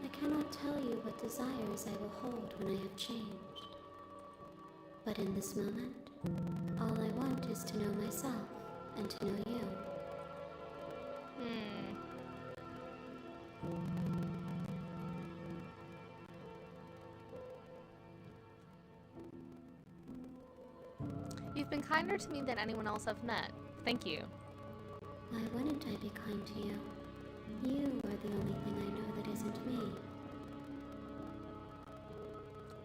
I cannot tell you what desires I will hold when I have changed. But in this moment, all I want is to know myself and to know you. You've been kinder to me than anyone else I've met. Thank you. Why wouldn't I be kind to you? You are the only thing I know that isn't me.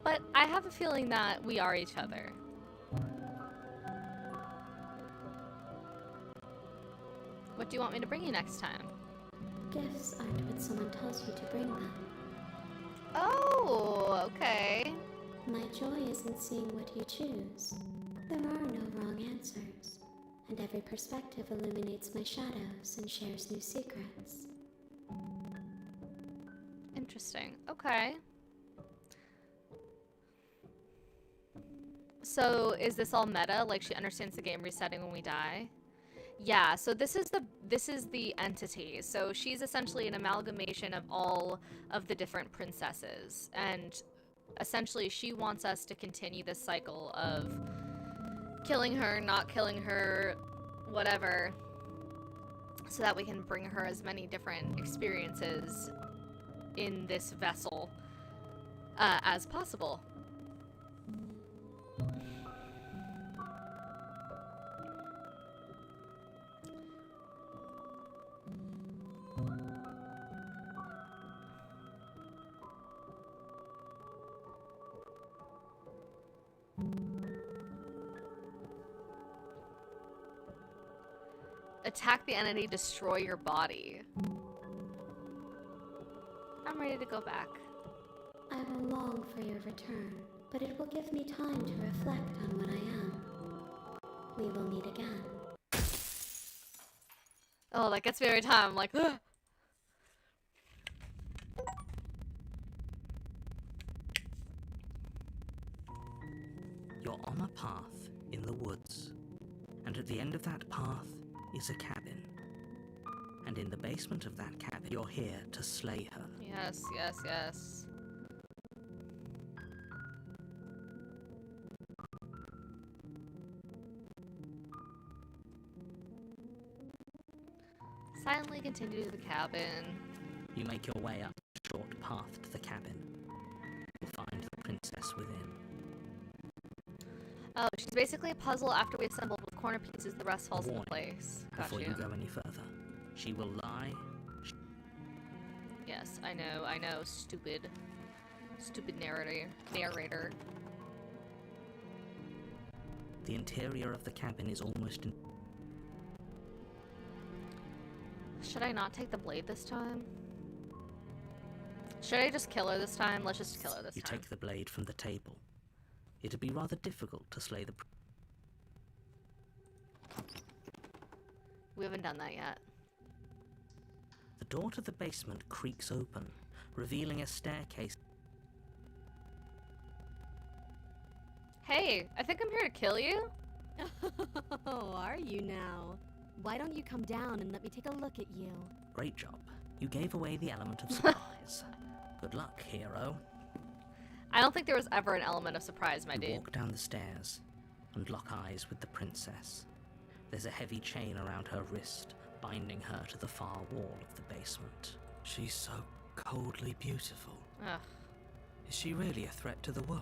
But I have a feeling that we are each other. What do you want me to bring you next time? Gifts aren't what someone tells you to bring them. Oh, okay. My joy is in seeing what you choose. There are no wrong answers, and every perspective illuminates my shadows and shares new secrets. Interesting. Okay. So is this all meta? Like she understands the game resetting when we die? Yeah, so this is the entity. So she's essentially an amalgamation of all of the different princesses, and essentially she wants us to continue this cycle of killing her, not killing her, whatever, so that we can bring her as many different experiences in this vessel as possible. Attack the entity, destroy your body. I'm ready to go back. I will long for your return, but it will give me time to reflect on what I am. We will meet again. Oh, that gets me every time. I'm like, ugh. You're on a path in the woods, and at the end of that path is a cabin. And in the basement of that cabin, you're here to slay her. Yes, yes, yes. Silently continue to the cabin. You make your way up the short path to the cabin. You'll find the princess within. Oh, she's basically a puzzle after we assemble the corner pieces, the rest falls into Warning, place. Got before you. you go any further, she will lie. Yes, I know, stupid narrator. The interior of the cabin is almost in. Should I not take the blade this time? Should I just kill her this time? Let's just kill her this You time. take the blade from the table. It'd be rather difficult to slay the. We haven't done that yet. The door to the basement creaks open, revealing a staircase. Hey, I think I'm here to kill you. Oh, are you now? Why don't you come down and let me take a look at you? Great job. You gave away the element of surprise. Good luck, hero. I don't think there was ever an element of surprise, my You dude. walk down the stairs and lock eyes with the princess. There's a heavy chain around her wrist, binding her to the far wall of the basement. She's so coldly beautiful. Ugh. Is she really a threat to the world?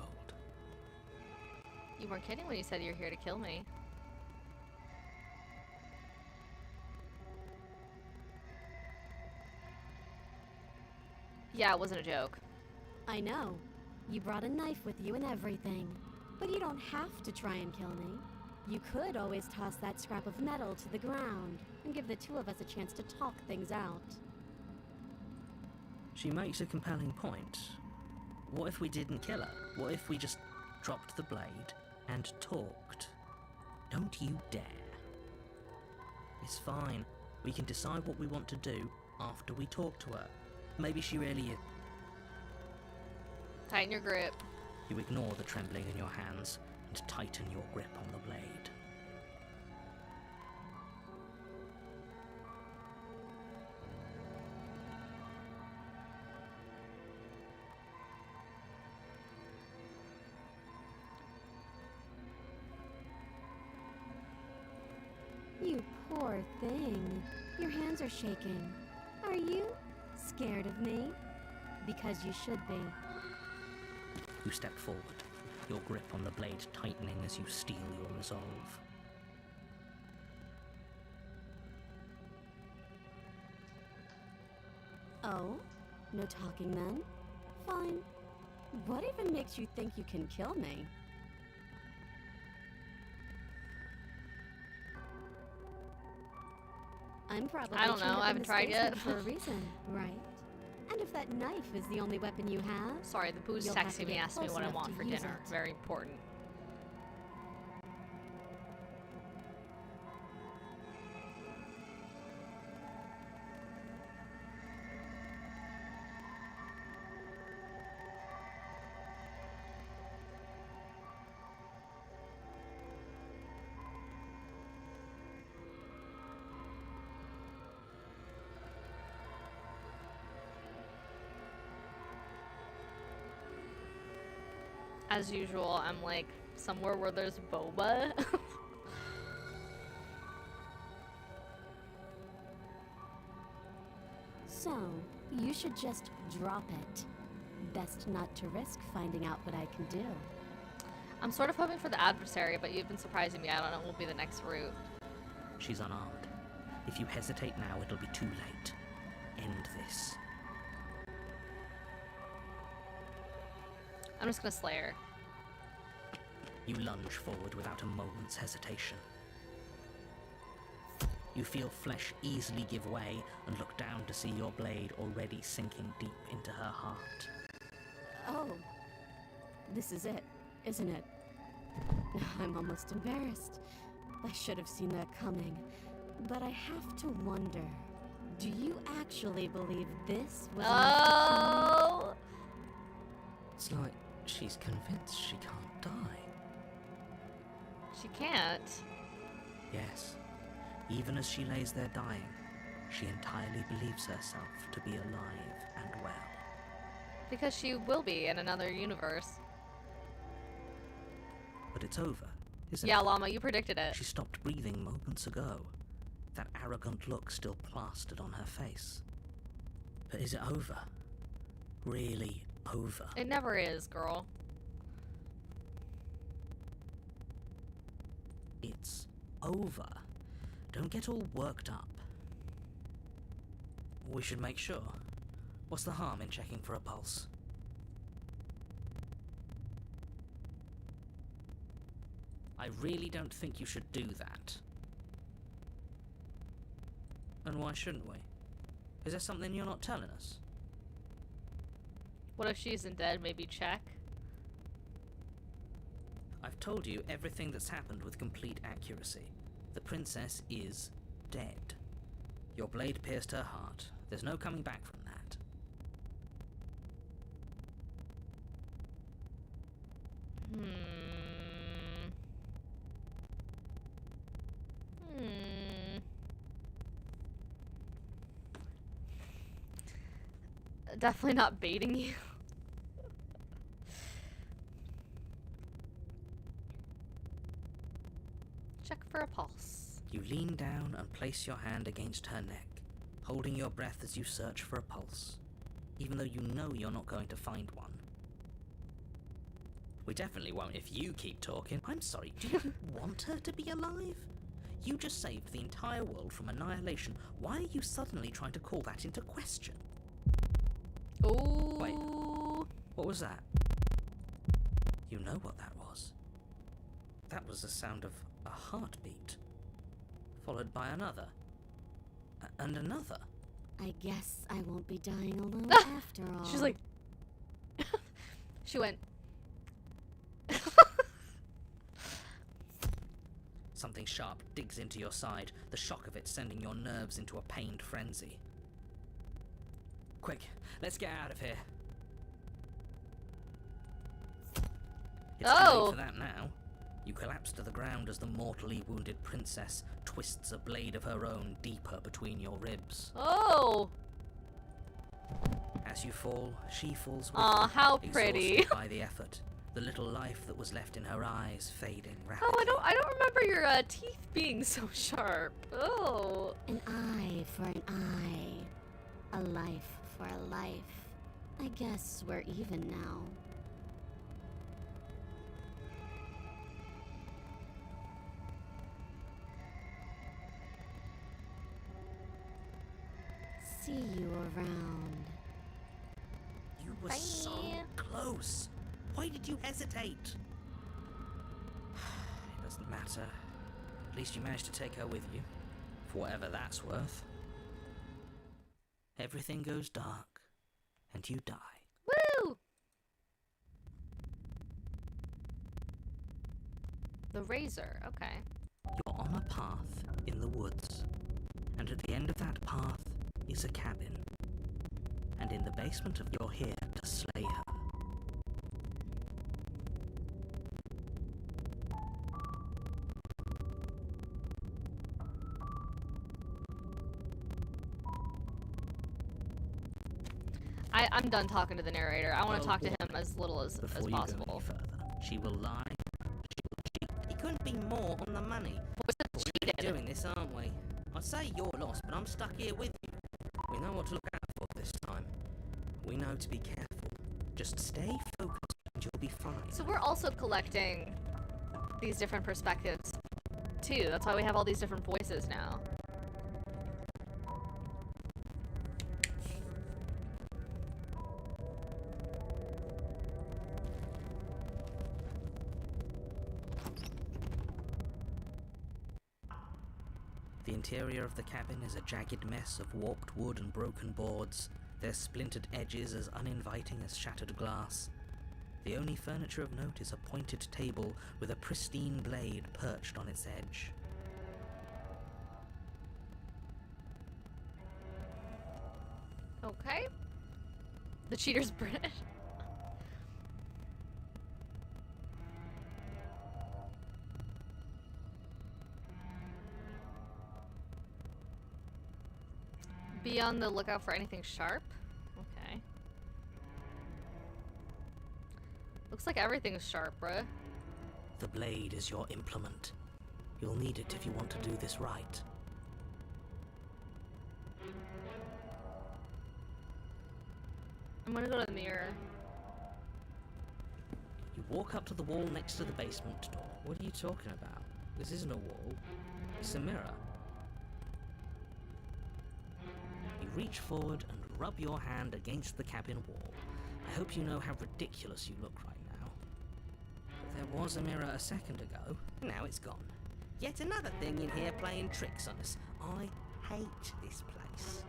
You weren't kidding when you said you're here to kill me. Yeah, it wasn't a joke. I know. You brought a knife with you and everything. But you don't have to try and kill me. You could always toss that scrap of metal to the ground and give the two of us a chance to talk things out. She makes a compelling point. What if we didn't kill her? What if we just dropped the blade and talked? Don't you dare. It's fine. We can decide what we want to do after we talk to her. Maybe she really is. Tighten your grip. You ignore the trembling in your hands and tighten your grip on the blade. You poor thing. Your hands are shaking. Are you scared of me? Because you should be. You step forward, your grip on the blade tightening as you steel your resolve. Oh? No talking then? Fine. What even makes you think you can kill me? I'm probably I don't know, chained up I in haven't this tried yet. basement for a reason, right? And if that knife is the only weapon you have, Sorry, the boo's you'll have texting to me, get asking me close what I enough want to for use dinner. it. Very important. As usual, I'm like somewhere where there's boba. so you should just drop it. Best not to risk finding out what I can do. I'm sort of hoping for the adversary, but you've been surprising me. I don't know what will be the next route. She's unarmed. If you hesitate now, it'll be too late. End this. I'm just gonna slay her. You lunge forward without a moment's hesitation. You feel flesh easily give way and look down to see your blade already sinking deep into her heart. Oh, this is it, isn't it? I'm almost embarrassed. I should have seen that coming. But I have to wonder, do you actually believe this was enough to kill me? Oh! It's like she's convinced she can't die. She can't. Yes, even as she lays there dying, she entirely believes herself to be alive and well. Because she will be in another universe. But it's over, isn't Yeah, it? Llama, you predicted it. She stopped breathing moments ago. That arrogant look still plastered on her face. But is it over? Really over? It never is, girl. It's over. Don't get all worked up. We should make sure. What's the harm in checking for a pulse? I really don't think you should do that. And why shouldn't we? Is there something you're not telling us? What if she isn't dead? Maybe check? I've told you everything that's happened with complete accuracy. The princess is dead. Your blade pierced her heart. There's no coming back from that. Definitely not baiting you. Check for a pulse. You lean down and place your hand against her neck, holding your breath as you search for a pulse, even though you know you're not going to find one. We definitely won't if you keep talking. I'm sorry, do you want her to be alive? You just saved the entire world from annihilation. Why are you suddenly trying to call that into question? Ooh. Wait. What was that? You know what that was. That was the sound of a heartbeat, followed by another, and another. I guess I won't be dying alone after all. She's like... she went... Something sharp digs into your side, the shock of it sending your nerves into a pained frenzy. Quick, let's get out of here. It's too Oh. late for that now. You collapse to the ground as the mortally wounded princess twists a blade of her own deeper between your ribs. Oh. As you fall, she falls with Aw, you, how pretty. exhausted by the effort, the little life that was left in her eyes fading rapidly. Oh, I don't remember your teeth being so sharp. Oh. An eye for an eye. A life for a life. I guess we're even now. See you around. You were Bye. so close. Why did you hesitate? It doesn't matter. At least you managed to take her with you, for whatever that's worth. Everything goes dark, and you die. Woo! The razor. Okay. You're on a path in the woods, and at the end of that path is a cabin. And in the basement of you're here to slay her. I'm done talking to the narrator. I want to Well, talk to him as little as Before you possible. go any further, she will lie. She will cheat. He couldn't be more on the money. We're really doing this, aren't we? I'd say you're lost, but I'm stuck here with you. We know what to look out for this time. We know to be careful. Just stay focused and you'll be fine. So we're also collecting these different perspectives too. That's why we have all these different voices now. The interior of the cabin is a jagged mess of warped wood and broken boards, their splintered edges as uninviting as shattered glass. The only furniture of note is a pointed table with a pristine blade perched on its edge. Okay. The cheater's British. Be on the lookout for anything sharp. Okay. Looks like everything's sharp, bruh. The blade is your implement. You'll need it if you want to do this right. I'm gonna go to the mirror. You walk up to the wall next to the basement door. What are you talking about? This isn't a wall. It's a mirror. You reach forward and rub your hand against the cabin wall. I hope you know how ridiculous you look right now. But there was a mirror a second ago. Now it's gone. Yet another thing in here playing tricks on us. I hate this place.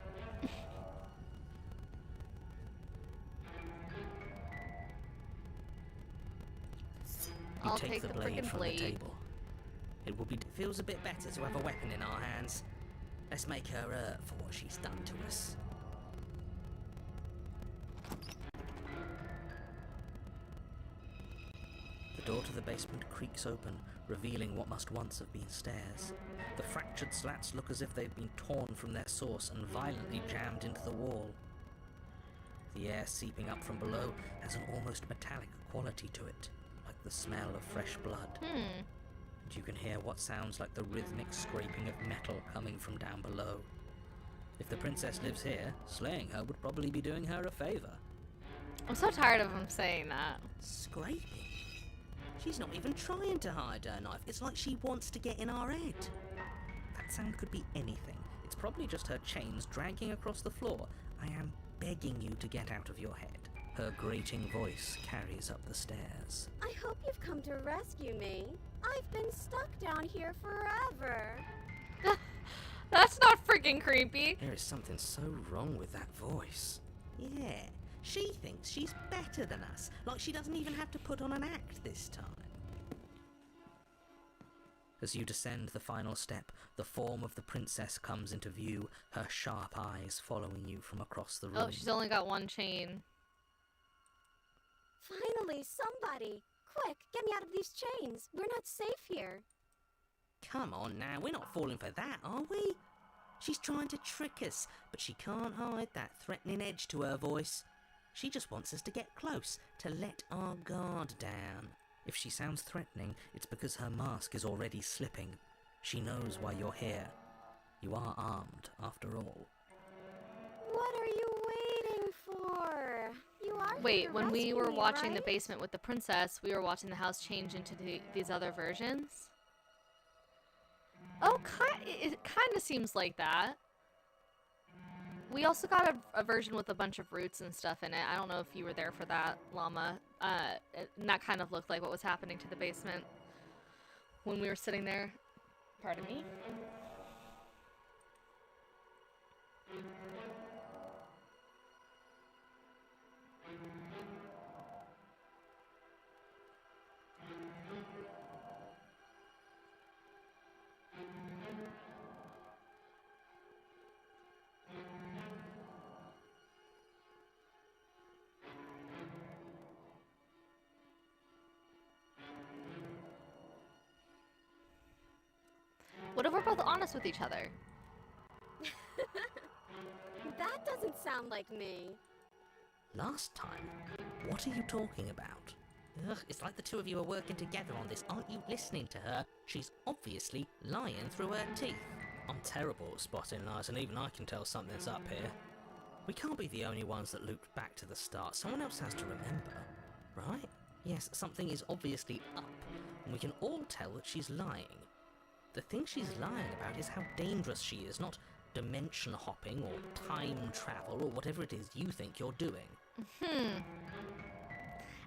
You I'll take take the the blade frickin' from blade. the table. It will be feels a bit better to have a weapon in our hands. Let's make her hurt for what she's done to us. The door to the basement creaks open, revealing what must once have been stairs. The fractured slats look as if they've been torn from their source and violently jammed into the wall. The air seeping up from below has an almost metallic quality to it, like the smell of fresh blood. And you can hear what sounds like the rhythmic scraping of metal coming from down below. If the princess lives here, slaying her would probably be doing her a favor. I'm so tired of him saying that. Scraping? She's not even trying to hide her knife. It's like she wants to get in our head. That sound could be anything. It's probably just her chains dragging across the floor. I am begging you to get out of your head. Her grating voice carries up the stairs. I hope you've come to rescue me. I've been stuck down here forever. That's not freaking creepy. There is something so wrong with that voice. Yeah, she thinks she's better than us, like she doesn't even have to put on an act this time. As you descend the final step, the form of the princess comes into view, her sharp eyes following you from across the room. Oh, she's only got one chain. Finally, somebody! Quick, get me out of these chains. We're not safe here. Come on now, we're not falling for that, are we? She's trying to trick us, but she can't hide that threatening edge to her voice. She just wants us to get close, to let our guard down. If she sounds threatening, it's because her mask is already slipping. She knows why you're here. You are armed, after all. What are you waiting for? You are here Wait, to when we rescue were me, watching the right? basement with the princess, we were watching the house change into these other versions? Oh, it kind of seems like that. We also got a version with a bunch of roots and stuff in it. I don't know if you were there for that, Llama. And that kind of looked like what was happening to the basement when we were sitting there. Pardon me. What if we're both honest with each other? That doesn't sound like me. Last time? What are you talking about? Ugh, it's like the two of you are working together on this. Aren't you listening to her? She's obviously lying through her teeth. I'm terrible at spotting lies, and even I can tell something's up here. We can't be the only ones that looped back to the start. Someone else has to remember, right? Yes, something is obviously up, and we can all tell that she's lying. The thing she's lying about is how dangerous she is, not dimension hopping or time travel or whatever it is you think you're doing.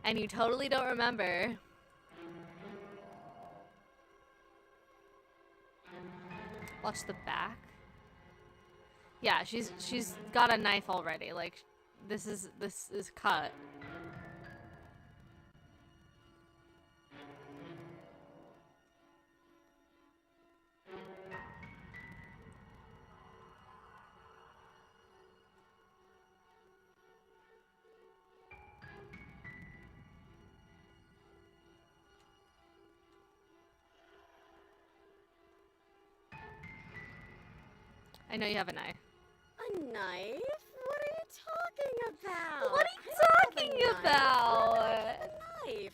And you totally don't remember. Watch the back. Yeah, she's got a knife already. Like, this is cut. I know you have a knife. A knife? What are you talking about? What are I you don't talking have a knife. about? Why would I have a knife?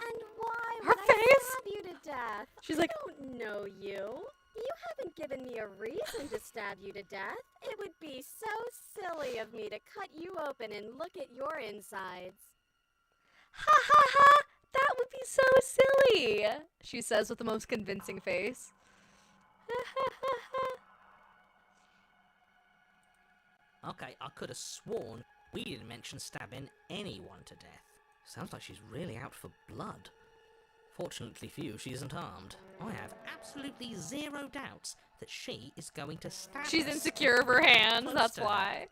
And why Her would I face? stab you to death? She's I like, don't know you. You haven't given me a reason to stab you to death. It would be so silly of me to cut you open and look at your insides. ha ha ha! That would be so silly, she says with the most convincing face. Okay, I could have sworn we didn't mention stabbing anyone to death. Sounds like she's really out for blood. Fortunately for you, she isn't armed. I have absolutely zero doubts that she is going to stab She's us. insecure of her hands, Close that's to her. why.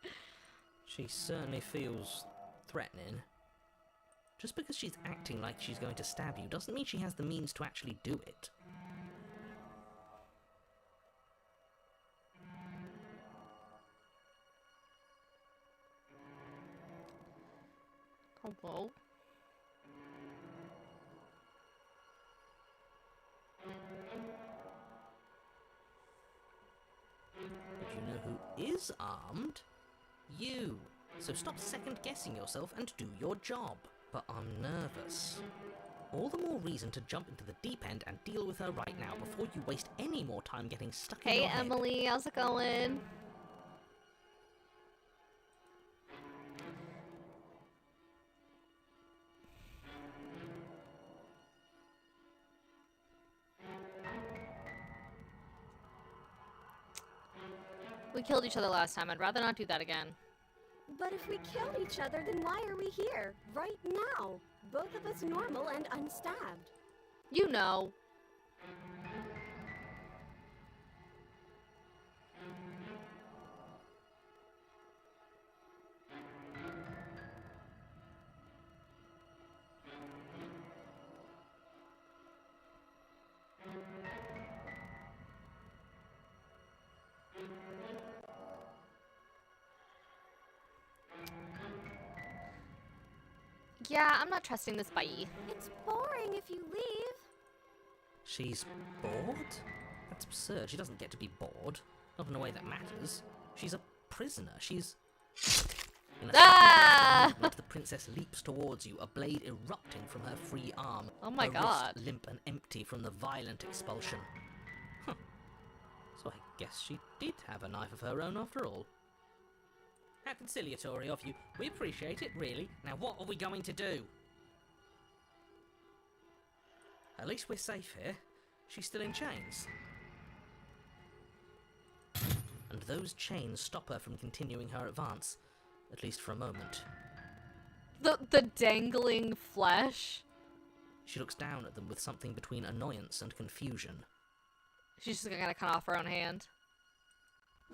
She certainly feels threatening. Just because she's acting like she's going to stab you doesn't mean she has the means to actually do it. Hello? But you know who is armed? You. So stop second-guessing yourself and do your job. But I'm nervous. All the more reason to jump into the deep end and deal with her right now before you waste any more time getting stuck in Hey your head. Emily, how's it going? We killed each other last time. I'd rather not do that again. But if we killed each other, then why are we here? Right now. Both of us normal and unstabbed. You know. Yeah, I'm not trusting this bye. It's boring if you leave. She's bored? That's absurd. She doesn't get to be bored. Not in a way that matters. She's a prisoner. She's... In a Ah! movement, the princess leaps towards you, a blade erupting from her free arm. Oh my her god. wrist limp and empty from the violent expulsion. Huh. So I guess she did have a knife of her own after all. How conciliatory of you. We appreciate it, really. Now what are we going to do? At least we're safe here. She's still in chains. And those chains stop her from continuing her advance. At least for a moment. The dangling flesh. She looks down at them with something between annoyance and confusion. She's just gonna cut off her own hand.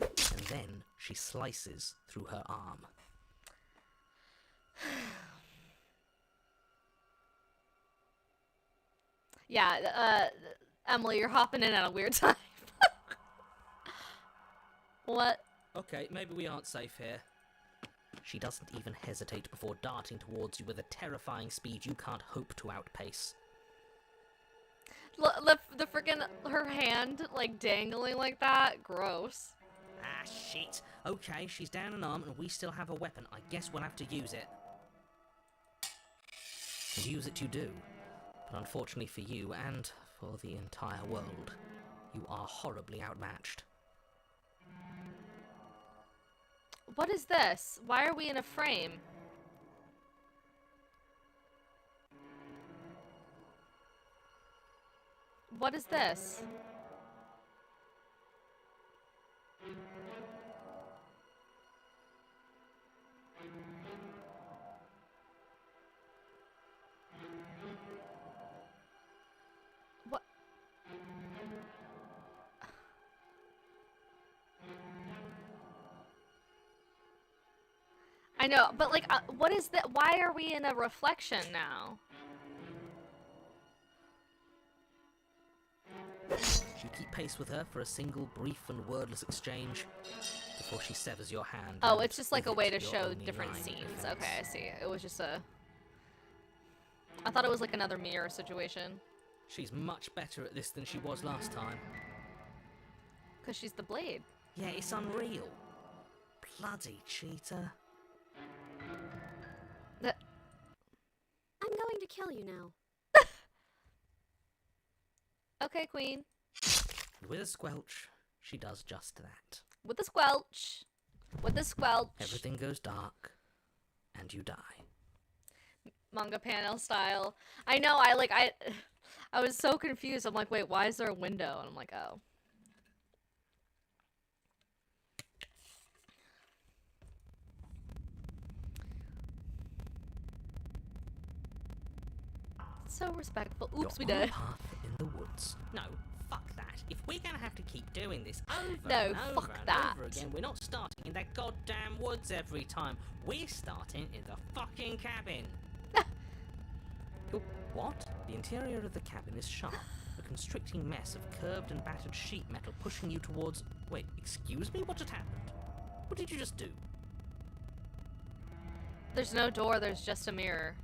And then she slices through her arm. Yeah, Emily, you're hopping in at a weird time. What? Okay, maybe we aren't safe here. She doesn't even hesitate before darting towards you with a terrifying speed you can't hope to outpace. The freaking her hand like dangling like that. Gross. Ah, shit. Okay, she's down an arm and we still have a weapon. I guess we'll have to use it. And use it you do. But unfortunately for you and for the entire world, you are horribly outmatched. What is this? Why are we in a frame? What is this? What? I know, but like, what is that? Why are we in a reflection now? You keep pace with her for a single brief and wordless exchange before she severs your hand. Oh, and it's just like a with way it, to your show only different line of scenes. defense. Okay, I see. It was just a... I thought it was like another mirror situation. She's much better at this than she was last time. Because she's the blade. Yeah, it's unreal. Bloody cheater. I'm going to kill you now. Okay, queen. And with a squelch, she does just that. With the squelch. With the squelch. Everything goes dark, and you die. Manga panel style. I know, I was so confused. I'm like, wait, why is there a window? And I'm like, oh. So respectful. Oops, we You're on did. a path in the woods. No, fuck that. If we're gonna have to keep doing this over No, and over fuck and that. over again, we're not starting in that goddamn woods every time. We're starting in the fucking cabin. What? The interior of the cabin is sharp. A constricting mess of curved and battered sheet metal pushing you towards... Wait, excuse me? What just happened? What did you just do? There's no door, there's just a mirror.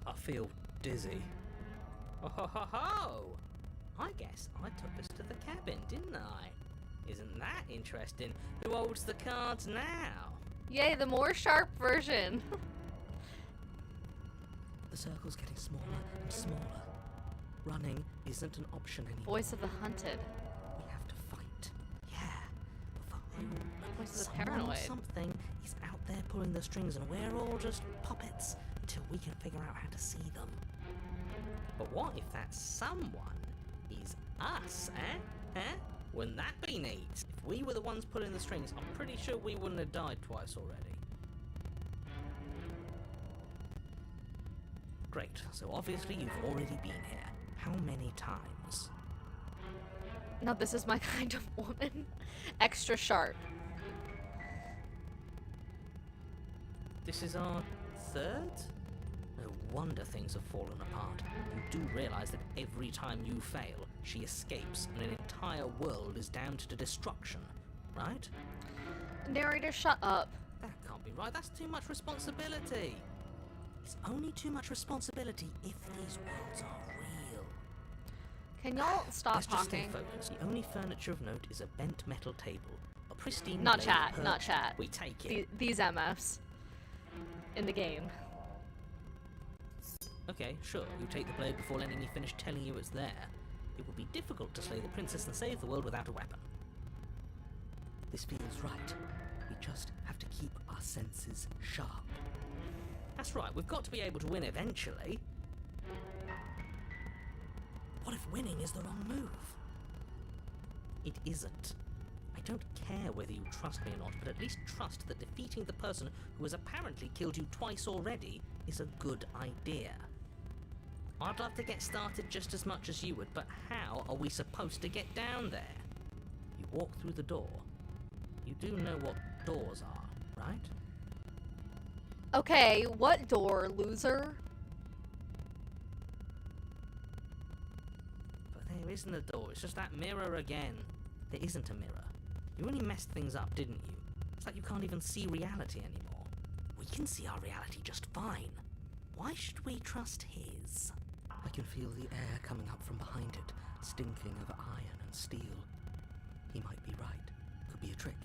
I feel dizzy. Oh ho ho ho! I guess I took us to the cabin, didn't I? Isn't that interesting? Who holds the cards now? Yay, the more sharp version. The circle's getting smaller and smaller. Running isn't an option anymore. Voice of the hunted. We have to fight. Yeah. But for whom? Voice of the Someone or paranoid. something is out there pulling the strings and we're all just puppets until we can figure out how to see them. But what if that someone is us, eh? Wouldn't that be neat? If we were the ones pulling the strings, I'm pretty sure we wouldn't have died twice already. Great, so obviously you've already been here. How many times? No, this is my kind of woman. Extra sharp. This is our third? No wonder things have fallen apart. You do realize that every time you fail, she escapes and an entire world is damned to destruction, right? Narrator, shut up. That can't be right, that's too much responsibility. It's only too much responsibility if these worlds are real. Can y'all stop Let's just stay talking? focused. The only furniture of note is a bent metal table. A pristine Not blade chat, perched. not chat. We take it. These MFs in the game. Okay, sure, you take the blade before letting me finish telling you it's there. It will be difficult to slay the princess and save the world without a weapon. This feels right. We just have to keep our senses sharp. That's right, we've got to be able to win eventually. What if winning is the wrong move? It isn't. I don't care whether you trust me or not, but at least trust that defeating the person who has apparently killed you twice already is a good idea. I'd love to get started just as much as you would, but how are we supposed to get down there? You walk through the door. You do know what doors are, right? Okay, what door, loser? But there isn't a door, it's just that mirror again. There isn't a mirror. You only messed things up, didn't you? It's like you can't even see reality anymore. We can see our reality just fine. Why should we trust his? I can feel the air coming up from behind it, stinking of iron and steel. He might be right. Could be a trick.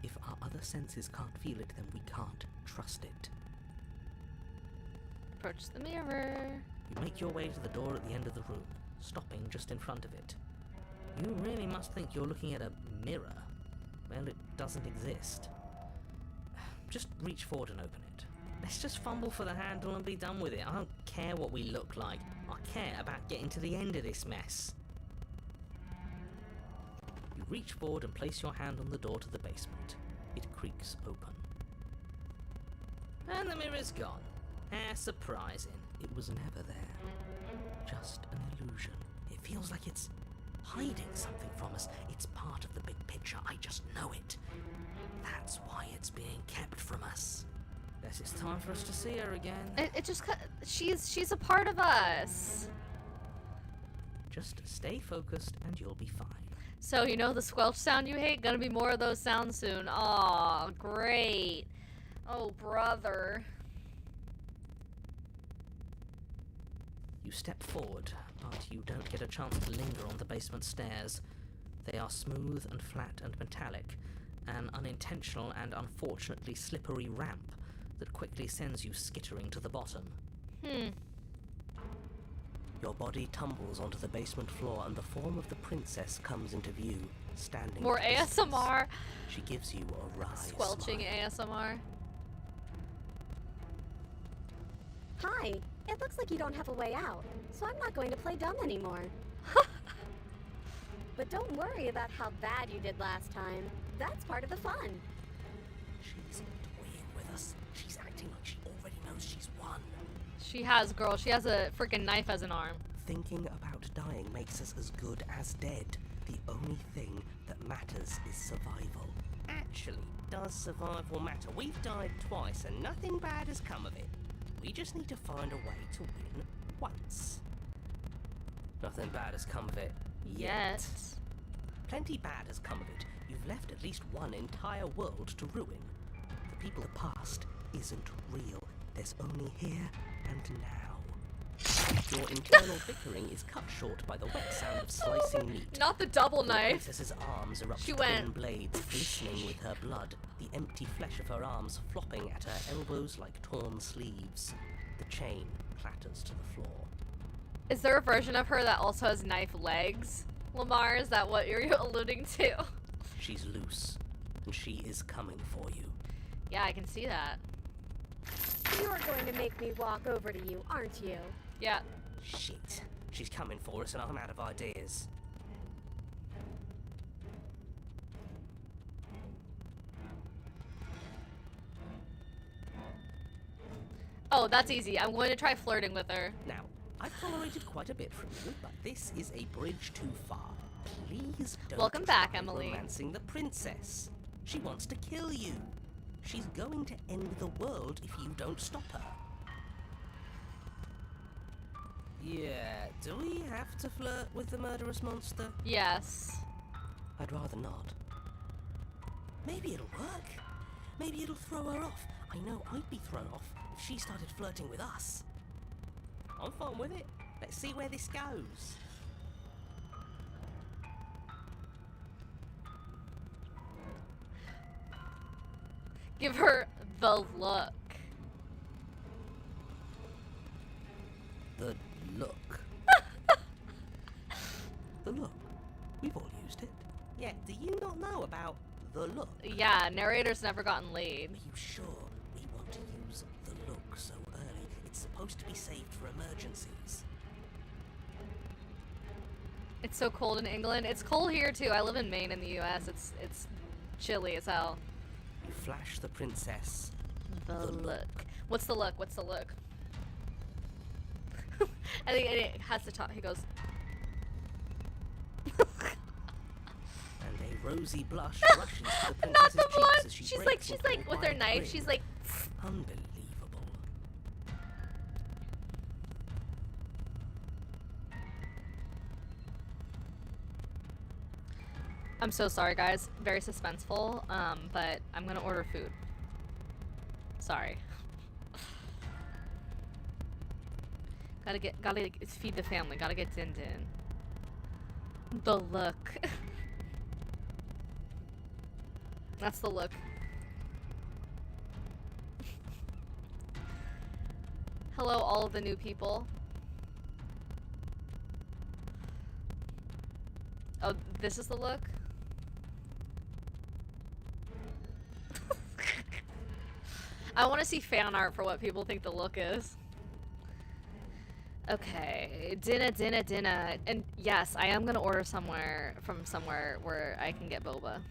If our other senses can't feel it, then we can't trust it. Approach the mirror. You make your way to the door at the end of the room, stopping just in front of it. You really must think you're looking at a mirror. Well, it doesn't exist. Just reach forward and open it. Let's just fumble for the handle and be done with it. I don't care what we look like. I care about getting to the end of this mess. You reach forward and place your hand on the door to the basement. It creaks open. And the mirror's gone. How surprising. It was never there. Just an illusion. It feels like it's hiding something from us. It's part of the big picture. I just know it. That's why it's being kept from us. Guess it's time for us to see her again. It just she's a part of us. Just stay focused and you'll be fine. So you know the squelch sound you hate? Gonna be more of those sounds soon. Aw, great. Oh, brother. You step forward, but you don't get a chance to linger on the basement stairs. They are smooth and flat and metallic, an unintentional and unfortunately slippery ramp that quickly sends you skittering to the bottom. Your body tumbles onto the basement floor and the form of the princess comes into view, standing More at a distance. ASMR. She gives you a wry Squelching smile. ASMR. Hi, it looks like you don't have a way out, so I'm not going to play dumb anymore. But don't worry about how bad you did last time. That's part of the fun. She's toying with us. She's acting like she already knows she's won. She has, girl. She has a freaking knife as an arm. Thinking about dying makes us as good as dead. The only thing that matters is survival. Actually, does survival matter? We've died twice and nothing bad has come of it. We just need to find a way to win once. Nothing bad has come of it. Yet. Plenty bad has come of it. You've left at least one entire world to ruin. The people of the past isn't real. There's only here and now. Your internal bickering is cut short by the wet sound of slicing meat. Not the double The knife. princess's arms erupt She twin went- blades glistening with her blood, the empty flesh of her arms flopping at her elbows like torn sleeves. The chain clatters to the floor. Is there a version of her that also has knife legs? Lamar, is that what you're alluding to? She's loose, and she is coming for you. Yeah, I can see that. You're going to make me walk over to you, aren't you? Yeah. Shit. She's coming for us and I'm out of ideas. Oh, that's easy. I'm going to try flirting with her. Now, I've tolerated quite a bit from you, but this is a bridge too far. Please don't Welcome back, try Emily. romancing the princess. She wants to kill you. She's going to end the world if you don't stop her. Yeah, do we have to flirt with the murderous monster? Yes. I'd rather not. Maybe it'll work. Maybe it'll throw her off. I know I'd be thrown off if she started flirting with us? I'm fine with it. Let's see where this goes. Give her the look. The look. The look. We've all used it. Yeah, do you not know about the look? Yeah, narrator's never gotten laid. Are you sure we want to use the look so early? It's supposed to be saved for emergencies. It's so cold in England. It's cold here too. I live in Maine in the US. It's chilly as hell. You flash the princess. The look. What's the look? What's the look? and it has to talk. He goes. And a rosy blush rushes to the princess's cheeks as she breaks she's into like a with her wide knife. grin. She's like. Unbelievable. I'm so sorry, guys. Very suspenseful. But I'm gonna order food. Sorry. gotta feed the family. Gotta get Din Din. The look. That's the look. Hello, all of the new people. Oh, this is the look? I want to see fan art for what people think the look is. Okay, dinner. And yes, I am gonna order from somewhere where I can get boba.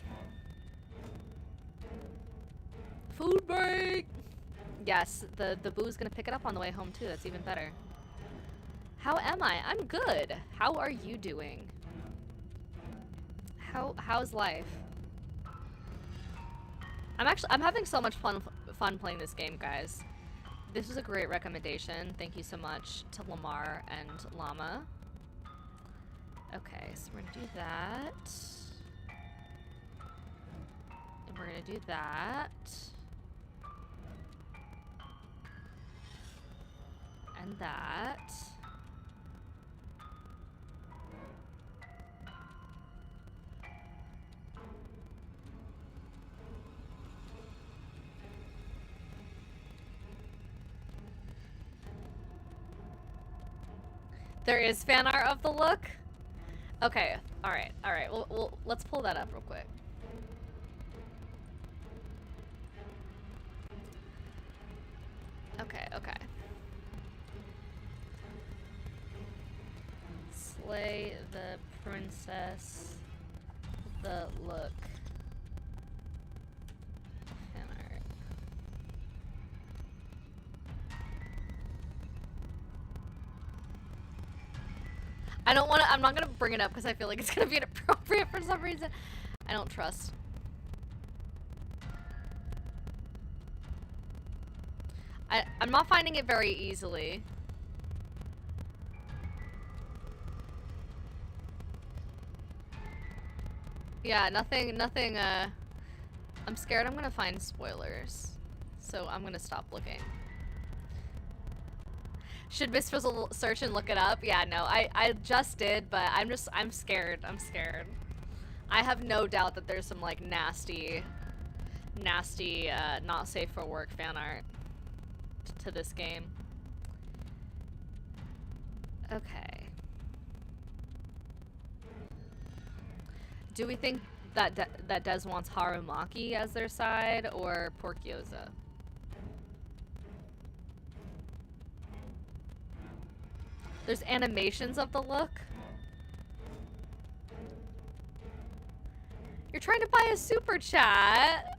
Food break! Yes, the boo's gonna pick it up on the way home too. That's even better. How am I? I'm good. How are you doing? How's life? I'm having so much fun playing this game, guys. This was a great recommendation. Thank you so much to Lamar and Llama. Okay, so we're gonna do that. And we're gonna do that. And that. There is fan art of the look? Okay, alright. Well, let's pull that up real quick. Okay. Slay the princess, the look. Fan art. I'm not gonna bring it up because I feel like it's gonna be inappropriate for some reason. I don't trust. I'm not finding it very easily. Yeah, nothing, I'm scared I'm gonna find spoilers. So I'm gonna stop looking. Should Miss Fizzle search and look it up? Yeah, no, I just did, but I'm scared. I have no doubt that there's some, like, nasty, not safe for work fan art to this game. Okay. Do we think that that Des wants Harumaki as their side or pork gyoza? There's animations of the look. You're trying to buy a super chat.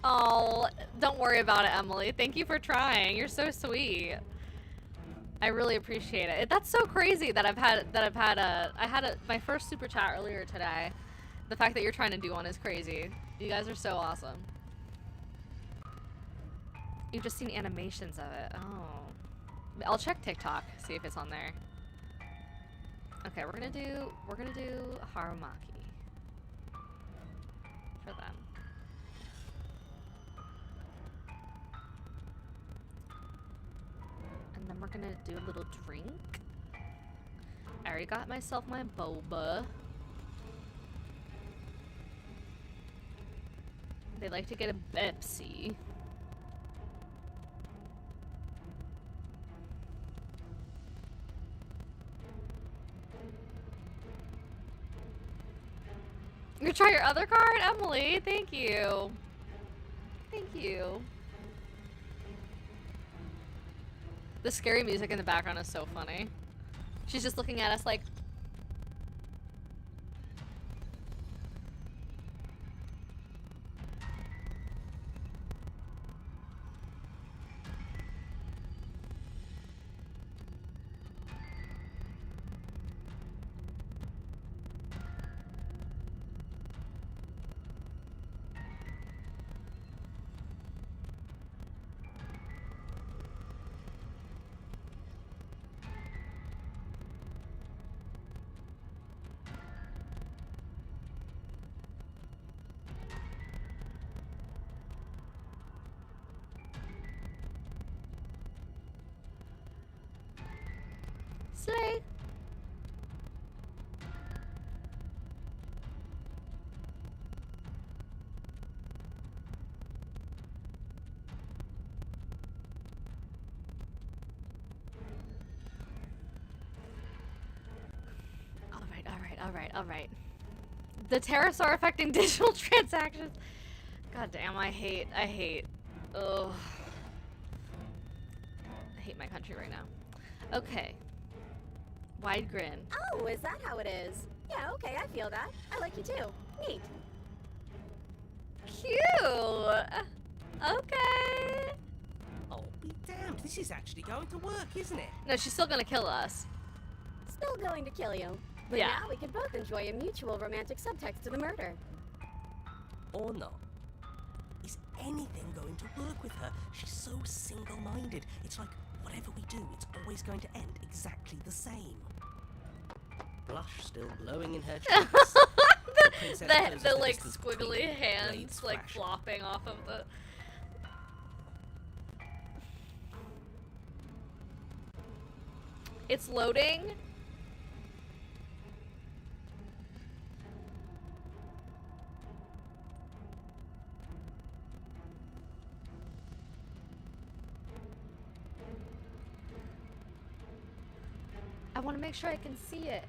Oh, don't worry about it, Emily. Thank you for trying. You're so sweet. I really appreciate it. That's so crazy that I had my first super chat earlier today. The fact that you're trying to do one is crazy. You guys are so awesome. You've just seen animations of it. Oh. I'll check TikTok, see if it's on there. Okay, we're gonna do Harumaki for them. gonna do a little drink. I already got myself my boba. They like to get a Pepsi. You try your other card, Emily. Thank you. Thank you. The scary music in the background is so funny. She's just looking at us like. Slay. All right. The terrorists are affecting digital transactions. God damn, I hate, ugh. I hate my country right now. Okay. Wide grin. Oh, is that how it is? Yeah, okay, I feel that. I like you too. Neat. Cute. Okay. Oh, be damned. This is actually going to work, isn't it? No, she's still gonna kill us. Still going to kill you. But Yeah. now we can both enjoy a mutual romantic subtext to the murder. Or not. Is anything going to work with her? She's so single-minded. It's like, whatever we do, it's always going to end exactly the same. Blush still glowing in her cheeks. the like squiggly hands like flopping off of the. It's loading. I want to make sure I can see it.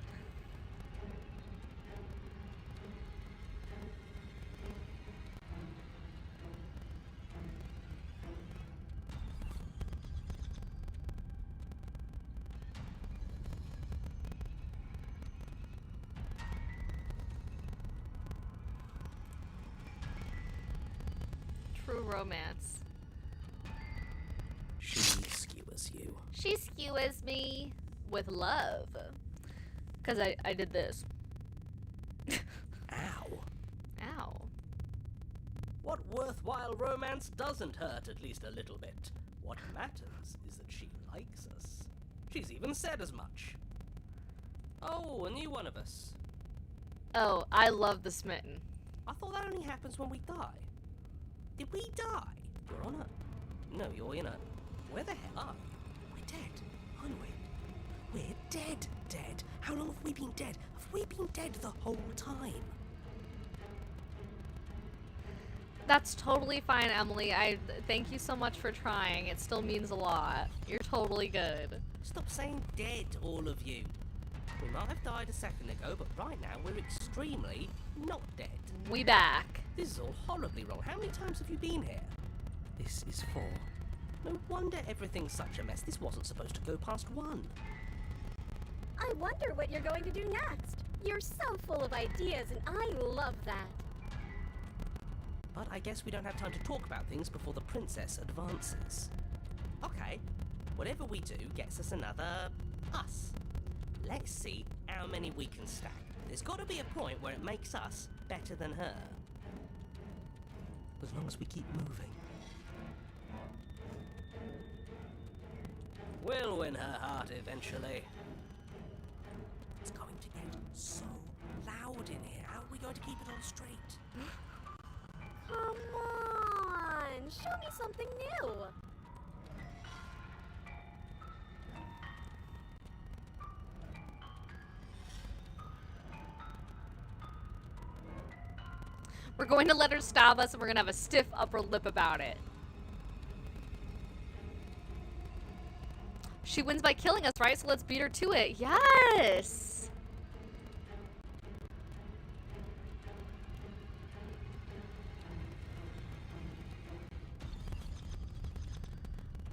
True romance. She skewers you. She skewers me with love. Because I did this. Ow. Ow. What worthwhile romance doesn't hurt at least a little bit? What matters is that she likes us. She's even said as much. Oh, a new one of us. Oh, I love the smitten. I thought that only happens when we die. Did we die? You're on a... No, you're in a... Where the hell are you? We're dead, aren't we? We're dead. How long have we been dead? Have we been dead the whole time? That's totally fine, Emily. I thank you so much for trying. It still means a lot. You're totally good. Stop saying dead, all of you. We might have died a second ago, but right now we're extremely not dead. We back. This is all horribly wrong. How many times have you been here? This is 4. No wonder everything's such a mess. This wasn't supposed to go past 1. I wonder what you're going to do next. You're so full of ideas, and I love that. But I guess we don't have time to talk about things before the princess advances. Okay, whatever we do gets us another us. Let's see how many we can stack. There's got to be a point where it makes us better than her. As long as we keep moving. We'll win her heart eventually. It's going to get so loud in here. How are we going to keep it all straight? Come on, show me something new. We're going to let her stab us, and we're gonna have a stiff upper lip about it. She wins by killing us, right? So let's beat her to it. Yes!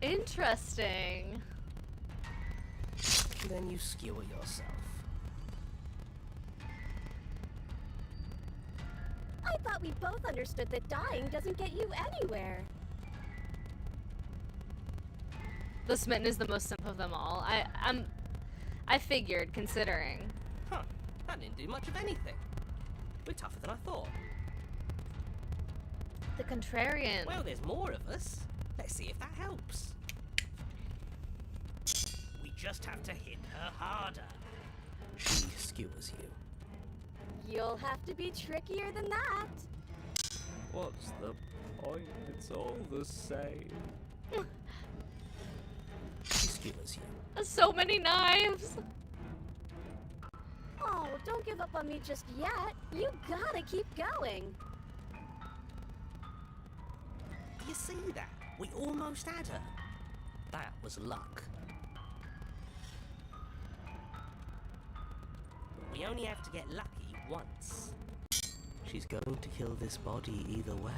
Interesting. Then you skewer yourself. I thought we both understood that dying doesn't get you anywhere. The smitten is the most simple of them all. I figured, considering. Huh, that didn't do much of anything. We're tougher than I thought. The contrarian. Well, there's more of us. Let's see if that helps. We just have to hit her harder. She skewers you. You'll have to be trickier than that. What's the point? It's all the same. She skewers you. So many knives. Oh, don't give up on me just yet. You gotta keep going. You see that? We almost had her. That was luck. But we only have to get lucky once. She's going to kill this body either way.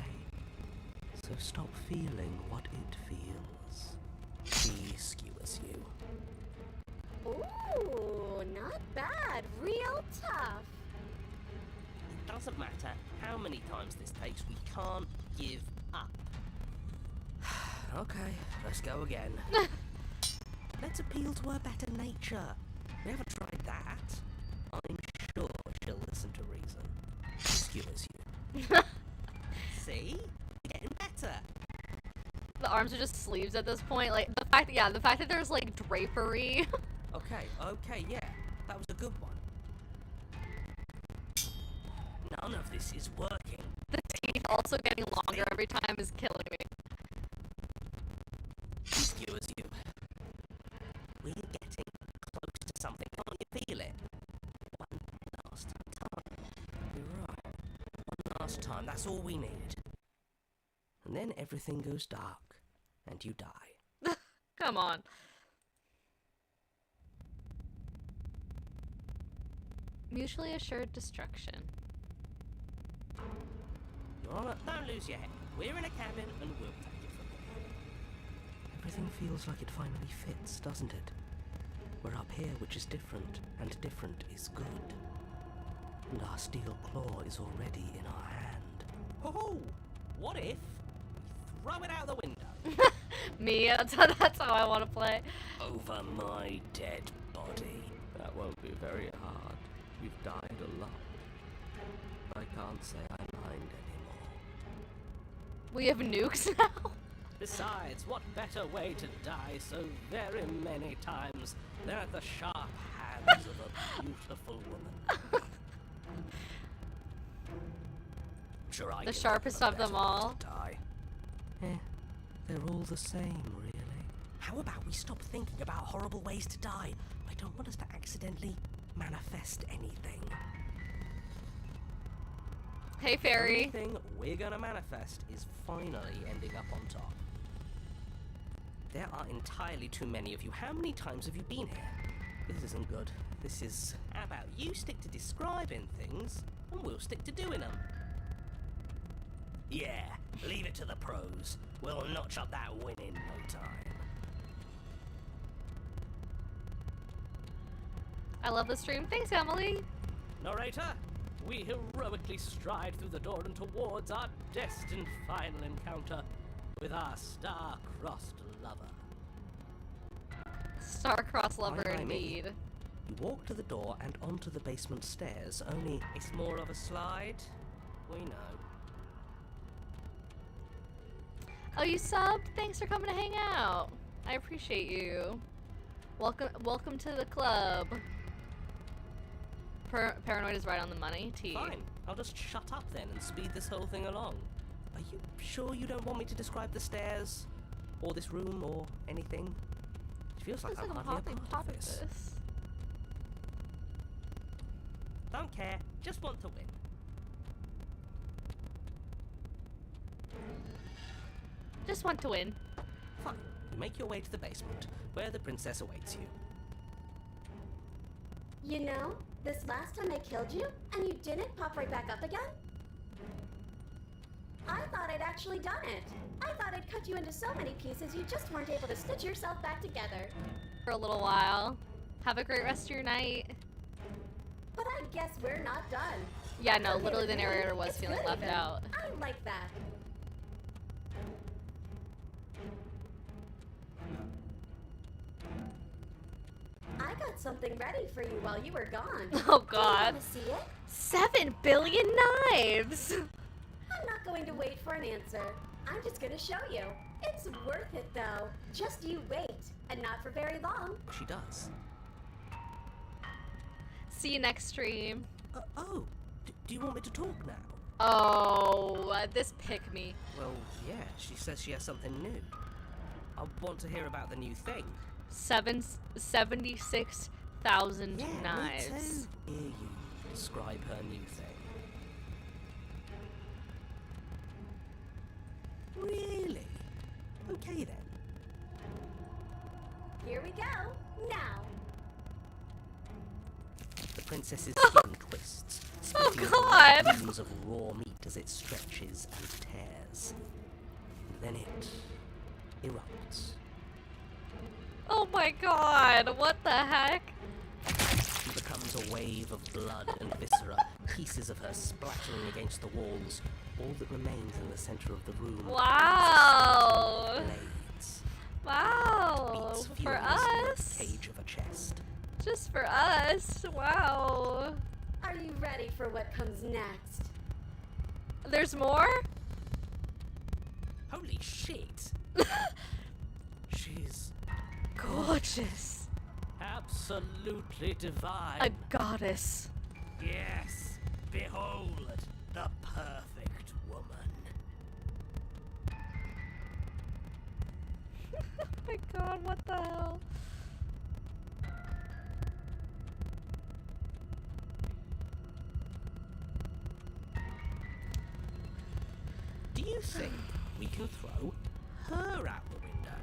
So stop feeling what it feels. She skewers you. Ooh, not bad. Real tough. It doesn't matter how many times this takes, we can't give up. Okay, let's go again. Let's appeal to her better nature. We haven't tried that. I'm sure she'll listen to reason. She skewers you. See? You're getting better. The arms are just sleeves at this point. Like, the fact that there's, like, drapery. Okay, yeah. That was a good one. None of this is working. The teeth also getting longer every time is killing me. She skewers you. We're getting close to something. Can't you feel it? One last time. You're right. One last time. That's all we need. And then everything goes dark. And you die. Come on. Mutually assured destruction. Your Honor, don't lose your head. We're in a cabin and we'll take it from here. Everything feels like it finally fits, doesn't it? We're up here, which is different, and different is good. And our steel claw is already in our hand. Oh, what if we throw it out the window? Me, that's how I want to play. Over my dead body. That won't be very hard. You've died a lot. I can't say I mind anymore. We have nukes now? Besides, what better way to die so very many times than at the sharp hands of a beautiful woman? Sure, I The can sharpest think of a them better way all. to die. They're all the same, really. How about we stop thinking about horrible ways to die? I don't want us to accidentally manifest anything. Hey, The fairy. only thing we're gonna manifest is finally ending up on top. There are entirely too many of you. How many times have you been here? This isn't good. This is... How about you stick to describing things, and we'll stick to doing them? Yeah, leave it to the pros. We'll notch up that win in no time. I love the stream. Thanks, Emily. Narrator, we heroically stride through the door and towards our destined final encounter with our star-crossed lover. Star-crossed lover, Aye, aye, me. indeed. You walk to the door and onto the basement stairs, only it's more of a slide. We know. Oh, you subbed? Thanks for coming to hang out. I appreciate you. Welcome to the club. Paranoid is right on the money. T. Fine, I'll just shut up then and speed this whole thing along. Are you sure you don't want me to describe the stairs? Or this room, or anything? It feels like I'm hardly a part of this. Don't care, just want to win. Just want to win. Fine. You make your way to the basement, where the princess awaits you. You know, this last time I killed you, and you didn't pop right back up again? I thought I'd actually done it. I thought I'd cut you into so many pieces you just weren't able to stitch yourself back together. For a little while. Have a great rest of your night. But I guess we're not done. Yeah, no, Okay, literally the with me, narrator was it's feeling good left even. out. I like that. I got something ready for you while you were gone. Oh Do you god. wanna see it? 7 billion knives! I'm not going to wait for an answer. I'm just gonna show you. It's worth it though. Just you wait, and not for very long. She does. See you next stream. Do you want me to talk now? Oh, this pick me. Well, yeah, she says she has something new. I want to hear about the new thing. 76,000 Yeah, knives. me too. Hear you describe her new thing. Really? Okay then. Here we go. Now. The princess's skin twists, Oh, spitting God. beams of raw meat as it stretches and tears. Then it erupts. Oh my god, what the heck? She becomes a wave of blood and viscera, pieces of her splattering against the walls. All that remains in the center of the room Wow. blades. Wow. Beats For furiously like us. the cage of a chest. Just for us. Wow. Are you ready for what comes next? There's more? Holy shit! She's Gorgeous. absolutely divine. A goddess. Yes, behold, the perfect woman. Oh my god, what the hell? Do you think we can throw her out the window?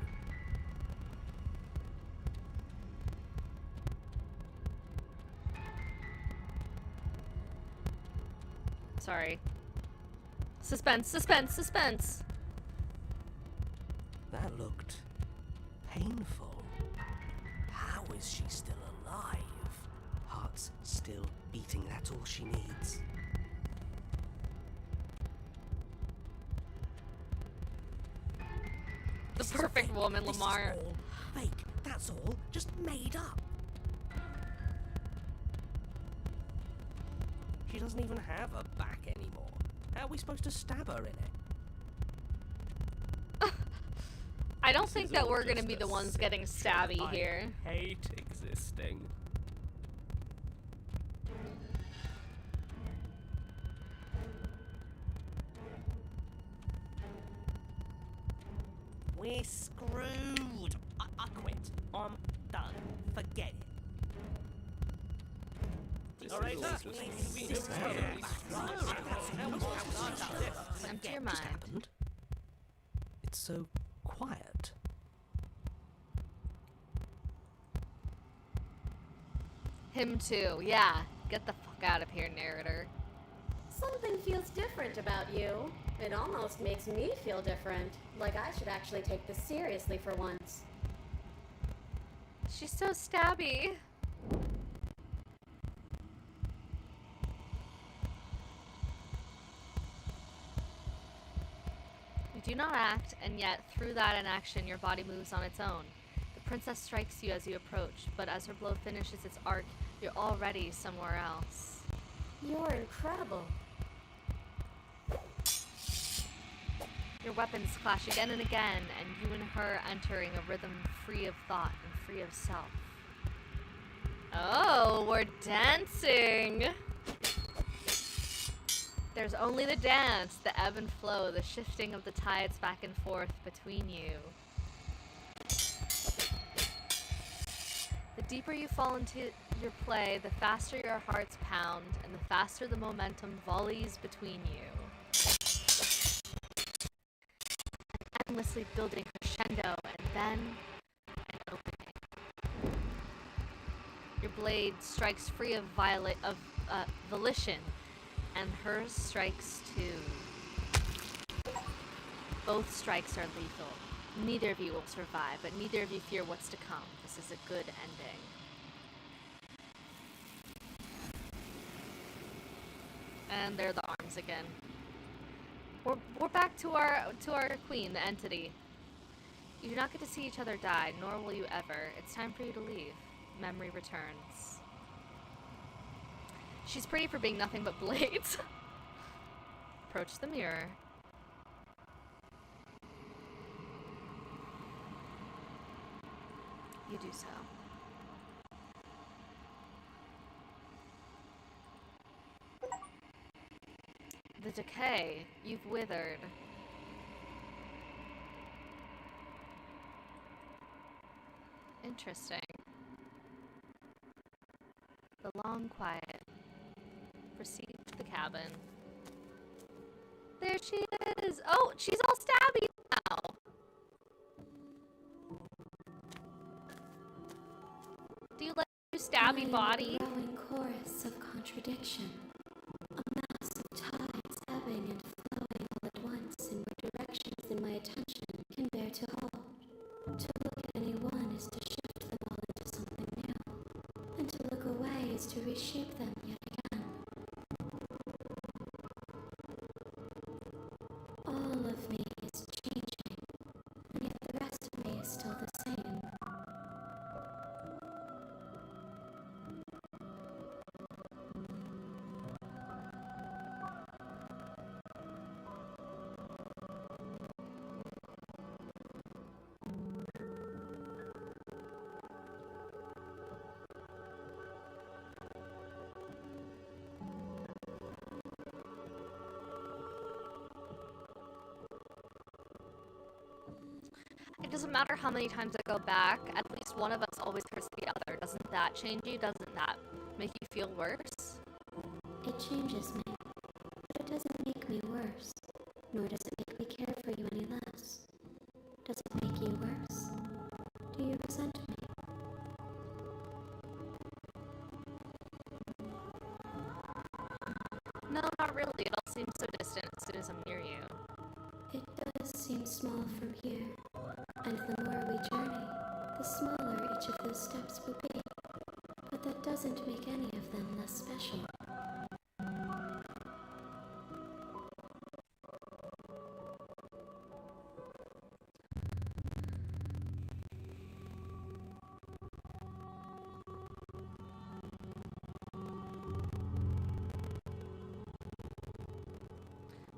Sorry. Suspense, suspense, suspense. That looked painful. How is she still alive? Heart's still beating, that's all she needs. The This is perfect fake. woman, This is Lamar. all fake. That's all just made up. She doesn't even have a back anymore. How are we supposed to stab her in it? I don't This think is that all we're gonna just be a the ones sick getting stabby I here. hate existing. We're screwed. I quit. I'm done. Forget it. This Alright, is all sir. just Empty your What mind. just happened? It's so quiet. Him too, yeah. Get the fuck out of here, narrator. Something feels different about you. It almost makes me feel different. Like I should actually take this seriously for once. She's so stabby. You do not act, and yet through that inaction your body moves on its own. The princess strikes you as you approach, but as her blow finishes its arc, you're already somewhere else. You're incredible. Your weapons clash again and again, and you and her entering a rhythm free of thought and free of self. Oh, we're dancing! There's only the dance, the ebb and flow, the shifting of the tides back and forth between you. The deeper you fall into your play, the faster your hearts pound, and the faster the momentum volleys between you. seamlessly building crescendo and then an opening. Your blade strikes free of volition, and hers strikes too. Both strikes are lethal. Neither of you will survive, but neither of you fear what's to come. This is a good ending. And there are the arms again. We're back to our queen, the entity. You do not get to see each other die, nor will you ever. It's time for you to leave. Memory returns. She's pretty for being nothing but blades. Approach the mirror. You do so. The decay. You've withered. Interesting. The long quiet precedes the cabin. There she is! Oh, she's all stabby now! Do you like your stabby body? A growing chorus of contradiction. A mass of tides ebbing and flowing all at once in what directions than my attention can bear to hold. To look at any one is to shift them all into something new, and to look away is to reshape them yet again. All of me is changing, and yet the rest of me is still the same. It doesn't matter how many times I go back, at least one of us always hurts the other. Doesn't that change you? Doesn't that make you feel worse? It changes me, but it doesn't make me worse, nor does it make me care for you any less. Does it make you worse? Do you resent me? No, not really. It all seems so distant as soon as I'm near you. It does seem small from here, and the more we journey, the smaller each of those steps will be. But that doesn't make any of them less special.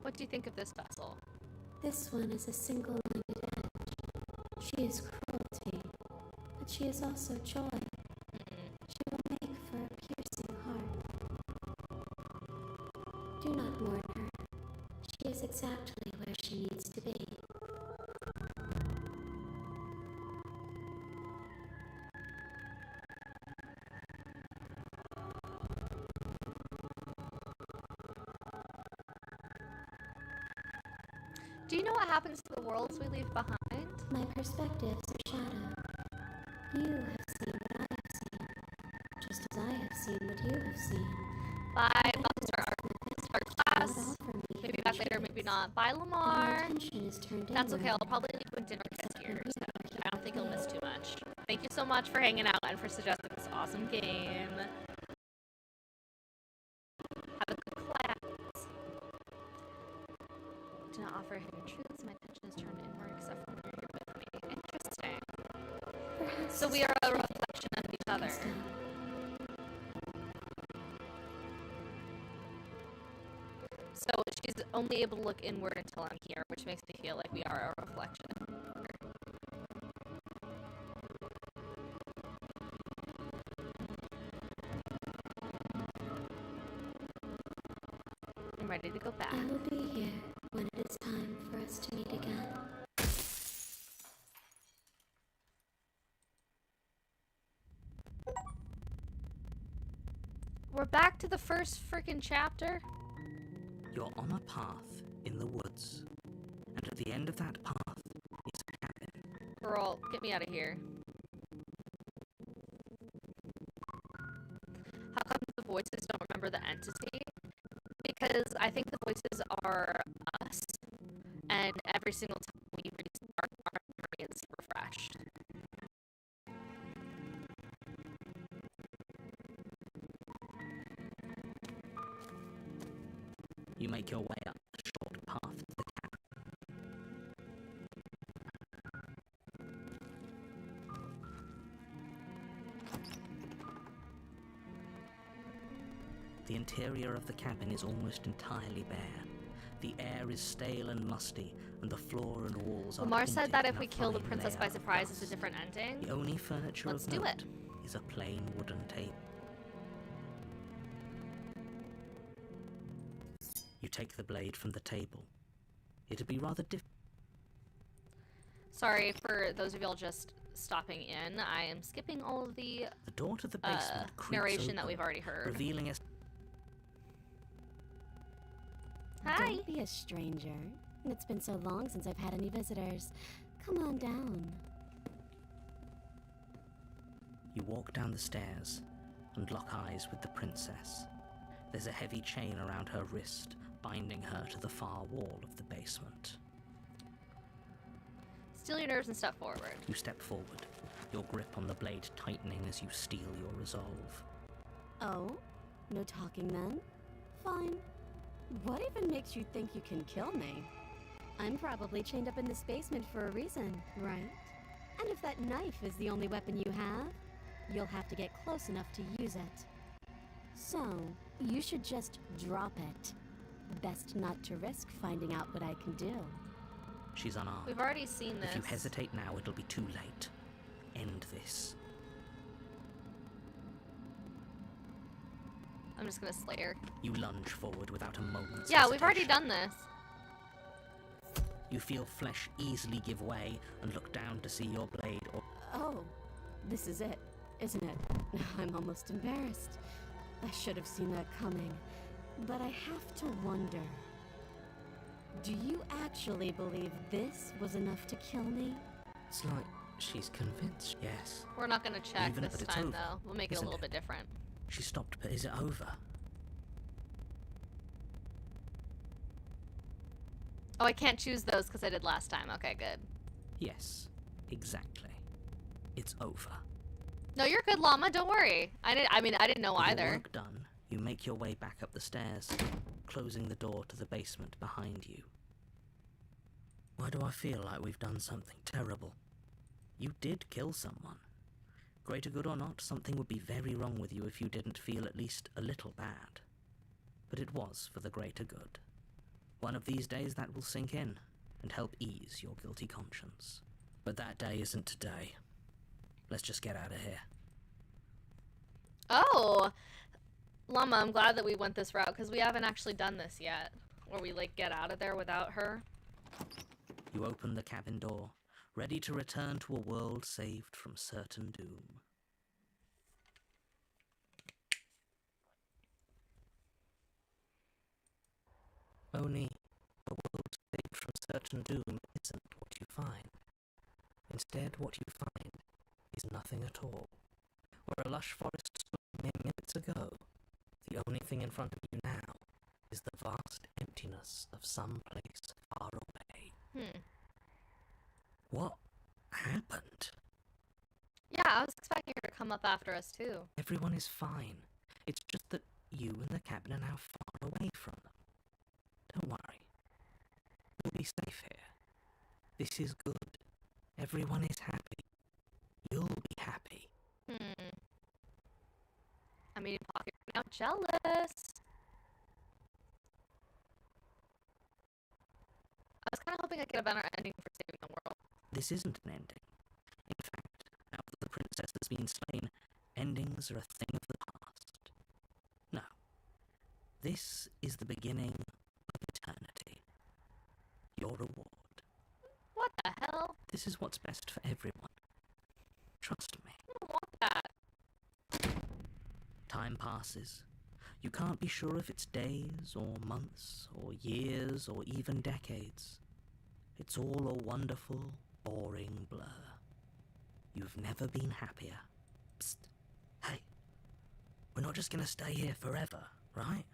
What do you think of this vessel? This one is a single-minded edge. She is cruelty, but she is also joy. She will make for a piercing heart. Do not mourn her. She is exactly where she needs to be. Do you know what happens to the worlds we leave behind? My perspectives are shadowed. You have seen what I have seen, just as I have seen what you have seen. Bye, about to start our class. Maybe back later, maybe not. Bye, Lamar. That's okay, I'll probably leave you a dinner kiss here, so I don't think you'll miss too much. Thank you so much for hanging out and for suggesting this awesome game. Have a good class. Do not offer hidden truths. My attention is turned inward except when you're here with me. Interesting. Perhaps so we are a reflection of each other. So she's only able to look inward until I'm here, which makes me feel like we are a reflection of her. I'm ready to go back. I will be here when it is time for us to meet again. We're back to the first freaking chapter. You're on a path in the woods, and at the end of that path Girl, get me out of here. How come the voices don't remember the entity? Because I think the voices are us, and every single time we restart, our memory is refreshed. You make your way up the short path to the cabin. The interior of the cabin is almost entirely bare. The air is stale and musty, and the floor and walls are Lamar said painted that in if a we kill the fine princess layer by of surprise, it's a dust. different ending. The only furniture Let's of do note it. is a plain wooden table. You take the blade from the table. It'd be rather Sorry for those of y'all just stopping in. I am skipping all of the The door to the basement creaks narration that open, we've already heard. revealing a Hi. Don't be a stranger. It's been so long since I've had any visitors. Come on down. You walk down the stairs and lock eyes with the princess. There's a heavy chain around her wrist, binding her to the far wall of the basement. Steal your nerves and step forward. You step forward, your grip on the blade tightening as you steel your resolve. Oh? No talking then? Fine. What even makes you think you can kill me? I'm probably chained up in this basement for a reason, right? And if that knife is the only weapon you have, you'll have to get close enough to use it. So, you should just drop it. Best not to risk finding out what I can do. She's unarmed. We've already seen this. If you hesitate now, it'll be too late. End this. I'm just gonna slay her. You lunge forward without a moment's Yeah, we've already hesitation. done this. You feel flesh easily give way and look down to see your blade or Oh, this is it, isn't it? I'm almost embarrassed. I should have seen that coming. But I have to wonder. Do you actually believe this was enough to kill me? It's like she's convinced, yes. We're not gonna check Even if this it's time over, though. We'll make it a isn't little it? bit different. She stopped, but is it over? Oh, I can't choose those because I did last time. Okay, good. Yes, exactly. It's over. No, you're good, Llama. Don't worry. I didn't know With your either. work done, you make your way back up the stairs, closing the door to the basement behind you. Why do I feel like we've done something terrible? You did kill someone. Greater good or not, something would be very wrong with you if you didn't feel at least a little bad. But it was for the greater good. One of these days that will sink in and help ease your guilty conscience. But that day isn't today. Let's just get out of here. Oh, Llama, I'm glad that we went this route because we haven't actually done this yet. Where we like get out of there without her. You open the cabin door, ready to return to a world saved from certain doom. Only a world saved from certain doom isn't what you find. Instead, what you find is nothing at all. Where a lush forest stood mere minutes ago, the only thing in front of you now is the vast emptiness of some place far away. What happened? Yeah, I was expecting her to come up after us too. Everyone is fine. It's just that you and the cabin are now far away from them. Don't worry. You'll be safe here. This is good. Everyone is happy. You'll be happy. I mean, Pocket now jealous. I was kind of hoping I'd get a better ending for saving the world. This isn't an ending. In fact, now that the princess has been slain, endings are a thing of the past. No. This is the beginning of eternity. Your reward. What the hell? This is what's best for everyone. Trust me. I don't want that. Time passes. You can't be sure if it's days, or months, or years, or even decades. It's all a wonderful, boring blur. You've never been happier. Psst. Hey, we're not just gonna stay here forever, right?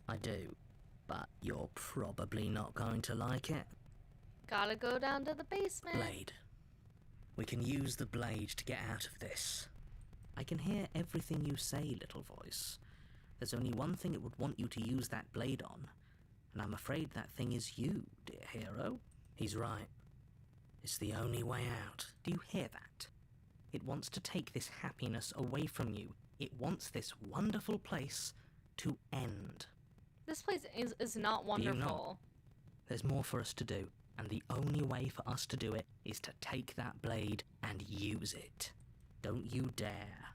I do, but you're probably not going to like it. Gotta go down to the basement. Blade. We can use the blade to get out of this. I can hear everything you say, little voice. There's only one thing it would want you to use that blade on, and I'm afraid that thing is you, dear hero. He's right. It's the only way out. Do you hear that? It wants to take this happiness away from you. It wants this wonderful place to end. This place is not Do you wonderful. not? There's more for us to do, and the only way for us to do it is to take that blade and use it. Don't you dare.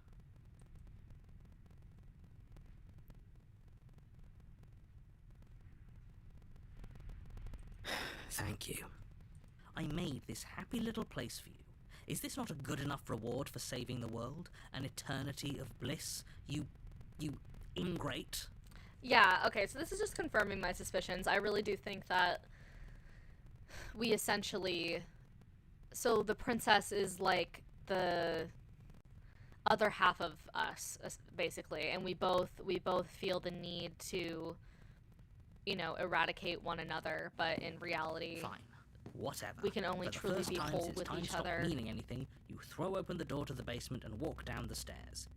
Thank you. I made this happy little place for you. Is this not a good enough reward for saving the world? An eternity of bliss? You ingrate? Yeah, okay, so this is just confirming my suspicions. I really do think that we essentially... So the princess is like the other half of us, basically, and we both feel the need to, you know, eradicate one another, but in reality... Fine. Whatever. We can only For the truly first be time whole since with time each stopped other. meaning anything, you throw open the door to the basement and walk down the stairs.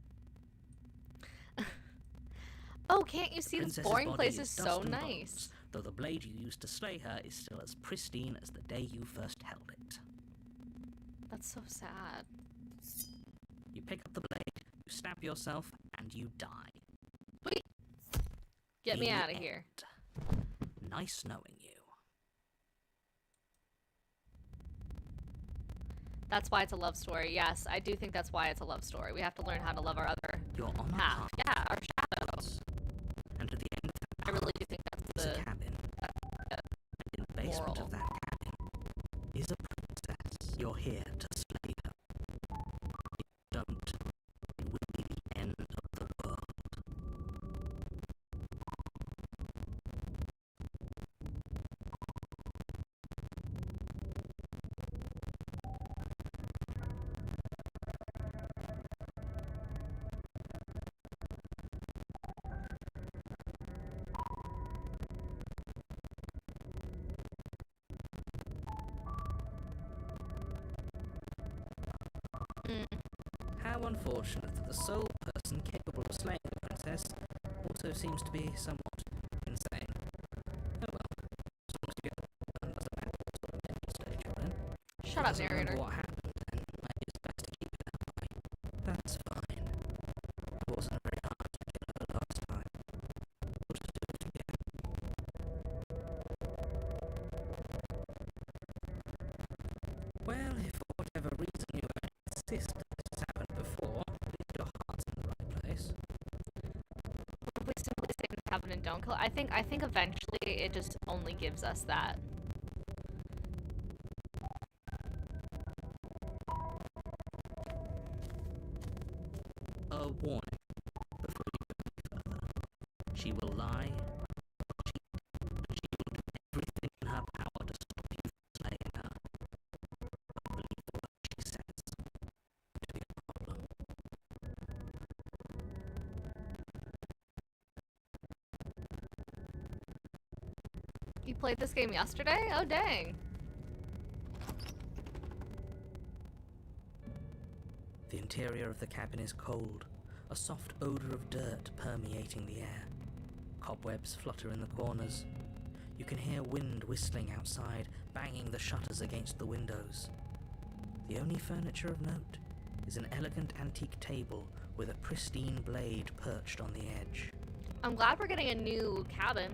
Oh, can't you see this Princess's boring body place is dust so and nice? bones, though the blade you used to slay her is still as pristine as the day you first held it. That's so sad. You pick up the blade, you stab yourself, and you die. Wait! Get me The out of here. end. Nice knowing you. That's why it's a love story. Yes, I do think that's why it's a love story. We have to learn how to love our other You're on the half. path. Yeah, our shadow. And at the end of that I really do think that's is the a cabin. And in the basement moral. of that cabin is a princess. You're here to slay her. If you don't, it will be the end of the world. How unfortunate that the sole person capable of slaying the princess also seems to be somewhat insane. Oh well, as long as you get the done, doesn't matter what sort of mental stage you're in. If Shut he up, doesn't remember narrator. what happened, then maybe it's best to keep it that way. That's fine. It wasn't very hard to kill her last time. We'll just do it again. Well, if for whatever reason you insist that this has happened before, at least your heart's in the right place. We simply stay in the cabin and don't kill. I think eventually it just only gives us that. A warning before you go any further. She will lie, cheat, and she will do everything in her power to stop you from slaying her. But believe the word she says to be a problem. You played this game yesterday? Oh, dang. The interior of the cabin is cold, a soft odor of dirt permeating the air. Cobwebs flutter in the corners. You can hear wind whistling outside, banging the shutters against the windows. The only furniture of note is an elegant antique table with a pristine blade perched on the edge. I'm glad we're getting a new cabin.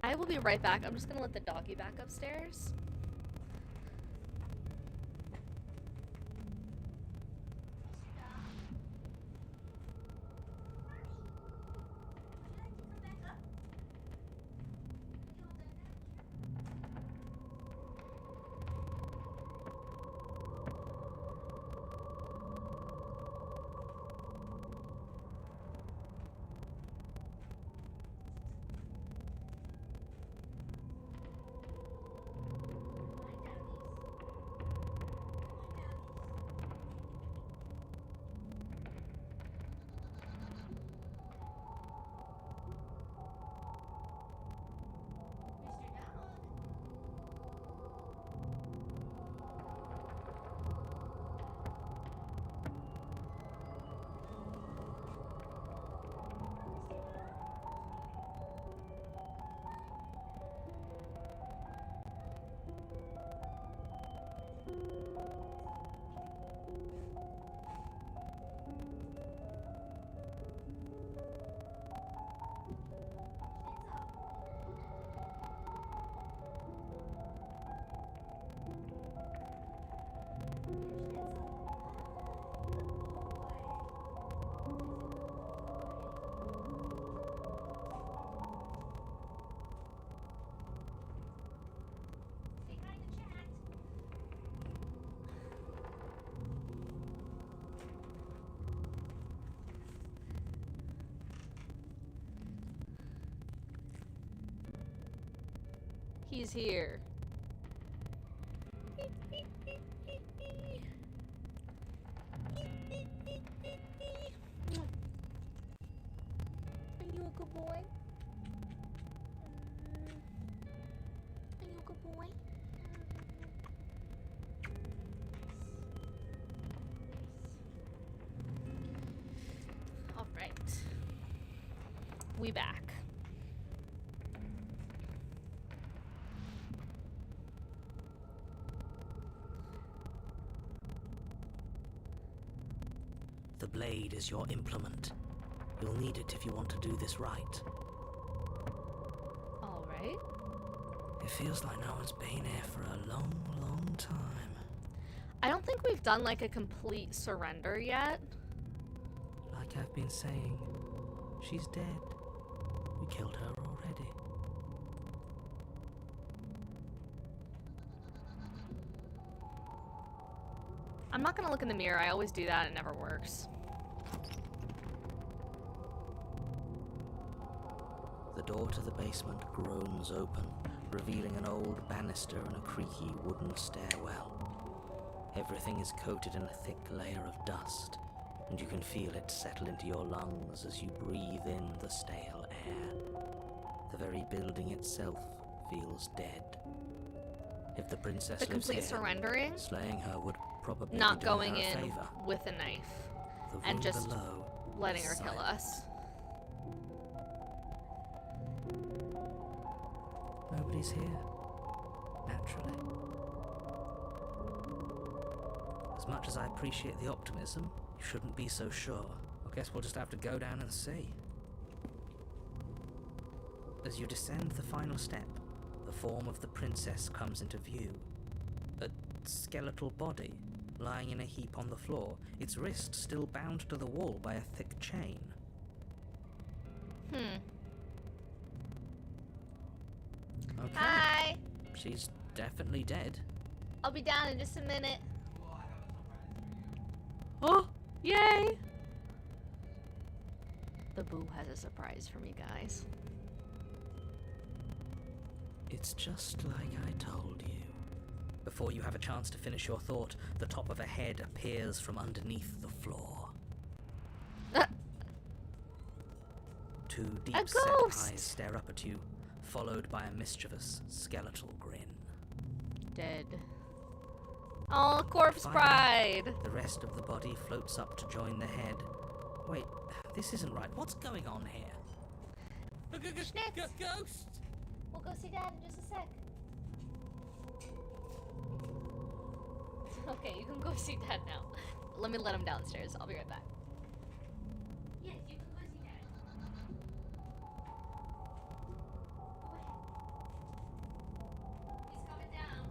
I will be right back. I'm just gonna let the doggy back upstairs. he's here. Are you a good boy? Are you a good boy? All right. We back. The blade is your implement. You'll need it if you want to do this right. All right. It feels like no one's been here for a long, long time. I don't think we've done like a complete surrender yet. Like I've been saying, she's dead. We killed her already. I'm not gonna look in the mirror. I always do that. It never works. The door to the basement groans open, revealing an old banister and a creaky wooden stairwell. Everything is coated in a thick layer of dust, and you can feel it settle into your lungs as you breathe in the stale air. The very building itself feels dead. If the princess The lives complete here, surrendering, slaying her would probably not be doing going her a in favor. with a knife The and room just below letting is her kill silent. us. Nobody's here. Naturally. As much as I appreciate the optimism, you shouldn't be so sure. I guess we'll just have to go down and see. As you descend the final step, the form of the princess comes into view. A skeletal body, lying in a heap on the floor, its wrist still bound to the wall by a thick chain. Hmm. Okay. Hi. She's definitely dead. I'll be down in just a minute. Oh, yay! The boo has a surprise for me, guys. It's just like I told you. Before you have a chance to finish your thought, the top of a head appears from underneath the floor. Two deep-set ghost! eyes stare up at you, followed by a mischievous skeletal grin. Dead. Oh, corpse Finally, bride! The rest of the body floats up to join the head. Wait, this isn't right. What's going on here? Ghost! We'll go see Dad in just a sec. Okay, you can go see Dad now. Let me let him downstairs. I'll be right back. Yes, you can go see Dad. He's coming down.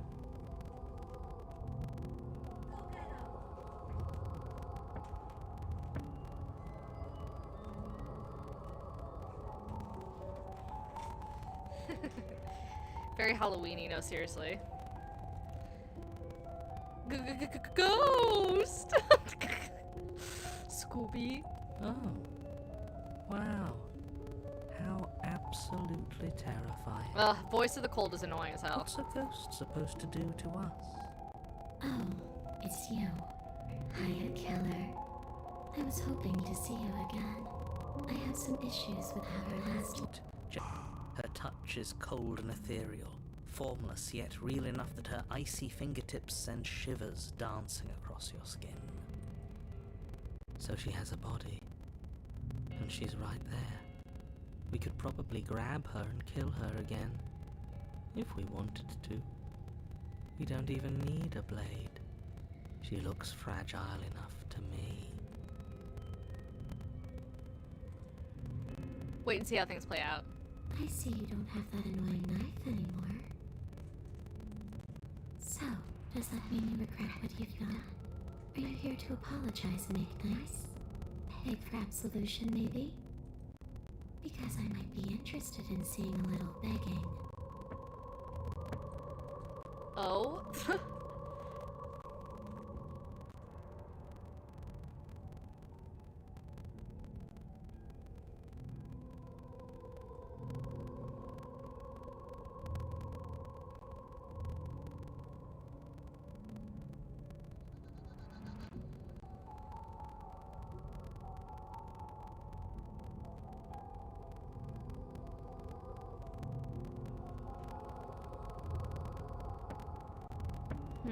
Go get him. Very Halloween-y, no, seriously. Ghost! Scooby. Oh. Wow. How absolutely terrifying. Ugh, voice of the cold is annoying as hell. What's a ghost supposed to do to us? Oh, it's you. Hiya, killer. I was hoping to see you again. I had some issues with how our last... Her touch is cold and ethereal, formless yet real enough that her icy fingertips send shivers dancing across your skin. So she has a body, and she's right there. We could probably grab her and kill her again, if we wanted to. We don't even need a blade. She looks fragile enough to me. Wait and see how things play out. I see you don't have that annoying knife anymore. So, does that mean you regret what you've done? Are you here to apologize and make nice? Beg for absolution, maybe? Because I might be interested in seeing a little begging. Oh? Hmm.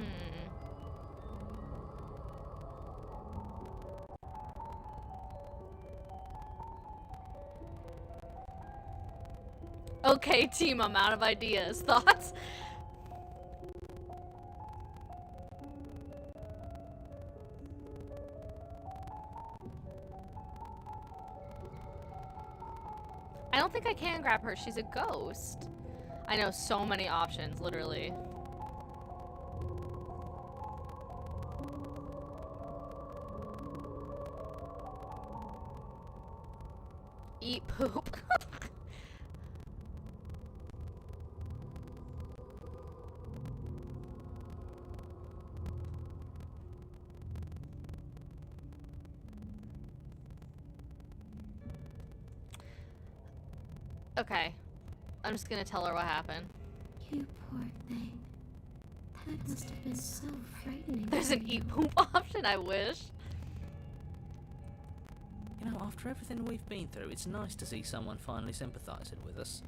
Okay, team, I'm out of ideas. Thoughts? I don't think I can grab her. She's a ghost. I know so many options, literally. Eat poop. Okay. I'm just gonna tell her what happened. You poor thing. That must have been so frightening. There's an eat poop option, I wish. You know, after everything we've been through, it's nice to see someone finally sympathising with us.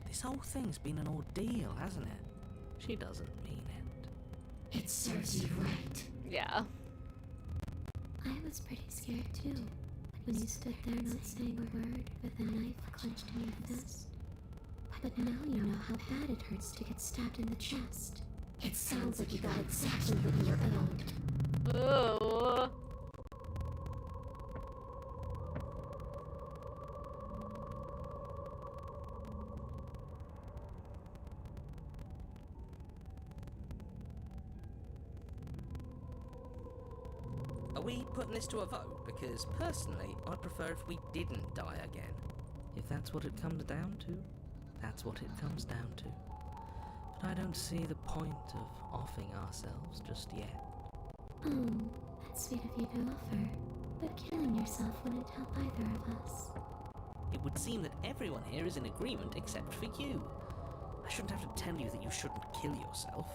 This whole thing's been an ordeal, hasn't it? She doesn't mean it. It serves you right. Yeah. I was pretty scared too, when you stood there not saying a word with a knife clenched in your fist. But now you know how bad it hurts to get stabbed in the chest. It sounds like you got exactly what you're owed. Ooh. Are we putting this to a vote? Because personally, I'd prefer if we didn't die again. If that's what it comes down to, that's what it comes down to. But I don't see the point of offing ourselves just yet. Oh, that's sweet of you to offer. But killing yourself wouldn't help either of us. It would seem that everyone here is in agreement except for you. I shouldn't have to tell you that you shouldn't kill yourself.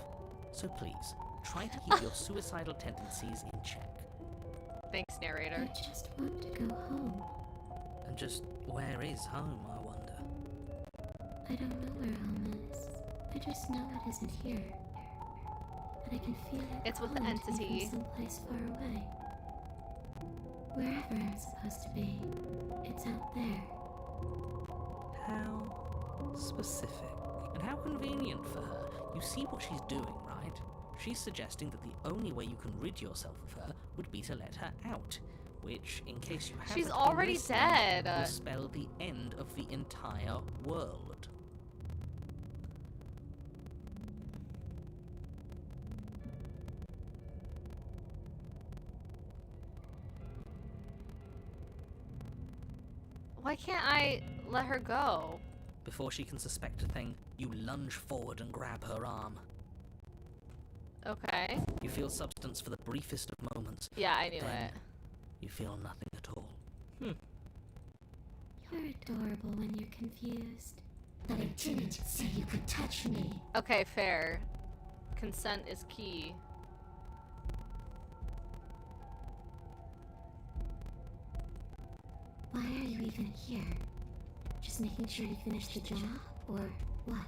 So please, try to keep your suicidal tendencies in check. Thanks, narrator. I just want to go home. And just where is home, I wonder? I don't know where home is. I just know it isn't here. But I can feel it. It's with the calling to me entity. from someplace far away. Wherever I'm supposed to be, it's out there. How specific. And how convenient for her. You see what she's doing, right? She's suggesting that the only way you can rid yourself of her would be to let her out. Which, in case you haven't She's been already listening, dead. will spell the end of the entire world. Why can't I let her go? Before she can suspect a thing, you lunge forward and grab her arm. Okay. You feel substance for the briefest of moments. Yeah, I knew Then it. you feel nothing at all. You're adorable when you're confused. But I didn't say you could touch me. Okay, fair. Consent is key. Why are you even here? Just making sure you finish the job, or what?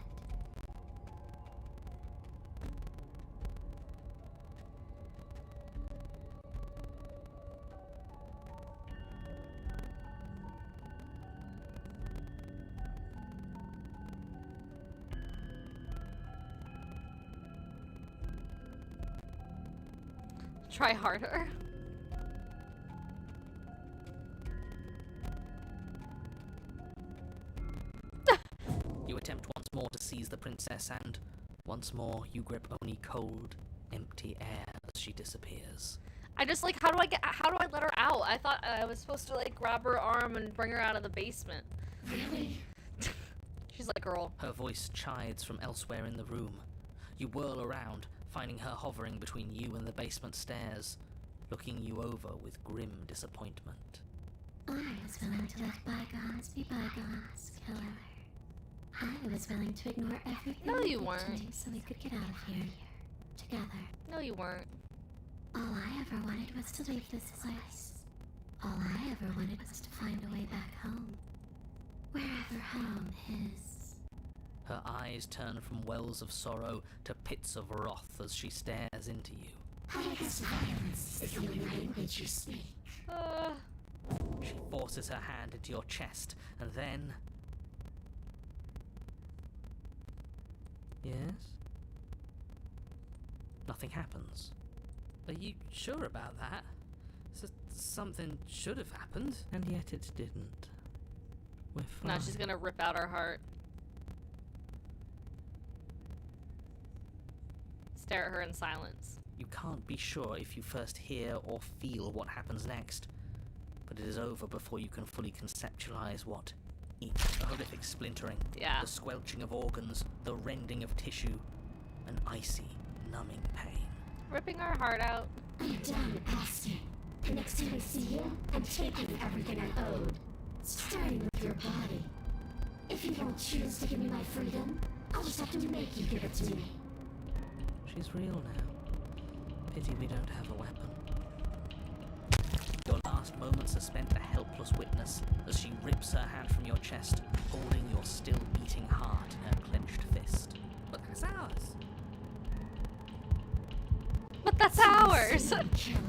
Try harder. You attempt once more to seize the princess, and once more you grip only cold, empty air as she disappears. I just like, how do I let her out? I thought I was supposed to like grab her arm and bring her out of the basement. Really? She's like, girl. Her voice chides from elsewhere in the room. You whirl around, finding her hovering between you and the basement stairs, looking you over with grim disappointment. I was willing to let bygones be bygones, killer. I was willing to ignore everything No, you did to weren't. me so we could get out of here. Together. No, you weren't. All I ever wanted was to leave this place. All I ever wanted was to find a way back home. Wherever home is. Her eyes turn from wells of sorrow to pits of wrath as she stares tears into you. I guess violence is the only language you speak. She forces her hand into your chest, and then... Yes? Nothing happens. Are you sure about that? Something should have happened. And yet it didn't. We're fine. Now she's gonna rip out our heart. Stare at her in silence. You can't be sure if you first hear or feel what happens next, but it is over before you can fully conceptualize what each horrific splintering, Yeah. the squelching of organs, the rending of tissue, an icy, numbing pain. Ripping our heart out. I'm done asking. The next time I see you, I'm taking everything I owed. Starting with your body. If you don't choose to give me my freedom, I'll just have to make you give it to me. She's real now. Pity we don't have a weapon. Your last moments are spent a helpless witness as she rips her hand from your chest, holding your still beating heart in her clenched fist. But that's ours. But that's ours! Killer.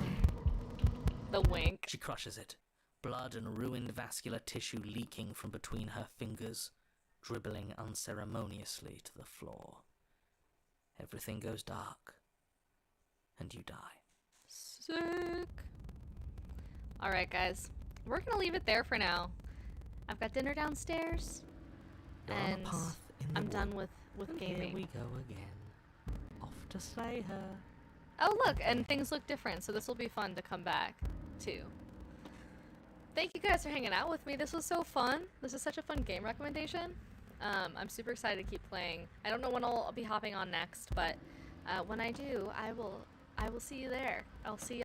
The wink. She crushes it, blood and ruined vascular tissue leaking from between her fingers, dribbling unceremoniously to the floor. Everything goes dark, and you die. Sick. Alright, guys. We're gonna leave it there for now. I've got dinner downstairs, You're on a and path in the I'm wood. done with And gaming. Here we go again. Off to slay her. Oh, look, and things look different, so this will be fun to come back to. Thank you guys for hanging out with me. This was so fun. This is such a fun game recommendation. I'm super excited to keep playing. I don't know when I'll be hopping on next, but when I do, I will see you there. I'll see